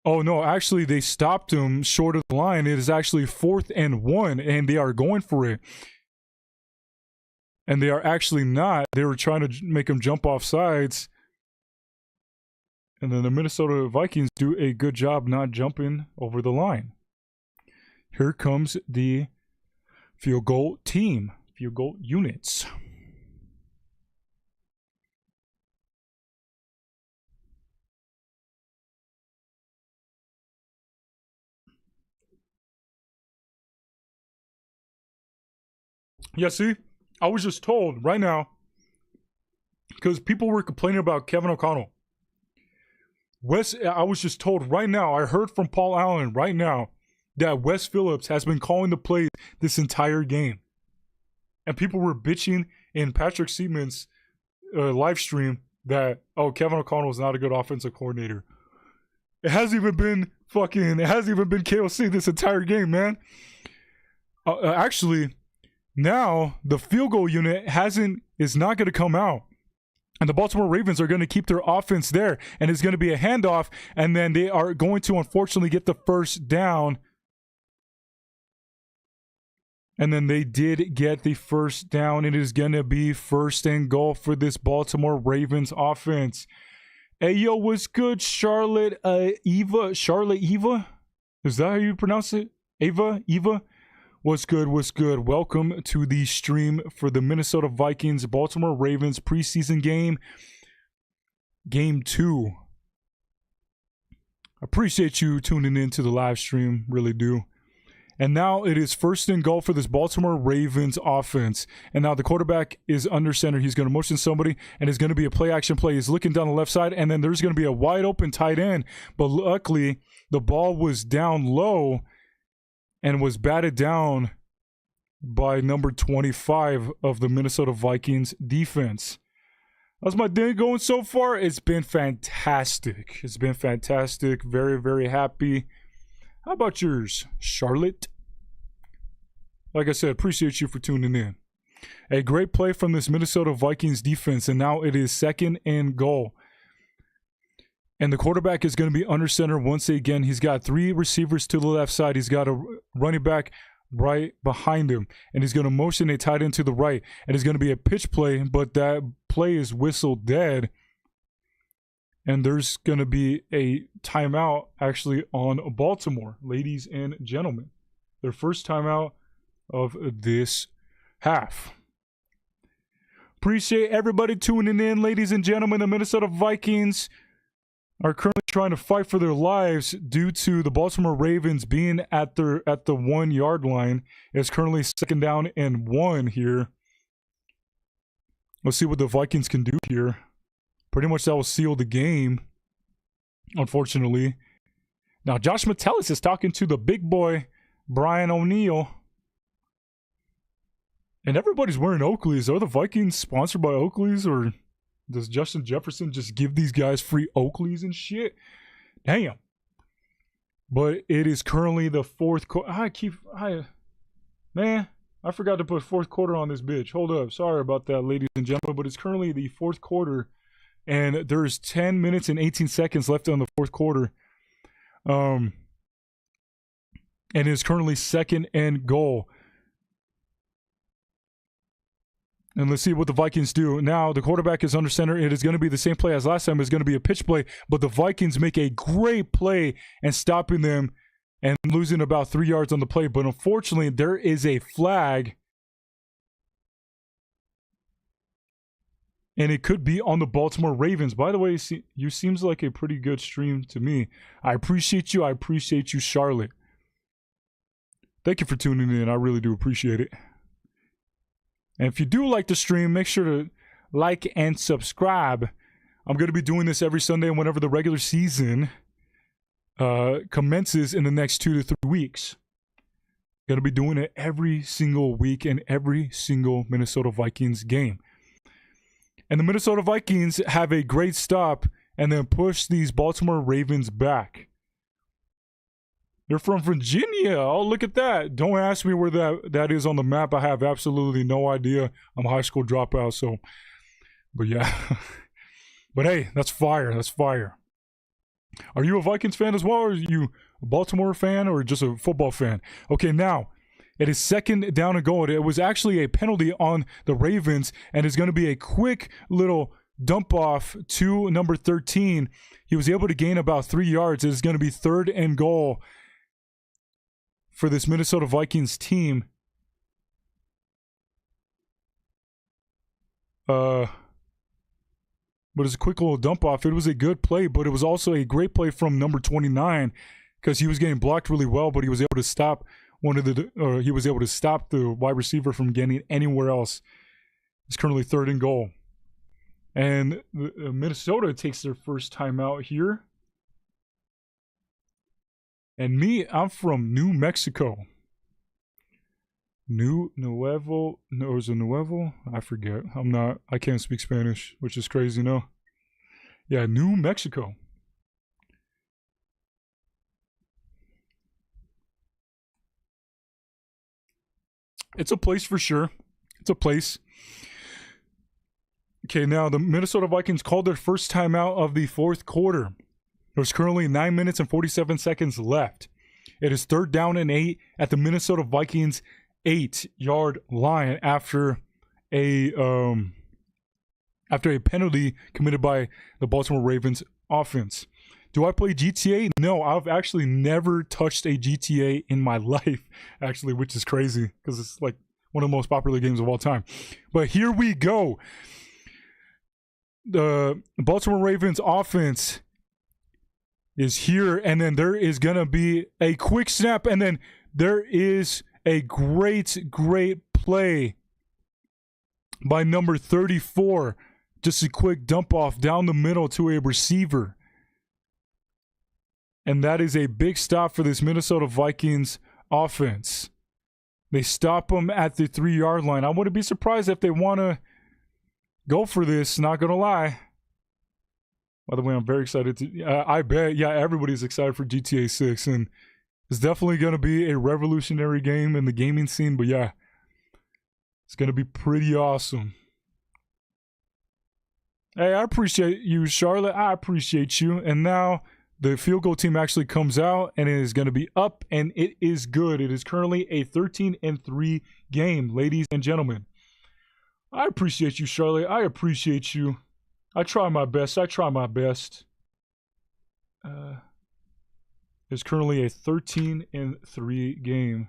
Oh no, actually they stopped him short of the line. It is actually 4th and 1, and they are going for it. And they are actually not. They were trying to make him jump off sides. And then the Minnesota Vikings do a good job not jumping over the line. Here comes the field goal team, field goal units. Yeah, see, I was just told right now, because people were complaining about Kevin O'Connell. I was just told right now, I heard from Paul Allen right now, that Wes Phillips has been calling the plays this entire game. And people were bitching in Patrick Seaman's live stream that, oh, Kevin O'Connell is not a good offensive coordinator. It hasn't even been KOC this entire game, man. Actually, now the field goal unit is not going to come out. And the Baltimore Ravens are going to keep their offense there. And it's going to be a handoff. And then they are going to, unfortunately, get the first down. And then they did get the first down. It is going to be 1st and goal for this Baltimore Ravens offense. Hey, yo, what's good, Charlotte Eva? Charlotte Eva? Is that how you pronounce it? Eva? What's good? Welcome to the stream for the Minnesota Vikings Baltimore Ravens preseason game. Game 2. Appreciate you tuning in to the live stream. Really do. And now it is 1st and goal for this Baltimore Ravens offense. And now the quarterback is under center. He's going to motion somebody, and it's going to be a play-action play. He's looking down the left side, and then there's going to be a wide-open tight end. But luckily, the ball was down low and was batted down by number 25 of the Minnesota Vikings defense. How's my day going so far? It's been fantastic. Very, very happy. How about yours, Charlotte? Like I said, appreciate you for tuning in. A great play from this Minnesota Vikings defense, and now it is 2nd and goal. And the quarterback is going to be under center once again. He's got 3 receivers to the left side. He's got a running back right behind him. And he's going to motion a tight end to the right. And it's going to be a pitch play, but that play is whistled dead. And there's going to be a timeout actually on Baltimore, ladies and gentlemen. Their first timeout of this half. Appreciate everybody tuning in, ladies and gentlemen. The Minnesota Vikings are currently trying to fight for their lives due to the Baltimore Ravens being at the 1 yard line. It's currently 2nd down and 1 here. Let's see what the Vikings can do here. Pretty much that will seal the game, unfortunately. Now, Josh Metellus is talking to the big boy, Brian O'Neill. And everybody's wearing Oakleys. Are the Vikings sponsored by Oakleys, or does Justin Jefferson just give these guys free Oakleys and shit? Damn. But it is currently the 4th quarter. Man, I forgot to put 4th quarter on this bitch. Hold up. Sorry about that, ladies and gentlemen. But it's currently the 4th quarter. And there's 10 minutes and 18 seconds left on the 4th quarter. And it's currently 2nd and goal. And let's see what the Vikings do. Now, the quarterback is under center. It is going to be the same play as last time. It's going to be a pitch play. But the Vikings make a great play and stopping them and losing about 3 yards on the play. But unfortunately, there is a flag. And it could be on the Baltimore Ravens. By the way, you seems like a pretty good stream to me. I appreciate you. I appreciate you, Charlotte. Thank you for tuning in. I really do appreciate it. And if you do like the stream, make sure to like and subscribe. I'm going to be doing this every Sunday whenever the regular season commences in the next 2 to 3 weeks. Going to be doing it every single week in every single Minnesota Vikings game. And the Minnesota Vikings have a great stop and then push these Baltimore Ravens back. They're from Virginia. Oh, look at that. Don't ask me where that is on the map. I have absolutely no idea. I'm a high school dropout, so. But yeah. But hey, that's fire. That's fire. Are you a Vikings fan as well? Or are you a Baltimore fan or just a football fan? Okay, now. It is 2nd down and goal. It was actually a penalty on the Ravens, and it's going to be a quick little dump off to number 13. He was able to gain about 3 yards. It is going to be 3rd and goal for this Minnesota Vikings team. But it's a quick little dump off. It was a good play, but it was also a great play from number 29 because he was getting blocked really well, but he was able to stop he was able to stop the wide receiver from getting anywhere else. It's currently 3rd and goal. And Minnesota takes their first timeout here. And me, I'm from New Mexico. Nuevo? No, is it Nuevo? I forget. I can't speak Spanish, which is crazy, no? Yeah, New Mexico. It's a place for sure. It's a place. Okay, now the Minnesota Vikings called their first timeout of the 4th quarter. There's currently 9 minutes and 47 seconds left. It is 3rd down and 8 at the Minnesota Vikings 8-yard line after a penalty committed by the Baltimore Ravens offense. Do I play GTA? No, I've actually never touched a GTA in my life, actually, which is crazy because it's like one of the most popular games of all time. But here we go. The Baltimore Ravens offense is here, and then there is going to be a quick snap, and then there is a great play by number 34. Just a quick dump off down the middle to a receiver. And that is a big stop for this Minnesota Vikings offense. They stop them at the 3-yard line. I wouldn't be surprised if they want to go for this, not going to lie. By the way, I'm very excited I bet, yeah, everybody's excited for GTA 6. And it's definitely going to be a revolutionary game in the gaming scene. But yeah, it's going to be pretty awesome. Hey, I appreciate you, Charlotte. I appreciate you. And now the field goal team actually comes out and it is going to be up, and it is good. It is currently a 13-3 game, ladies and gentlemen. I appreciate you, Charlotte. I appreciate you. I try my best. I try my best. It's currently a 13-3 game.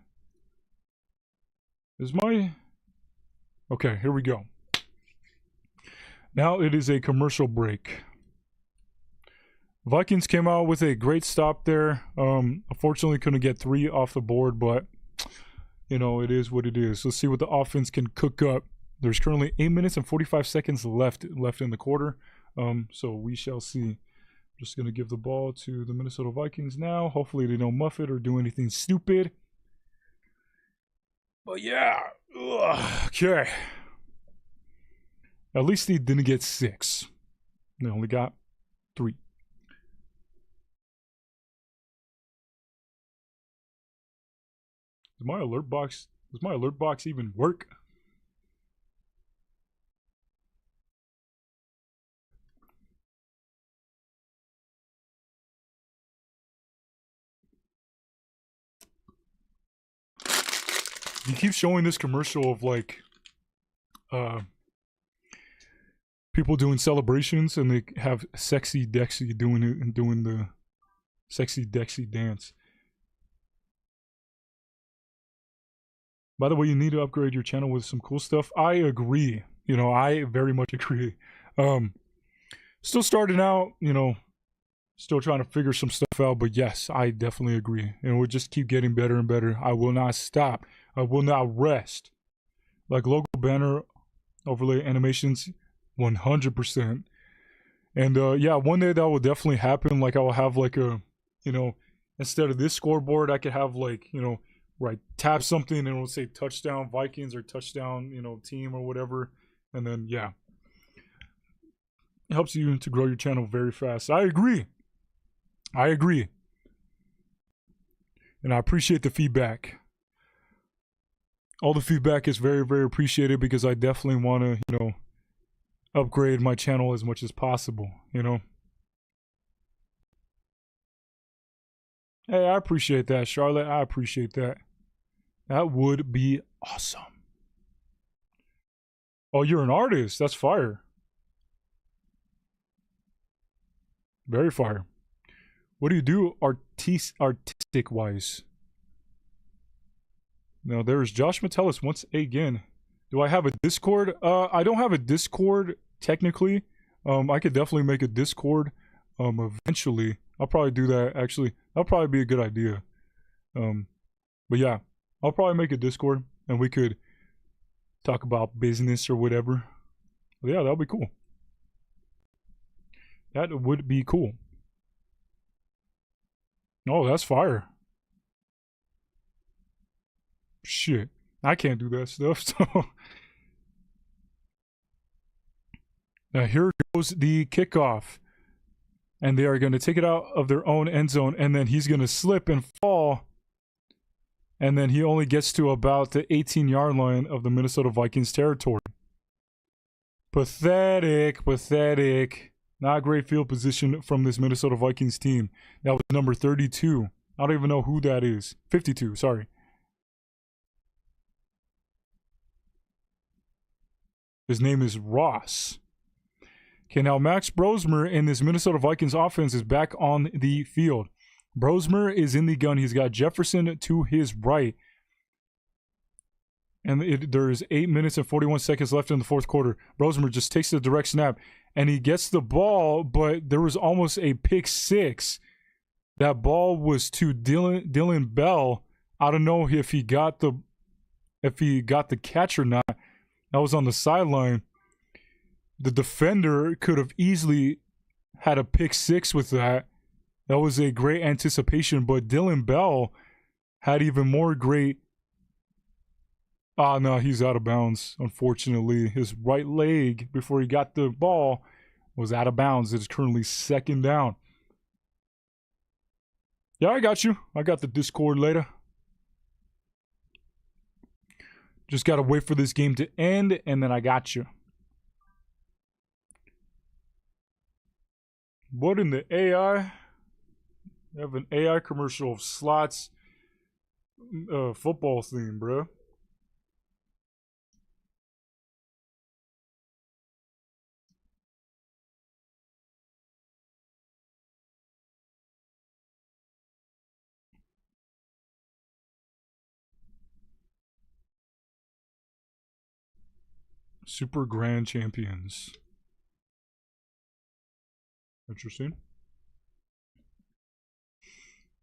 Is my... Okay, here we go. Now it is a commercial break. Vikings came out with a great stop there. Unfortunately, couldn't get 3 off the board, but, you know, it is what it is. Let's see what the offense can cook up. There's currently 8 minutes and 45 seconds left in the quarter. So we shall see. Just going to give the ball to the Minnesota Vikings now. Hopefully they don't muff it or do anything stupid. But yeah. Ugh. Okay. At least they didn't get 6. They only got 3. Does my alert box even work? He keeps showing this commercial of like people doing celebrations, and they have Sexy Dexy doing it and doing the Sexy Dexy dance. By the way, you need to upgrade your channel with some cool stuff. I agree. You know, I very much agree. Still starting out, you know, still trying to figure some stuff out, but yes, I definitely agree. And we'll just keep getting better and better. I will not stop. I will not rest. Like logo banner overlay animations, 100%. And yeah, one day that will definitely happen. Like I will have like a, you know, instead of this scoreboard, I could have like, you know, where I tap something and it will say touchdown Vikings or touchdown, you know, team or whatever. And then, yeah. It helps you to grow your channel very fast. I agree. I agree. And I appreciate the feedback. All the feedback is very, very appreciated because I definitely want to, you know, upgrade my channel as much as possible, you know. Hey, I appreciate that, Charlotte. I appreciate that. That would be awesome. Oh, you're an artist. That's fire. Very fire. What do you do artistic-wise? Now, there's Josh Metellus once again. Do I have a Discord? I don't have a Discord, technically. I could definitely make a Discord eventually. I'll probably do that, actually. That'll probably be a good idea. But yeah, I'll probably make a Discord, and we could talk about business or whatever. But yeah, that'll be cool. That would be cool. Oh, that's fire. Shit, I can't do that stuff, so... Now here goes the kickoff. And they are going to take it out of their own end zone, and then he's going to slip and fall. And then he only gets to about the 18-yard line of the Minnesota Vikings territory. Pathetic, pathetic. Not great field position from this Minnesota Vikings team. That was number 32. I don't even know who that is. 52, sorry. His name is Ross. Okay, now Max Brosmer in this Minnesota Vikings offense is back on the field. Brosmer is in the gun. He's got Jefferson to his right. And there's 8 minutes and 41 seconds left in the fourth quarter. Brosmer just takes the direct snap, and he gets the ball, but there was almost a pick six. That ball was to Dylan Bell. I don't know if he got the catch or not. That was on the sideline. The defender could have easily had a pick six with that. That was a great anticipation, but Dylan Bell had even more great... no, he's out of bounds, unfortunately. His right leg, before he got the ball, was out of bounds. It is currently second down. Yeah, I got you. I got the Discord later. Just got to wait for this game to end, and then I got you. What in the AI? You have an AI commercial of slots football theme, bro. Super Grand Champions. Interesting.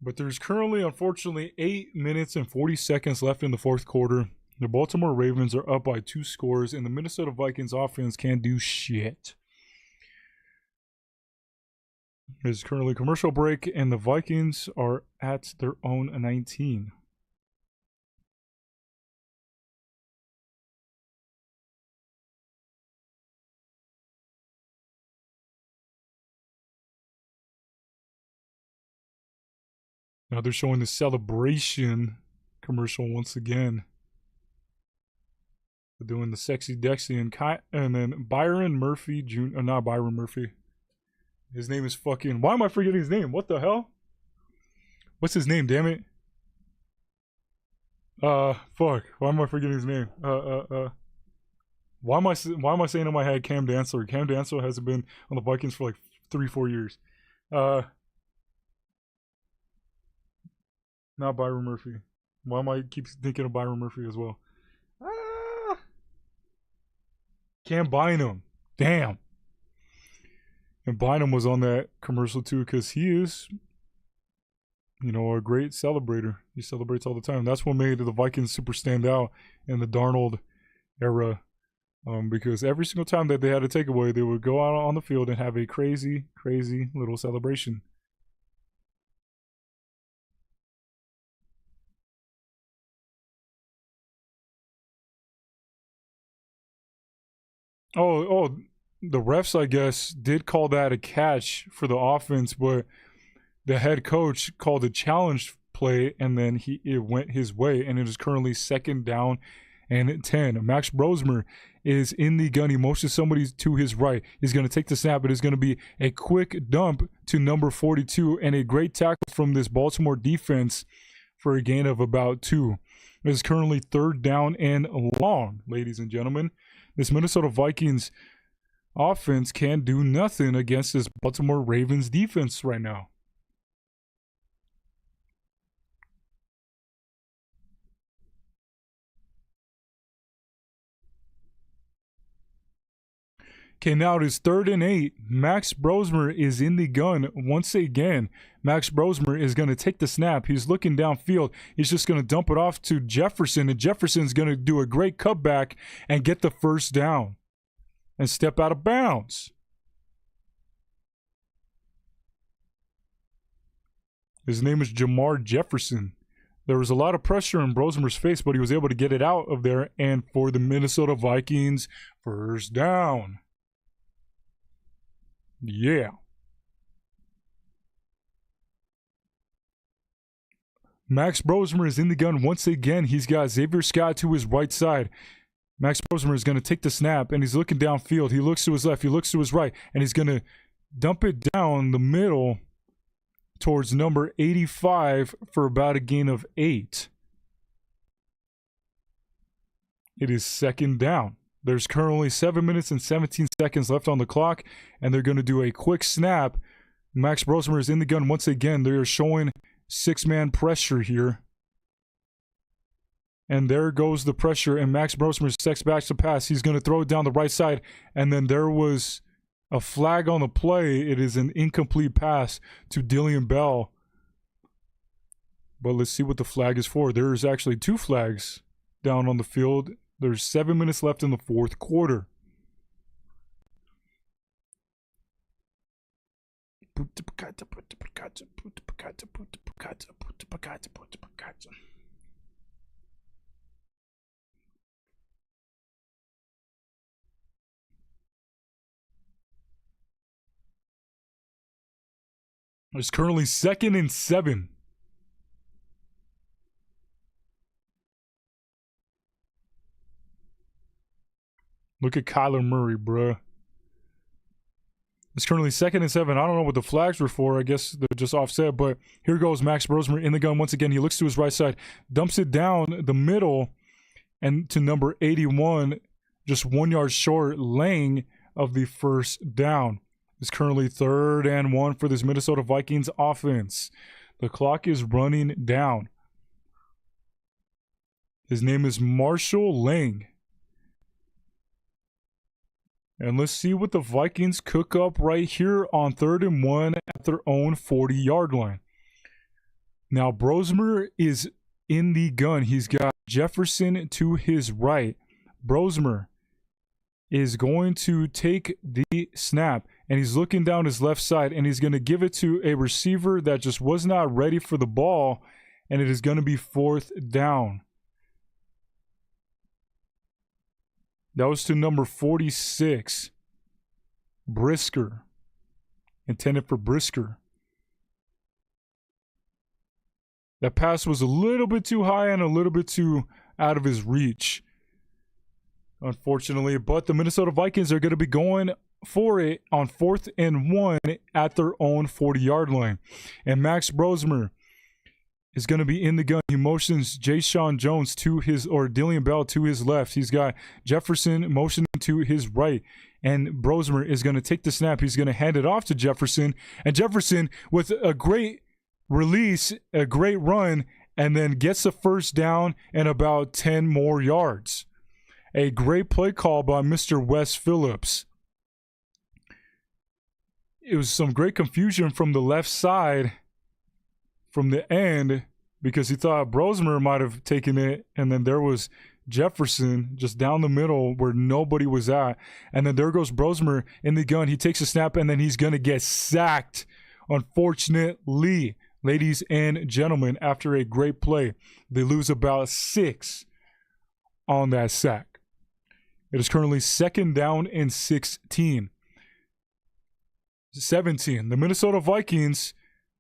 But there's currently, unfortunately, 8 minutes and 40 seconds left in the fourth quarter. The Baltimore Ravens are up by 2 scores, and the Minnesota Vikings offense can't do shit. There's currently a commercial break, and the Vikings are at their own 19. Now they're showing the celebration commercial once again. They're doing the sexy Dexy and then Byron Murphy Jr. Not Byron Murphy. His name is fucking. Why am I forgetting his name? What the hell? What's his name? Damn it. Fuck. Why am I forgetting his name? Why am I saying in my head Cam Dantzler? Cam Dantzler hasn't been on the Vikings for like 3-4 years. Not Byron Murphy. Why am I keep thinking of Byron Murphy as well? Cam Bynum. Damn. And Bynum was on that commercial too because he is, a great celebrator. He celebrates all the time. That's what made the Vikings super stand out in the Darnold era. Because every single time that they had a takeaway, they would go out on the field and have a crazy, crazy little celebration. Oh, the refs, I guess, did call that a catch for the offense, but the head coach called a challenge play, and then it went his way, and it is currently 2nd down and 10. Max Brosmer is in the gun. He motions somebody to his right. He's going to take the snap. It is going to be a quick dump to number 42 and a great tackle from this Baltimore defense for a gain of about 2. It is currently 3rd down and long, ladies and gentlemen. This Minnesota Vikings offense can do nothing against this Baltimore Ravens defense right now. Okay, now it is 3rd and 8. Max Brosmer is in the gun once again. Max Brosmer is going to take the snap. He's looking downfield. He's just going to dump it off to Jefferson, and Jefferson's going to do a great cutback and get the 1st down and step out of bounds. His name is Jamar Jefferson. There was a lot of pressure in Brosmer's face, but he was able to get it out of there, and for the Minnesota Vikings, 1st down. Yeah. Max Brosmer is in the gun once again. He's got Xavier Scott to his right side. Max Brosmer is going to take the snap, and he's looking downfield. He looks to his left. He looks to his right, and he's going to dump it down the middle towards number 85 for about a gain of 8. It is 2nd down. There's currently 7 minutes and 17 seconds left on the clock, and they're going to do a quick snap. Max Brosmer is in the gun once again. They're showing 6-man pressure here. And there goes the pressure, and Max Brosmer steps back to pass. He's going to throw it down the right side, and then there was a flag on the play. It is an incomplete pass to Dillian Bell. But let's see what the flag is for. There's actually 2 flags down on the field. There's 7 minutes left in the fourth quarter. It's currently 2nd and 7. Look at Kyler Murray, bruh. It's currently 2nd and 7. I don't know what the flags were for. I guess they're just offset. But here goes Max Brosmer in the gun once again. He looks to his right side, dumps it down the middle, and to number 81, just 1 yard short, Lang of the first down. It's currently 3rd and 1 for this Minnesota Vikings offense. The clock is running down. His name is Marshall Lang. And let's see what the Vikings cook up right here on 3rd and 1 at their own 40-yard line. Now, Brosmer is in the gun. He's got Jefferson to his right. Brosmer is going to take the snap, and he's looking down his left side, and he's going to give it to a receiver that just was not ready for the ball, and it is going to be 4th down. That was to number 46, Brisker, intended for Brisker. That pass was a little bit too high and a little bit too out of his reach, unfortunately. But the Minnesota Vikings are going to be going for it on 4th and 1 at their own 40-yard line. And Max Brosmer is going to be in the gun. He motions Jayshon Jones to his, or Dillian Bell to his left. He's got Jefferson motioning to his right. And Brosmer is going to take the snap. He's going to hand it off to Jefferson. And Jefferson, with a great release, a great run, and then gets the first down and about 10 more yards. A great play call by Mr. Wes Phillips. It was some great confusion from the left side, from the end, because he thought Brosmer might have taken it, and then there was Jefferson just down the middle where nobody was at, and then there goes Brosmer in the gun. He takes a snap, and then he's going to get sacked, unfortunately, ladies and gentlemen. After a great play, they lose about 6 on that sack. It is currently 2nd down and 17. The Minnesota Vikings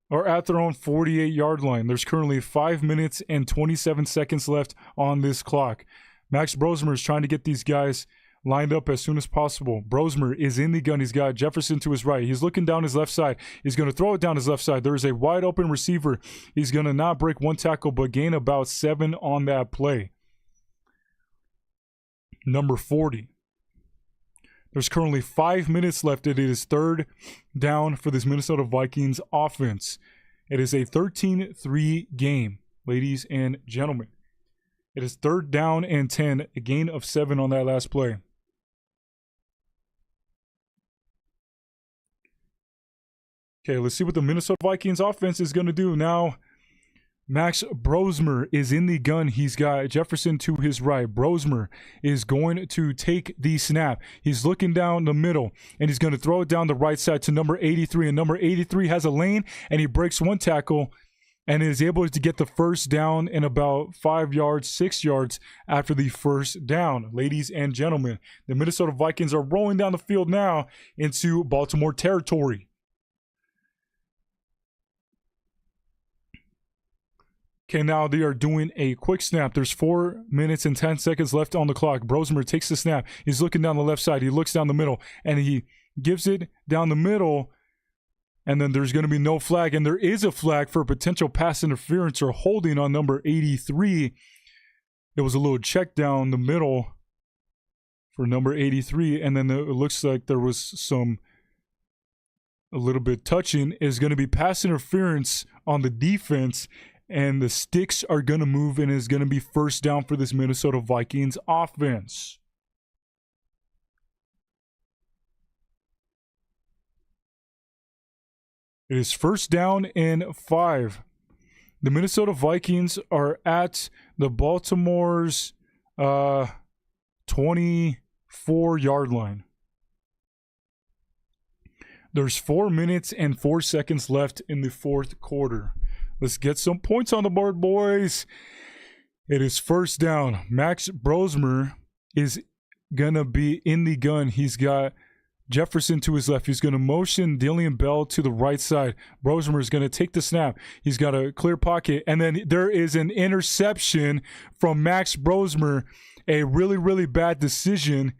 are at their own 48-yard line. There's currently 5 minutes and 27 seconds left on this clock. Max Brosmer is trying to get these guys lined up as soon as possible. Brosmer is in the gun. He's got Jefferson to his right. He's looking down his left side. He's going to throw it down his left side. There is a wide open receiver. He's going to not break 1 tackle, but gain about 7 on that play. Number 40. There's currently 5 minutes left. It is 3rd down for this Minnesota Vikings offense. It is a 13-3 game, ladies and gentlemen. It is 3rd down and 10, a gain of 7 on that last play. Okay, let's see what the Minnesota Vikings offense is going to do now. Max Brosmer is in the gun. He's got Jefferson to his right. Brosmer is going to take the snap. He's looking down the middle, and he's going to throw it down the right side to number 83. And number 83 has a lane, and he breaks 1 tackle and is able to get the first down in about 5 yards, 6 yards after the first down. Ladies and gentlemen, the Minnesota Vikings are rolling down the field now into Baltimore territory. Okay, now they are doing a quick snap. There's 4 minutes and 10 seconds left on the clock. Brosmer takes the snap. He's looking down the left side. He looks down the middle, and he gives it down the middle, and then there's going to be no flag, and there is a flag for potential pass interference or holding on number 83. There was a little check down the middle for number 83, and then it looks like there was a little bit touching. Is going to be pass interference on the defense, and the sticks are going to move, and it's going to be 1st down for this Minnesota Vikings offense. It is 1st down and 5. The Minnesota Vikings are at the Baltimore's 24-yard line. There's 4 minutes and 4 seconds left in the 4th quarter. Let's get some points on the board, boys. It is 1st down. Max Brosmer is going to be in the gun. He's got Jefferson to his left. He's going to motion Dillian Bell to the right side. Brosmer is going to take the snap. He's got a clear pocket. And then there is an interception from Max Brosmer. A really, really bad decision.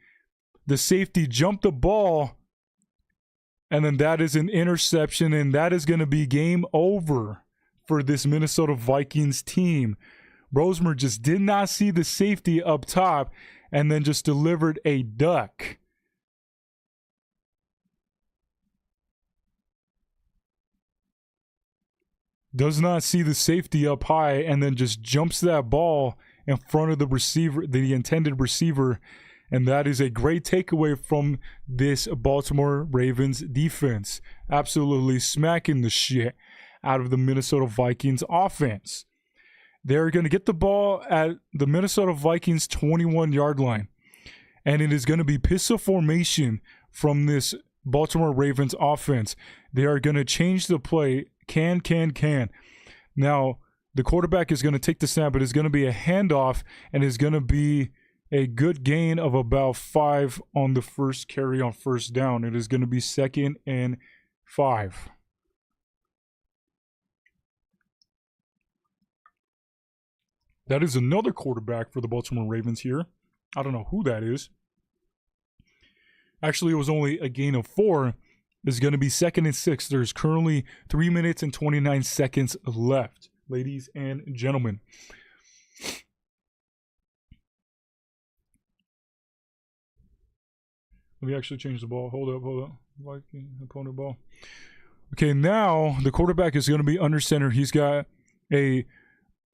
The safety jumped the ball And then that is an interception, and that is going to be game over for this Minnesota Vikings team. Rosemer just did not see the safety up top and then just delivered a duck. Does not see the safety up high and then just jumps that ball in front of the receiver, the intended receiver. And that is a great takeaway from this Baltimore Ravens defense. Absolutely smacking the shit out of the Minnesota Vikings offense. They're going to get the ball at the Minnesota Vikings 21-yard line. And it is going to be pistol formation from this Baltimore Ravens offense. They are going to change the play. Can. Now, the quarterback is going to take the snap, but it's going to be a handoff, and it's going to be a good gain of about 5 on the first carry on first down. It is going to be 2nd and 5. That is another quarterback for the Baltimore Ravens here. I don't know who that is. Actually, it was only a gain of 4. It's going to be 2nd and 6. There's currently 3 minutes and 29 seconds left, ladies and gentlemen. Let me actually change the ball. Hold up. Viking opponent ball. Okay, now the quarterback is going to be under center. He's got a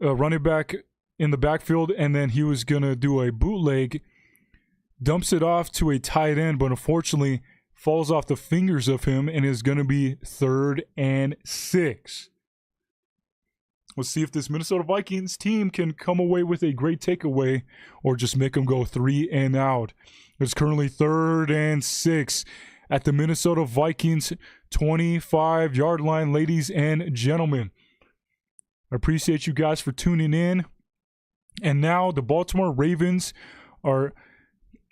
running back in the backfield, and then he was going to do a bootleg, dumps it off to a tight end, but unfortunately falls off the fingers of him and is going to be 3rd and 6. Let's see if this Minnesota Vikings team can come away with a great takeaway or just make them go 3 and out. It's currently 3rd and 6 at the Minnesota Vikings 25-yard line, ladies and gentlemen. I appreciate you guys for tuning in. And now the Baltimore Ravens are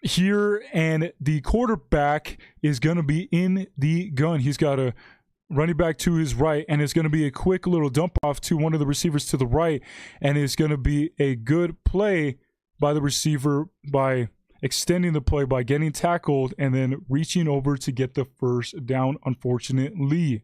here, and the quarterback is going to be in the gun. He's got a running back to his right, and it's going to be a quick little dump off to one of the receivers to the right, and it's going to be a good play by the receiver by extending the play by getting tackled and then reaching over to get the first down, unfortunately.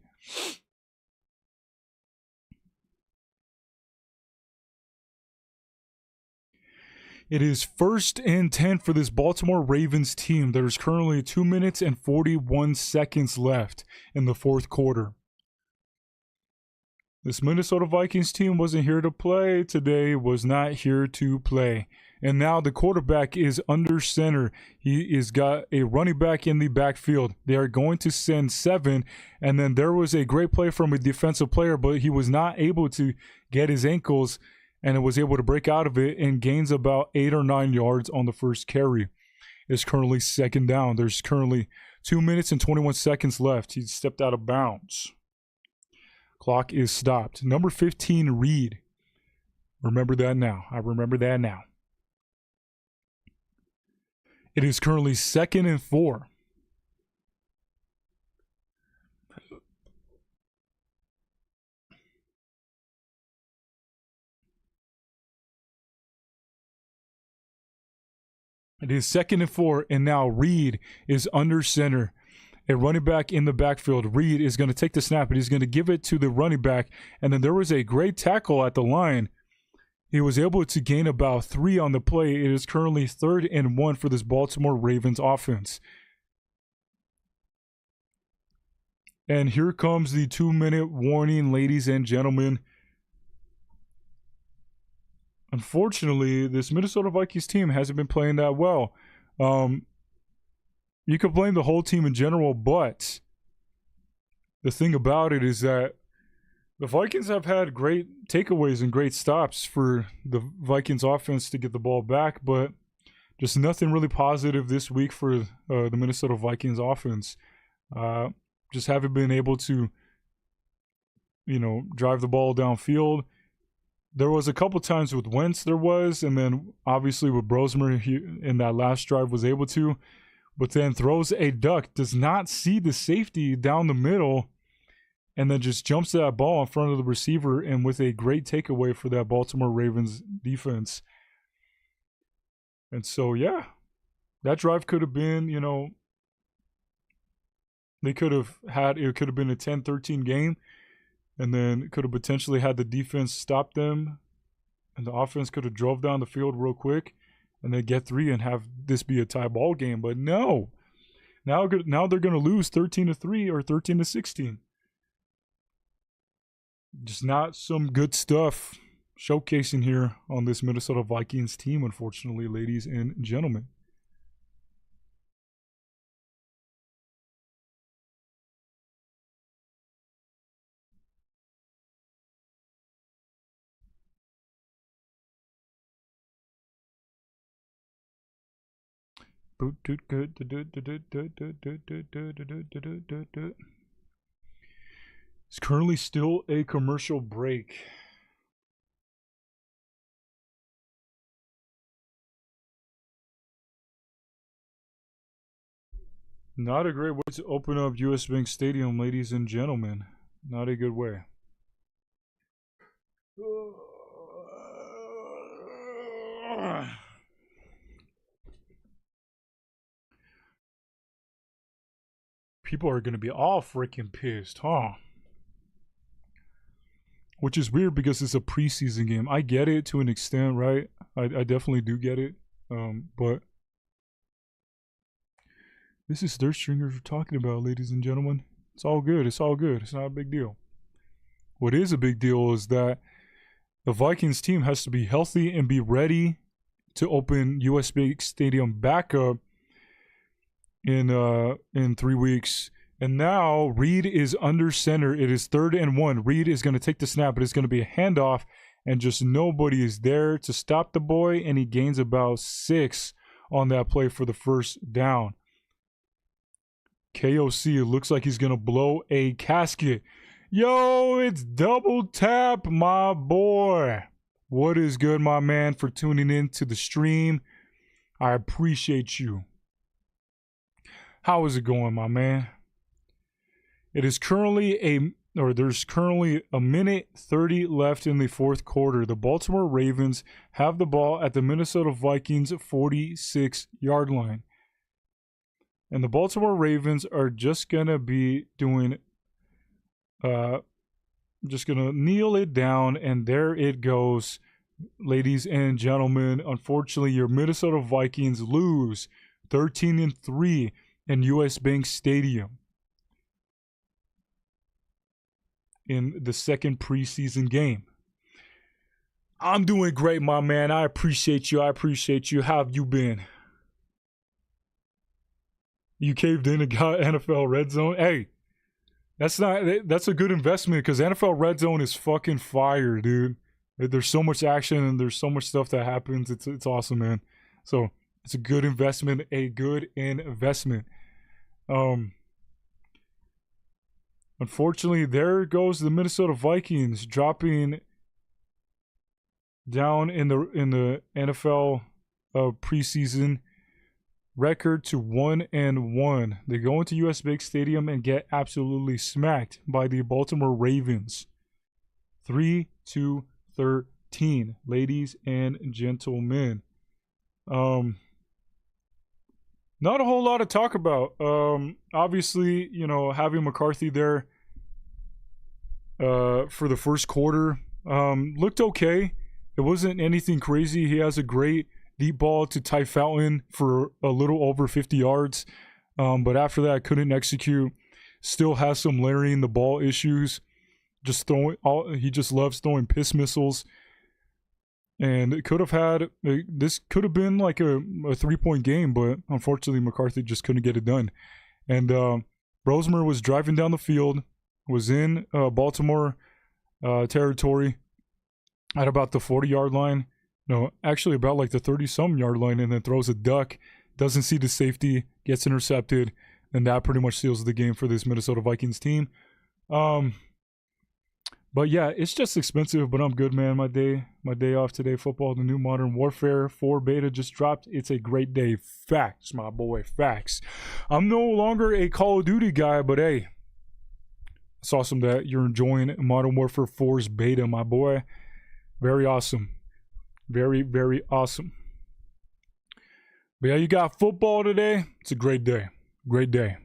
It is 1st and 10 for this Baltimore Ravens team. There's currently 2 minutes and 41 seconds left in the 4th quarter. This Minnesota Vikings team wasn't here to play today, was not here to play. And now the quarterback is under center. He is got a running back in the backfield. They are going to send 7. And then there was a great play from a defensive player, but he was not able to get his ankles and it was able to break out of it and gains about 8 or 9 yards on the first carry. It's currently 2nd down. There's currently 2 minutes and 21 seconds left. He stepped out of bounds. Clock is stopped. Number 15, Reed. Remember that now. I remember that now. It is currently 2nd and 4. It is 2nd and 4, and now Reed is under center. A running back in the backfield. Reed is going to take the snap, and he's going to give it to the running back. And then there was a great tackle at the line. He was able to gain about 3 on the play. It is currently 3rd and 1 for this Baltimore Ravens offense. And here comes the 2-minute warning, ladies and gentlemen. Unfortunately, this Minnesota Vikings team hasn't been playing that well. You could blame the whole team in general, but the thing about it is that the Vikings have had great takeaways and great stops for the Vikings offense to get the ball back, but just nothing really positive this week for the Minnesota Vikings offense. Just haven't been able to, drive the ball downfield. There was a couple times with Wentz and then obviously with Brosmer in that last drive was able to, but then throws a duck, does not see the safety down the middle, and then just jumps that ball in front of the receiver, and with a great takeaway for that Baltimore Ravens defense. And so, yeah, that drive could have been, They could have had, it could have been a 10-13 game, and then could have potentially had the defense stop them, and the offense could have drove down the field real quick, and then get 3 and have this be a tie ball game. But no, now they're going to lose 13-3 or 13-16. Just not some good stuff showcasing here on this Minnesota Vikings team, unfortunately, ladies and gentlemen. It's currently still a commercial break. Not a great way to open up US Bank Stadium, ladies and gentlemen. Not a good way. People are going to be all freaking pissed, huh? Which is weird because it's a preseason game. I get it to an extent, right? I definitely do get it. But this is third stringers we're talking about, ladies and gentlemen. It's all good. It's all good. It's not a big deal. What is a big deal is that the Vikings team has to be healthy and be ready to open US Bank Stadium back up in 3 weeks. And now Reed is under center. It is 3rd and 1. Reed is going to take the snap, but it's going to be a handoff, and just nobody is there to stop the boy, and he gains about 6 on that play for the first down. KOC, it looks like he's going to blow a casket. Yo, it's double tap, my boy. What is good, my man, for tuning in to the stream. I appreciate you. How is it going, my man? It is currently there's currently a minute 30 left in the 4th quarter. The Baltimore Ravens have the ball at the Minnesota Vikings 46-yard line. And the Baltimore Ravens are just going to be doing, just going to kneel it down, and there it goes, ladies and gentlemen. Unfortunately, your Minnesota Vikings lose 13-3 in US Bank Stadium in the 2nd preseason game. I'm doing great, my man. I appreciate you. How have you been? You caved in and got NFL Red Zone. Hey, that's a good investment because NFL Red Zone is fucking fire, dude. There's so much action and there's so much stuff that happens. It's awesome, man. So it's a good investment. Unfortunately, there goes the Minnesota Vikings dropping down in the NFL preseason record to 1-1. They go into US Bank Stadium and get absolutely smacked by the Baltimore Ravens. 3-13, ladies and gentlemen. Not a whole lot to talk about. Obviously, having McCarthy there for the first quarter looked okay. It wasn't anything crazy. He has a great deep ball to Ty Fountain for a little over 50 yards. But after that, couldn't execute. Still has some layering the ball issues. He just loves throwing piss missiles. And it could have this could have been like a 3-point game, but unfortunately McCarthy just couldn't get it done. And Rosemer was driving down the field, was in Baltimore territory at about the 40-yard line. No, actually about like the 30-some yard line, and then throws a duck, doesn't see the safety, gets intercepted, and that pretty much seals the game for this Minnesota Vikings team. But yeah, it's just expensive, but I'm good, man. My day off today. Football, the new Modern Warfare 4 beta just dropped. It's a great day. Facts, my boy, facts. I'm no longer a Call of Duty guy, but hey, it's awesome that you're enjoying Modern Warfare 4's beta, my boy. Very awesome. Very, very awesome. But yeah, you got football today. It's a great day. Great day.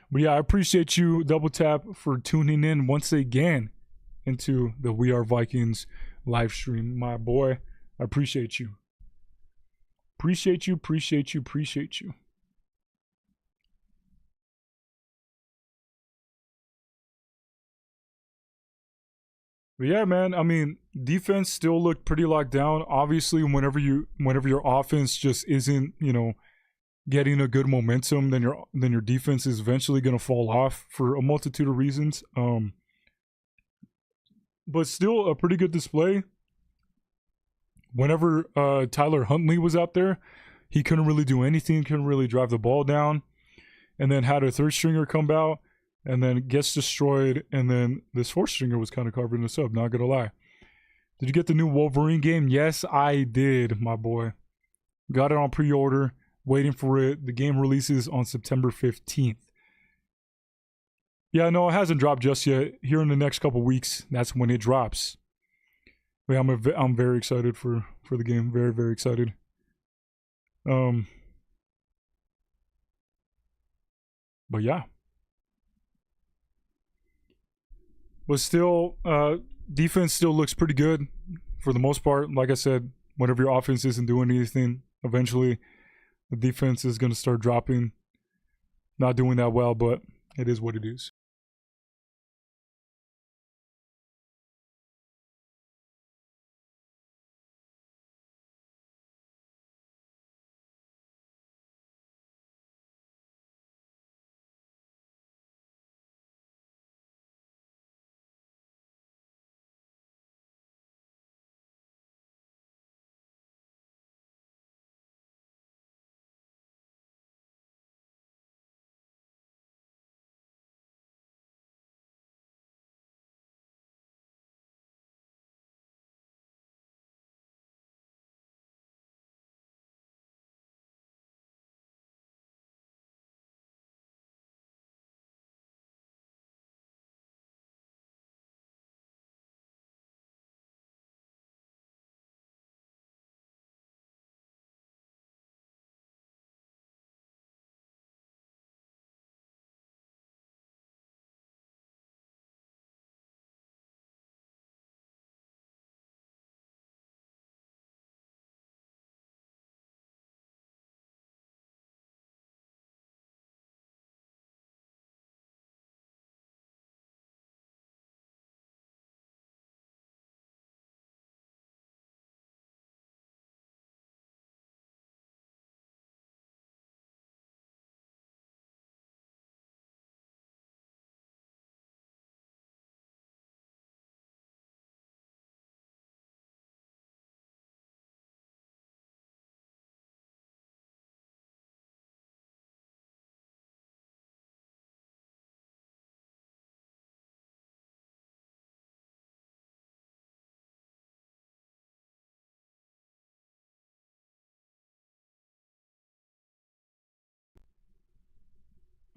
But yeah, I appreciate you, Double Tap, for tuning in once again into the We Are Vikings live stream, my boy. I appreciate you. Appreciate you. But yeah, man, I mean, defense still looked pretty locked down. Obviously, whenever your offense just isn't, getting a good momentum, then your defense is eventually going to fall off for a multitude of reasons. But still a pretty good display. Whenever Tyler Huntley was out there, he couldn't really do anything, couldn't really drive the ball down, and then had a third stringer come out and then gets destroyed, and then this fourth stringer was kind of covering this up, not gonna lie. Did you get the new Wolverine game? Yes, I did, my boy. Got it on pre-order, waiting for it. The game releases on September 15th. Yeah, no, it hasn't dropped just yet. Here in the next couple weeks, that's when it drops. But yeah, I'm very excited for the game. Very, very excited. But yeah. But still, defense still looks pretty good for the most part. Like I said, whenever your offense isn't doing anything, eventually the defense is going to start dropping. Not doing that well, but it is what it is.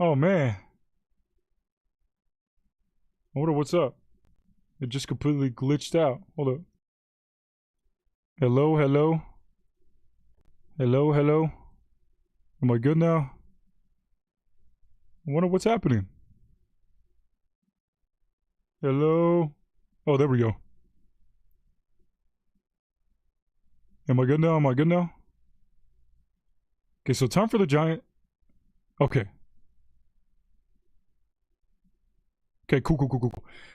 Oh man. I wonder what's up. It just completely glitched out. Hold up. Hello, hello. Hello, hello. Am I good now? I wonder what's happening. Hello. Oh, there we go. Am I good now? Am I good now? Okay, so time for the Giant. Okay. Okay, cool.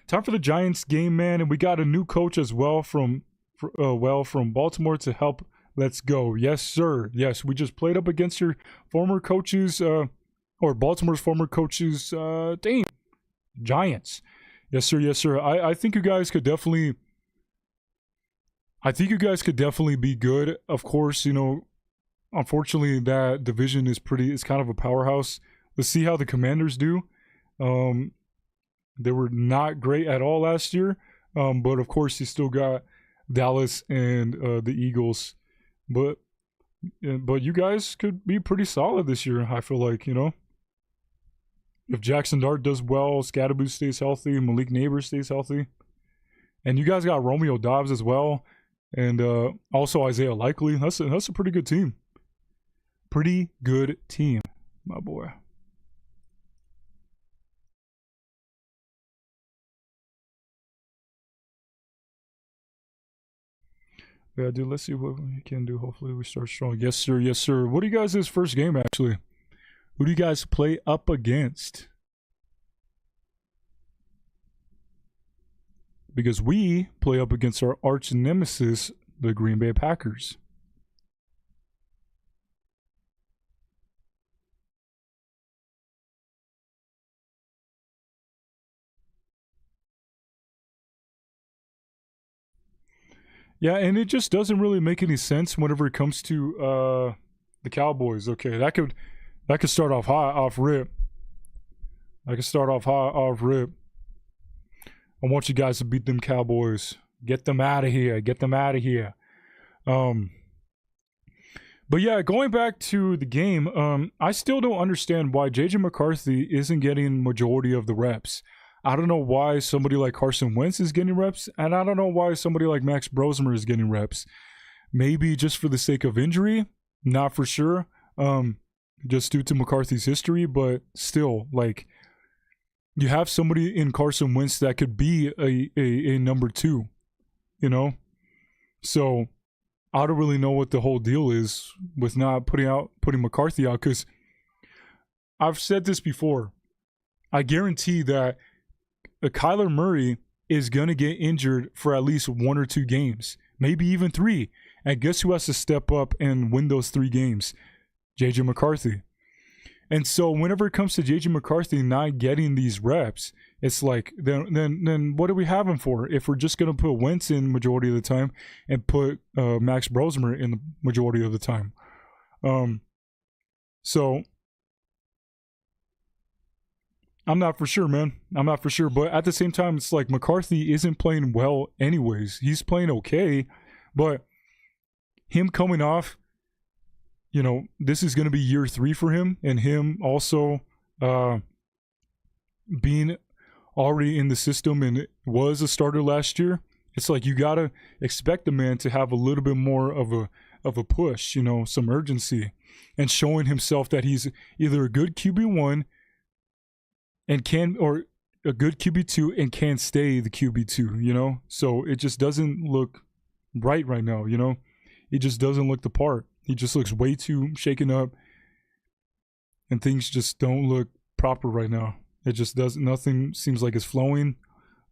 Time for the Giants game, man, and we got a new coach as well from Baltimore to help. Let's go. Yes, sir. Yes, we just played up against your former coaches, or Baltimore's former coaches, team, Giants. Yes, sir. I think you guys could definitely. I think you guys could definitely be good. Of course, unfortunately that division is kind of a powerhouse. Let's see how the Commanders do. They were not great at all last year, but of course you still got Dallas and the Eagles. But you guys could be pretty solid this year. I feel like if Jackson Dart does well, Scatterboo stays healthy, Malik Neighbors stays healthy, and you guys got Romeo Dobbs as well, and also Isaiah Likely. That's a pretty good team. Pretty good team, my boy. Yeah, dude, let's see what we can do. Hopefully we start strong. Yes, sir. Yes, sir. What do you guys' first game, actually? Who do you guys play up against? Because we play up against our arch nemesis, the Green Bay Packers. Yeah, and it just doesn't really make any sense whenever it comes to the Cowboys. Okay, that could start off high off rip. I could start off high off rip. I want you guys to beat them Cowboys. Get them out of here. Get them out of here. But yeah, going back to the game, I still don't understand why JJ McCarthy isn't getting majority of the reps. I don't know why somebody like Carson Wentz is getting reps, and I don't know why somebody like Max Brosmer is getting reps. Maybe just for the sake of injury, not for sure. Just due to McCarthy's history, but still, like, you have somebody in Carson Wentz that could be a number two, you know? So I don't really know what the whole deal is with not putting McCarthy out, because I've said this before. I guarantee that Kyler Murray is going to get injured for at least 1 or 2 games, maybe even 3. And guess who has to step up and win those 3 games? JJ McCarthy. And so whenever it comes to JJ McCarthy not getting these reps, it's like, then what do we have him for? If we're just going to put Wentz in majority of the time and put Max Brosmer in the majority of the time. So I'm not for sure, man. I'm not for sure. But at the same time, it's like McCarthy isn't playing well anyways. He's playing okay. But him coming off, you know, this is going to be year 3 for him. And him also being already in the system and was a starter last year. It's like you got to expect the man to have a little bit more of a push, you know, some urgency. And showing himself that he's either a good QB1 and can, or a good QB2 and can stay the QB2, you know? So it just doesn't look right now, you know? He just doesn't look the part. He just looks way too shaken up, and things just don't look proper right now. It just does, nothing seems like it's flowing.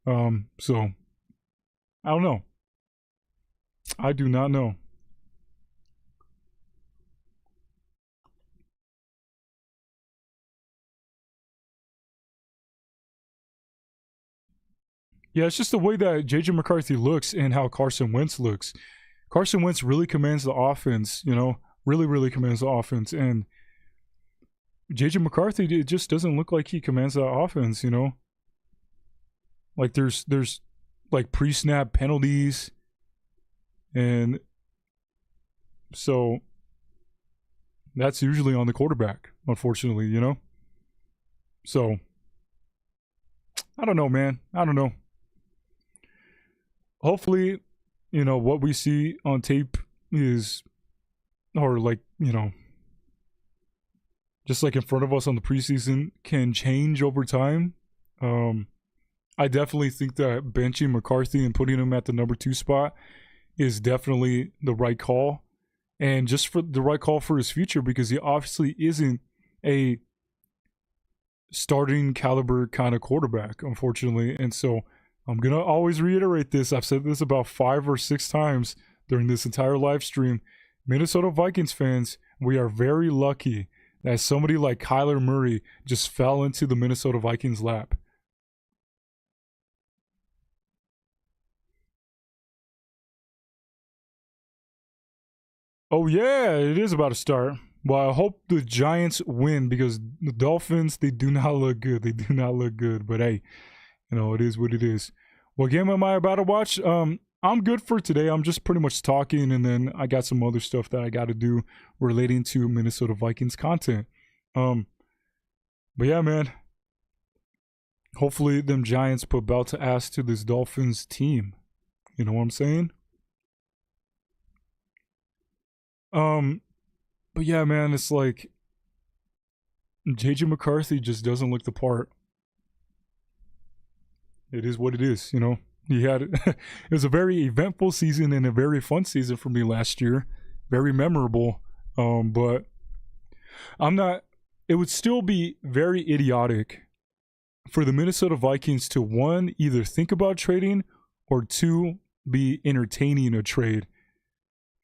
So I don't know. I do not know. Yeah, it's just the way that JJ McCarthy looks and how Carson Wentz looks. Carson Wentz really commands the offense, you know, really commands the offense. And JJ McCarthy, it just doesn't look like he commands that offense, you know? Like there's like pre-snap penalties. And so that's usually on the quarterback, unfortunately, you know? So I don't know, man. I don't know. Hopefully, you know, what we see on tape is, or like, you know, just like in front of us on the preseason, can change over time. I definitely think that benching McCarthy and putting him at the number 2 spot is definitely the right call. And just for the right call for his future, because he obviously isn't a starting caliber kind of quarterback, unfortunately. And so I'm going to always reiterate this. I've said this about 5 or 6 times during this entire live stream. Minnesota Vikings fans, we are very lucky that somebody like Kyler Murray just fell into the Minnesota Vikings lap. Oh yeah, it is about to start. Well, I hope the Giants win, because the Dolphins, they do not look good. They do not look good. But hey, you know, it is what it is. What game am I about to watch? I'm good for today. I'm just pretty much talking, and then I got some other stuff that I got to do relating to Minnesota Vikings content. But yeah, man. Hopefully them Giants put belt to ass to this Dolphins team. You know what I'm saying? But yeah, man, it's like JJ McCarthy just doesn't look the part. It is what it is, you know? it was a very eventful season and a very fun season for me last year. Very memorable. But I'm not, it would still be very idiotic for the Minnesota Vikings to, one, either think about trading, or two, be entertaining a trade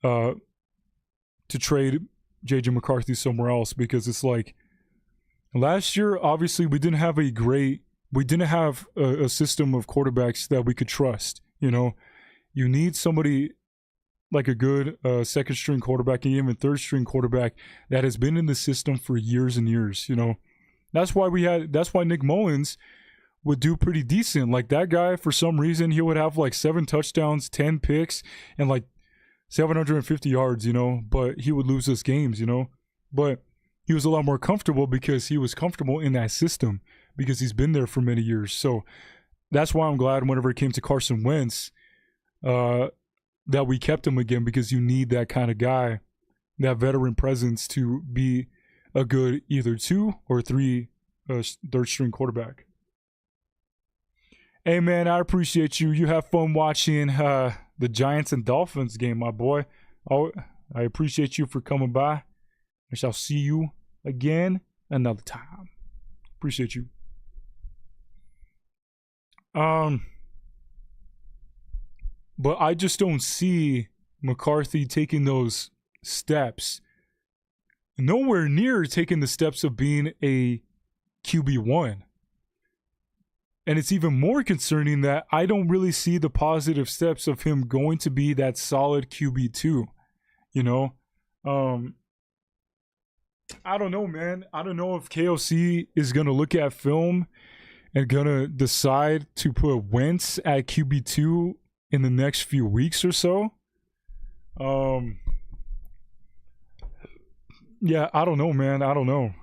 to trade JJ McCarthy somewhere else. Because it's like, last year, obviously, we didn't have a system of quarterbacks that we could trust. You know, you need somebody like a good second string quarterback and even third string quarterback that has been in the system for years and years. You know, that's why Nick Mullins would do pretty decent. Like, that guy, for some reason, he would have like 7 touchdowns, 10 picks, and like 750 yards, you know, but he would lose us games, you know. But he was a lot more comfortable because he was comfortable in that system because he's been there for many years. So that's why I'm glad whenever it came to Carson Wentz that we kept him again, because you need that kind of guy, that veteran presence to be a good either 2 or 3 third string quarterback. Hey man, I appreciate you. You have fun watching the Giants and Dolphins game, my boy. Oh, I appreciate you for coming by. I shall see you again another time. Appreciate you. But I just don't see McCarthy taking those steps. Nowhere near taking the steps of being a QB1. And it's even more concerning that I don't really see the positive steps of him going to be that solid QB2. You know? I don't know, man. I don't know if KOC is going to look at film and going to decide to put Wentz at QB2 in the next few weeks or so. Yeah, I don't know, man. I don't know.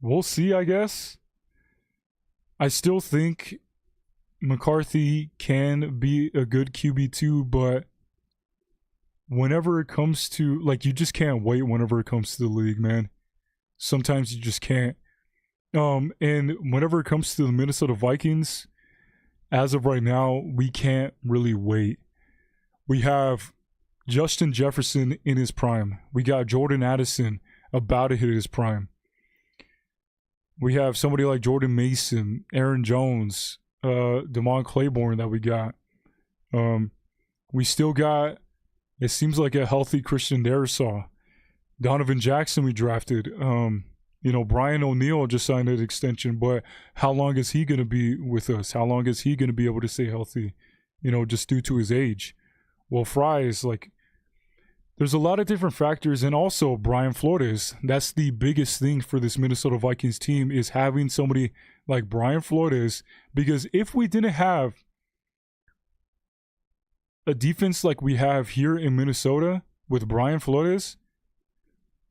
We'll see, I guess. I still think McCarthy can be a good QB2, but whenever it comes to, like, you just can't wait whenever it comes to the league, man. Sometimes you just can't. And whenever it comes to the Minnesota Vikings, as of right now, we can't really wait. We have Justin Jefferson in his prime. We got Jordan Addison about to hit his prime. We have somebody like Jordan Mason, Aaron Jones, Damon Claiborne that we got. We still got, it seems like, a healthy Christian Darrisaw. Donovan Jackson we drafted. You know, Brian O'Neill just signed an extension, but how long is he going to be with us? How long is he going to be able to stay healthy? You know, just due to his age. Well, Fry is like, there's a lot of different factors, and also Brian Flores. That's the biggest thing for this Minnesota Vikings team, is having somebody like Brian Flores, because if we didn't have a defense like we have here in Minnesota with Brian Flores,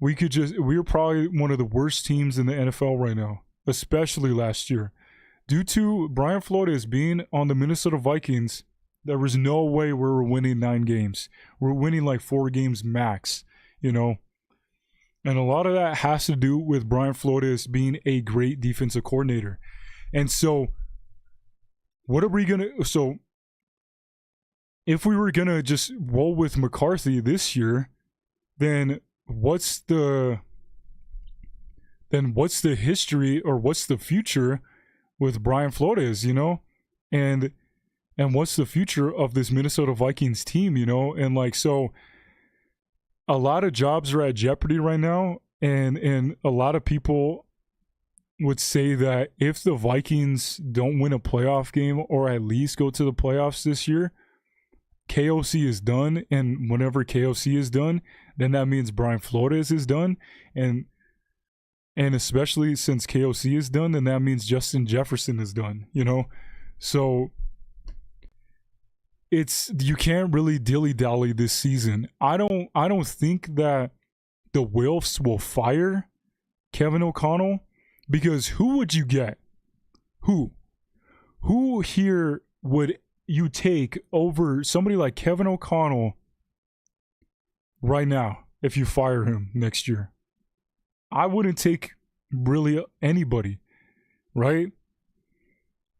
we're probably one of the worst teams in the NFL right now, especially last year. Due to Brian Flores being on the Minnesota Vikings, there was no way we were winning 9 games. We're winning like 4 games max, you know. And a lot of that has to do with Brian Flores being a great defensive coordinator. And so, what are we going to... So, if we were going to just roll with McCarthy this year, then what's the history, or what's the future with Brian Flores, you know? And what's the future of this Minnesota Vikings team, you know? And like, so a lot of jobs are at jeopardy right now, and a lot of people would say that if the Vikings don't win a playoff game, or at least go to the playoffs this year, KOC is done. And whenever KOC is done, then that means Brian Flores is done. And especially since KOC is done, then that means Justin Jefferson is done, you know? So you can't really dilly-dally this season. I don't think that the Wilfs will fire Kevin O'Connell, because who would you get? Who here would you take over somebody like Kevin O'Connell right now if you fire him next year? I wouldn't take really anybody, right?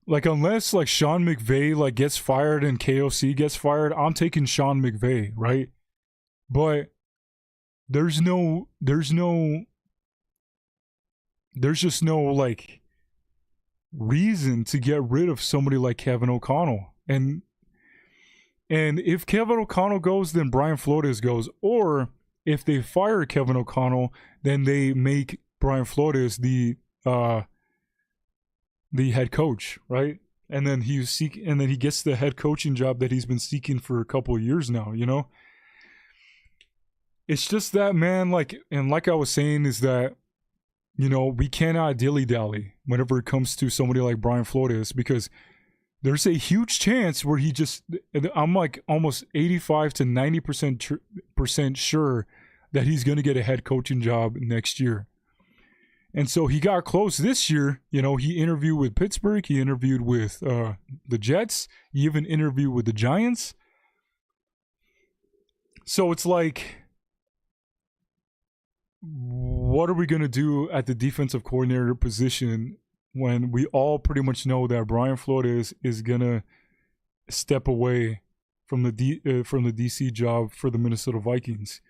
Like, unless like Sean McVay like gets fired and KOC gets fired, I'm taking Sean McVay, right? But there's just no like reason to get rid of somebody like Kevin O'Connell. And if Kevin O'Connell goes, then Brian Flores goes. Or if they fire Kevin O'Connell, then they make Brian Flores the head coach, right? And then he gets the head coaching job that he's been seeking for a couple of years now, you know? It's just that, man, like, and like I was saying, is that, you know, we cannot dilly-dally whenever it comes to somebody like Brian Flores, because there's a huge chance where I'm like almost 85 to 90% sure that he's going to get a head coaching job next year. And so he got close this year. You know, he interviewed with Pittsburgh. He interviewed with the Jets. He even interviewed with the Giants. So it's like, what are we going to do at the defensive coordinator position when we all pretty much know that Brian Flores is going to step away from the DC job for the Minnesota Vikings?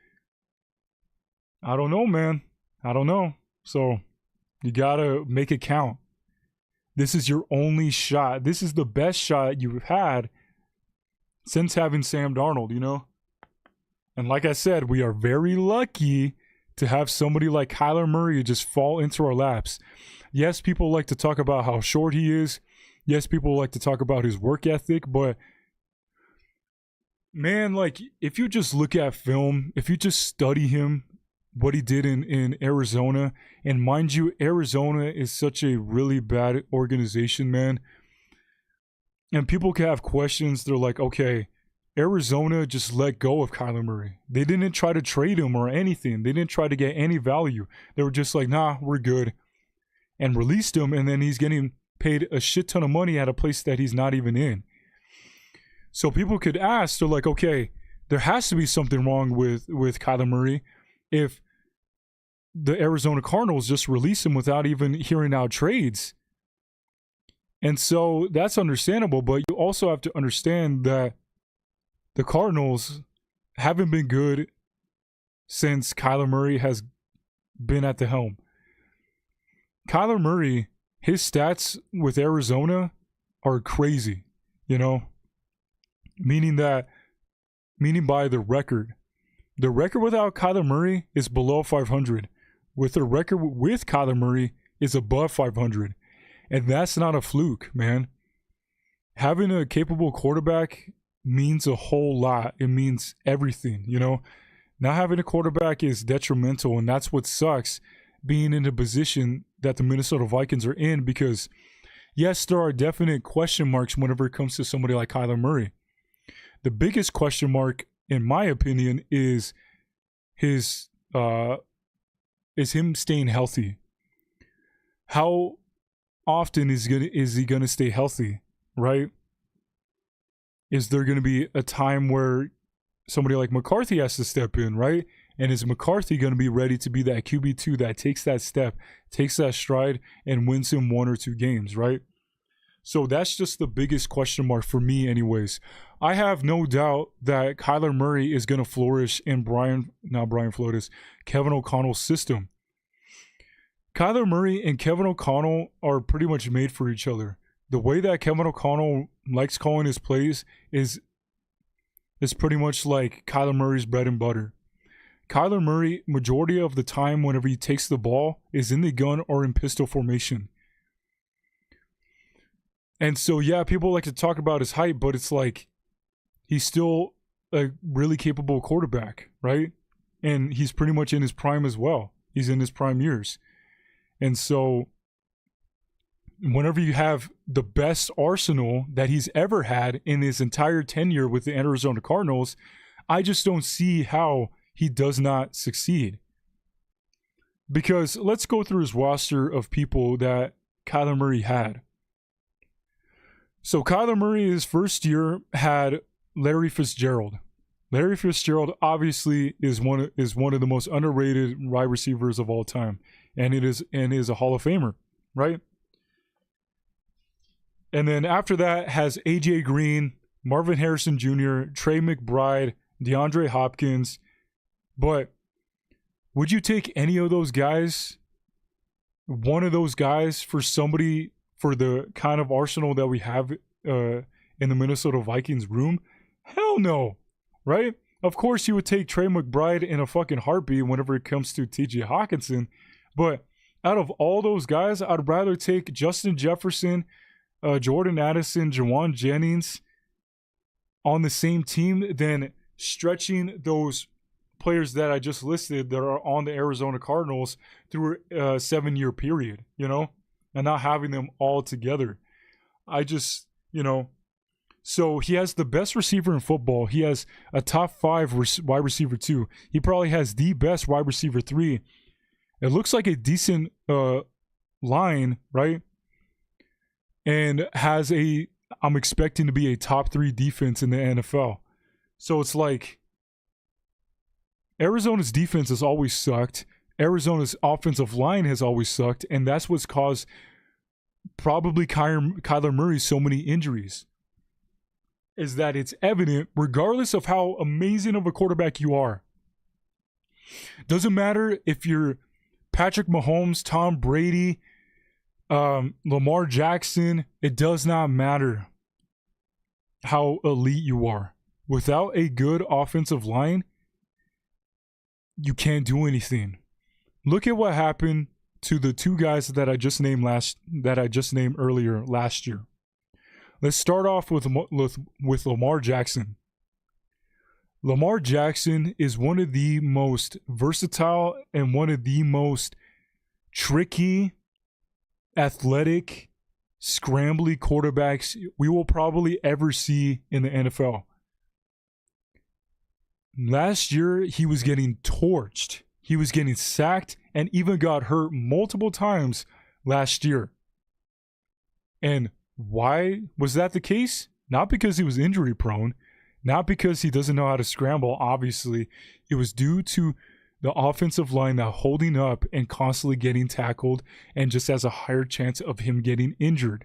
I don't know, man. I don't know. So you got to make it count. This is your only shot. This is the best shot you've had since having Sam Darnold, you know? And like I said, we are very lucky to have somebody like Kyler Murray just fall into our laps. Yes, people like to talk about how short he is. Yes, people like to talk about his work ethic, but man, like, if you just look at film, if you just study him, what he did in Arizona, and mind you, Arizona is such a really bad organization, man. And people can have questions. They're like, okay, Arizona just let go of Kyler Murray. They didn't try to trade him or anything. They didn't try to get any value. They were just like, nah, we're good. And released him, and then he's getting paid a shit ton of money at a place that he's not even in. So people could ask, they're like, okay, there has to be something wrong with Kyler Murray if the Arizona Cardinals just release him without even hearing out trades. And so that's understandable, but you also have to understand that the Cardinals haven't been good since Kyler Murray has been at the helm. Kyler Murray, his stats with Arizona are crazy, you know, meaning by the record. The record without Kyler Murray is below 500. With the record with Kyler Murray is above 500. And that's not a fluke, man. Having a capable quarterback means a whole lot. It means everything, you know. Not having a quarterback is detrimental, and that's what sucks, being in the position that the Minnesota Vikings are in, because yes, there are definite question marks whenever it comes to somebody like Kyler Murray. The biggest question mark, in my opinion, is him staying healthy. How often is he gonna stay healthy, right? Is there gonna be a time where somebody like McCarthy has to step in, right? And is McCarthy gonna be ready to be that QB2 that takes that step, takes that stride, and wins him one or two games, right? So that's just the biggest question mark for me anyways. I have no doubt that Kyler Murray is going to flourish in Kevin O'Connell's system. Kyler Murray and Kevin O'Connell are pretty much made for each other. The way that Kevin O'Connell likes calling his plays is pretty much like Kyler Murray's bread and butter. Kyler Murray, majority of the time whenever he takes the ball, is in the gun or in pistol formation. And so, yeah, people like to talk about his height, but it's like he's still a really capable quarterback, right? And he's pretty much in his prime as well. He's in his prime years. And so whenever you have the best arsenal that he's ever had in his entire tenure with the Arizona Cardinals, I just don't see how he does not succeed. Because let's go through his roster of people that Kyler Murray had. So Kyler Murray, his first year, had Larry Fitzgerald. Larry Fitzgerald obviously is one of the most underrated wide receivers of all time, and is a Hall of Famer, right? And then after that has AJ Green, Marvin Harrison Jr., Trey McBride, DeAndre Hopkins. But would you take any of those guys, one of those guys, for somebody for the kind of arsenal that we have in the Minnesota Vikings room? Hell no, right? Of course you would take Trey McBride in a fucking heartbeat whenever it comes to TJ Hawkinson. But out of all those guys, I'd rather take Justin Jefferson, Jordan Addison, Jawan Jennings on the same team than stretching those players that I just listed that are on the Arizona Cardinals through a 7-year period, you know, and not having them all together. I just, you know, so he has the best receiver in football. He has a top 5 wide receiver 2. He probably has the best wide receiver 3. It looks like a decent line, right? And has I'm expecting to be a top 3 defense in the NFL. So it's like Arizona's defense has always sucked. Arizona's offensive line has always sucked. And that's what's caused probably Kyler Murray so many injuries. Is that it's evident, regardless of how amazing of a quarterback you are. Doesn't matter if you're Patrick Mahomes, Tom Brady, Lamar Jackson. It does not matter how elite you are. Without a good offensive line, you can't do anything. Look at what happened to the 2 guys that I just named earlier last year. Let's start off with Lamar Jackson. Lamar Jackson is one of the most versatile and one of the most tricky, athletic, scrambly quarterbacks we will probably ever see in the NFL. Last year, he was getting torched. He was getting sacked and even got hurt multiple times last year. And why was that the case? Not because he was injury prone, not because he doesn't know how to scramble, obviously. It was due to the offensive line not holding up and constantly getting tackled and just has a higher chance of him getting injured,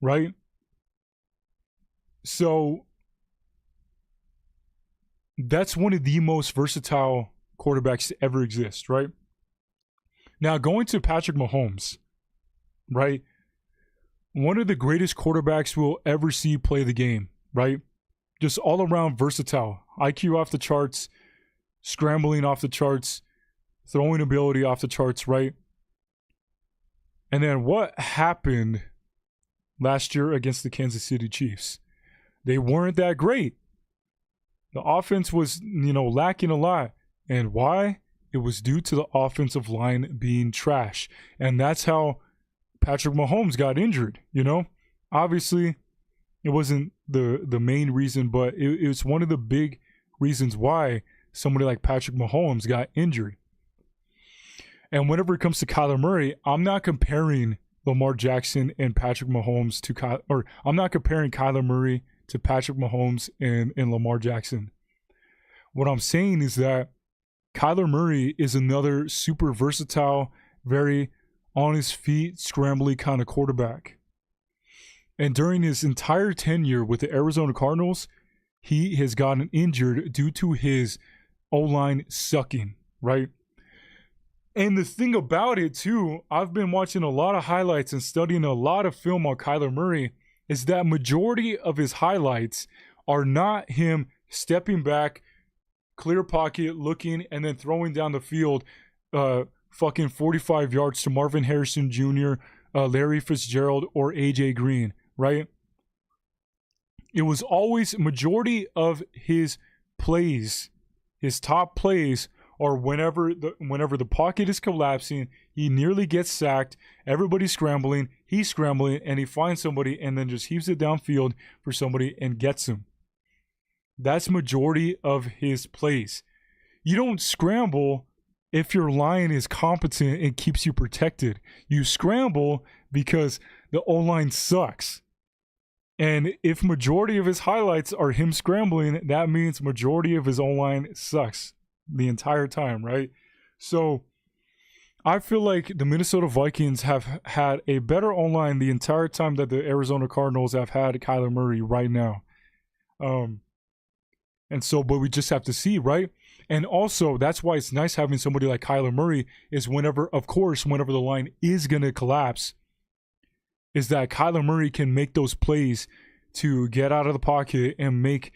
right? So that's one of the most versatile quarterbacks to ever exist, right? Now, going to Patrick Mahomes, right? One of the greatest quarterbacks we'll ever see play the game, right? Just all around versatile. IQ off the charts, scrambling off the charts, throwing ability off the charts, right? And then what happened last year against the Kansas City Chiefs? They weren't that great. The offense was, lacking a lot. And why? It was due to the offensive line being trash. And that's how Patrick Mahomes got injured, Obviously, it wasn't the main reason, but it was one of the big reasons why somebody like Patrick Mahomes got injured. And whenever it comes to Kyler Murray, I'm not comparing Lamar Jackson and Patrick Mahomes I'm not comparing Kyler Murray to Patrick Mahomes and Lamar Jackson. What I'm saying is that Kyler Murray is another super versatile, very on his feet, scrambly kind of quarterback. And during his entire tenure with the Arizona Cardinals, he has gotten injured due to his O-line sucking, right? And the thing about it, too, I've been watching a lot of highlights and studying a lot of film on Kyler Murray, is that majority of his highlights are not him stepping back, clear pocket, looking, and then throwing down the field fucking 45 yards to Marvin Harrison Jr., Larry Fitzgerald, or AJ Green, right? It was always majority of his plays, his top plays, are whenever the pocket is collapsing, he nearly gets sacked, everybody's scrambling, he's scrambling, and he finds somebody and then just heaves it downfield for somebody and gets him. That's majority of his plays. You don't scramble if your line is competent and keeps you protected. You scramble because the O-line sucks. And if majority of his highlights are him scrambling, that means majority of his O-line sucks the entire time, right? So I feel like the Minnesota Vikings have had a better O-line the entire time that the Arizona Cardinals have had Kyler Murray right now. And so, but we just have to see, right? And also, that's why it's nice having somebody like Kyler Murray is whenever the line is going to collapse, is that Kyler Murray can make those plays to get out of the pocket and make,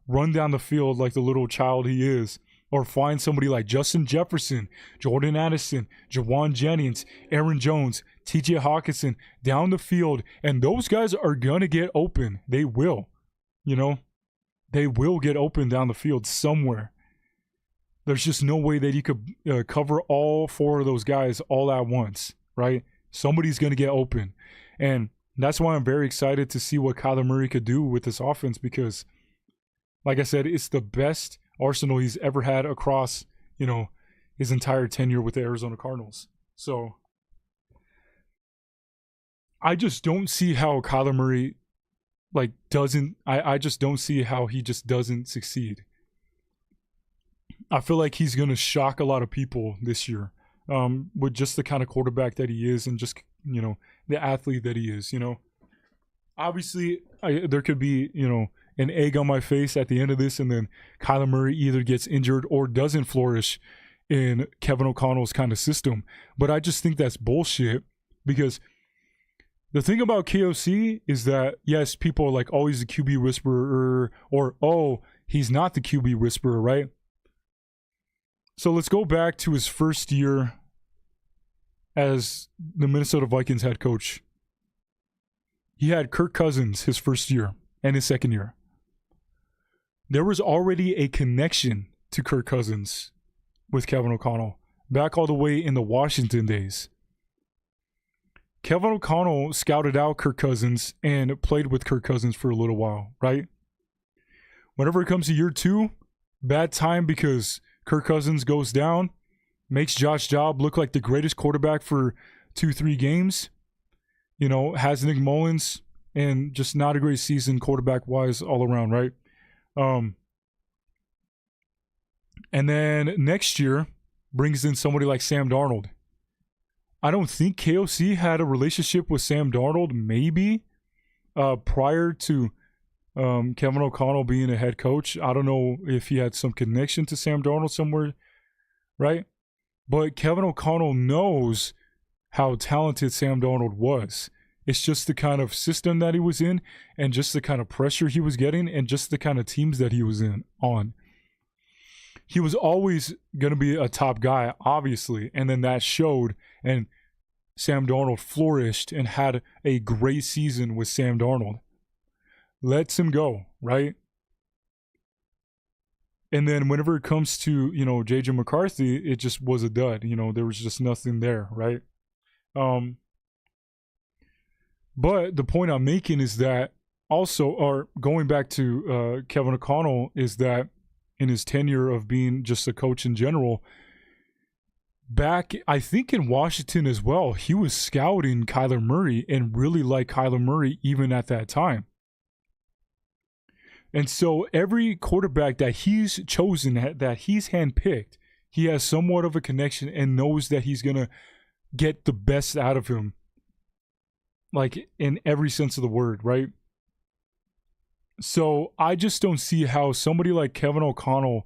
run down the field like the little child he is. Or find somebody like Justin Jefferson, Jordan Addison, Jawan Jennings, Aaron Jones, TJ Hawkinson down the field. And those guys are going to get open. They will. They will get open down the field somewhere. There's just no way that you could cover all 4 of those guys all at once, right? Somebody's going to get open. And that's why I'm very excited to see what Kyler Murray could do with this offense because, like I said, it's the best arsenal he's ever had across, his entire tenure with the Arizona Cardinals. So I just don't see how Kyler Murray I just don't see how he just doesn't succeed. I feel like he's going to shock a lot of people this year with just the kind of quarterback that he is and just, the athlete that he is, Obviously, there could be, an egg on my face at the end of this, and then Kyler Murray either gets injured or doesn't flourish in Kevin O'Connell's kind of system. But I just think that's bullshit because the thing about KOC is that, yes, people are like, oh, he's the QB whisperer, or, oh, he's not the QB whisperer, right? So let's go back to his first year as the Minnesota Vikings head coach. He had Kirk Cousins his first year and his second year. There was already a connection to Kirk Cousins with Kevin O'Connell back all the way in the Washington days. Kevin O'Connell scouted out Kirk Cousins and played with Kirk Cousins for a little while, right? Whenever it comes to year 2, bad time because Kirk Cousins goes down, makes Josh Job look like the greatest quarterback for 2-3 games, has Nick Mullins, and just not a great season quarterback-wise all around, right? And then next year brings in somebody like Sam Darnold. I don't think KOC had a relationship with Sam Darnold, maybe, prior to Kevin O'Connell being a head coach. I don't know if he had some connection to Sam Darnold somewhere, right? But Kevin O'Connell knows how talented Sam Darnold was. It's just the kind of system that he was in and just the kind of pressure he was getting and just the kind of teams that he was on. He was always going to be a top guy, obviously, and then that showed, and Sam Darnold flourished and had a great season with Sam Darnold. Lets him go, right? And then whenever it comes to, J.J. McCarthy, it just was a dud. There was just nothing there, right? But the point I'm making is that also, or going back to Kevin O'Connell, is that in his tenure of being just a coach in general, back, I think in Washington as well, he was scouting Kyler Murray and really liked Kyler Murray even at that time. And so every quarterback that he's chosen, that he's handpicked, he has somewhat of a connection and knows that he's going to get the best out of him, like in every sense of the word, right? So I just don't see how somebody like Kevin O'Connell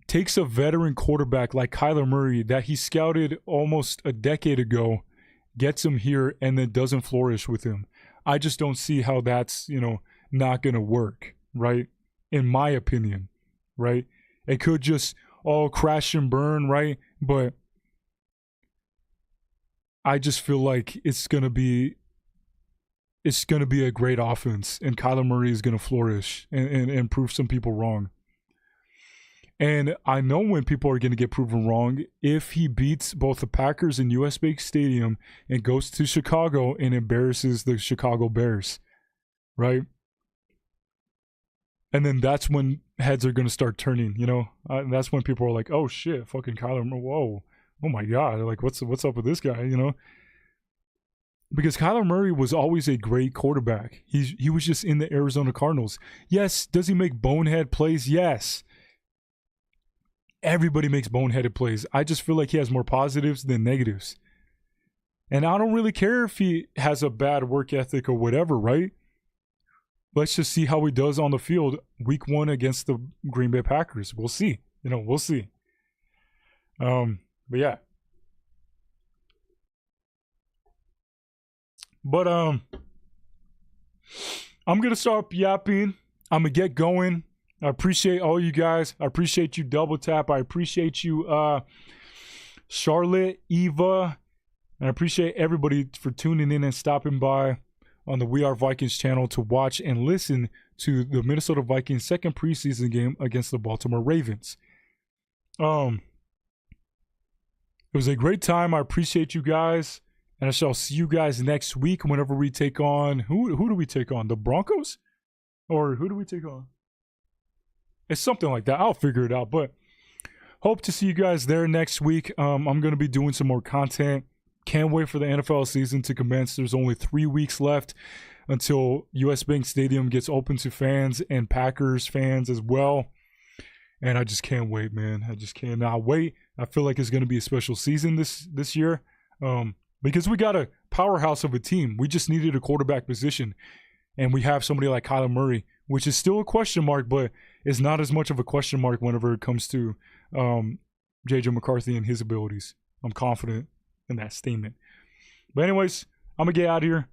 takes a veteran quarterback like Kyler Murray that he scouted almost a decade ago, gets him here, and then doesn't flourish with him. I just don't see how that's, not going to work, right? In my opinion, right? It could just all crash and burn, right? But I just feel like it's going to be a great offense, and Kyler Murray is going to flourish and prove some people wrong. And I know when people are going to get proven wrong if he beats both the Packers in US Bank Stadium and goes to Chicago and embarrasses the Chicago Bears, right? And then that's when heads are going to start turning, that's when people are like, oh shit, fucking Kyler, whoa, oh my God, like what's up with this guy, Because Kyler Murray was always a great quarterback. He was just in the Arizona Cardinals. Yes, does he make bonehead plays? Yes. everybody makes boneheaded plays. I just feel like he has more positives than negatives. And I don't really care if he has a bad work ethic or whatever, right? Let's just see how he does on the field week 1 against the Green Bay Packers. We'll see. We'll see. But yeah. But I'm gonna start yapping. I'm gonna get going. I appreciate all you guys. I appreciate you, Double Tap. I appreciate you, Charlotte, Eva. And I appreciate everybody for tuning in and stopping by on the We Are Vikings channel to watch and listen to the Minnesota Vikings second preseason game against the Baltimore Ravens. It was a great time. I appreciate you guys. And I shall see you guys next week whenever we take on... Who do we take on? The Broncos? Or who do we take on? It's something like that. I'll figure it out. But hope to see you guys there next week. I'm going to be doing some more content. Can't wait for the NFL season to commence. There's only 3 weeks left until US Bank Stadium gets open to fans and Packers fans as well. And I just can't wait, man. I just cannot wait. I feel like it's going to be a special season this year. Because we got a powerhouse of a team. We just needed a quarterback position. And we have somebody like Kyler Murray, which is still a question mark, but it's not as much of a question mark whenever it comes to J.J. McCarthy and his abilities. I'm confident in that statement. But anyways, I'm going to get out of here.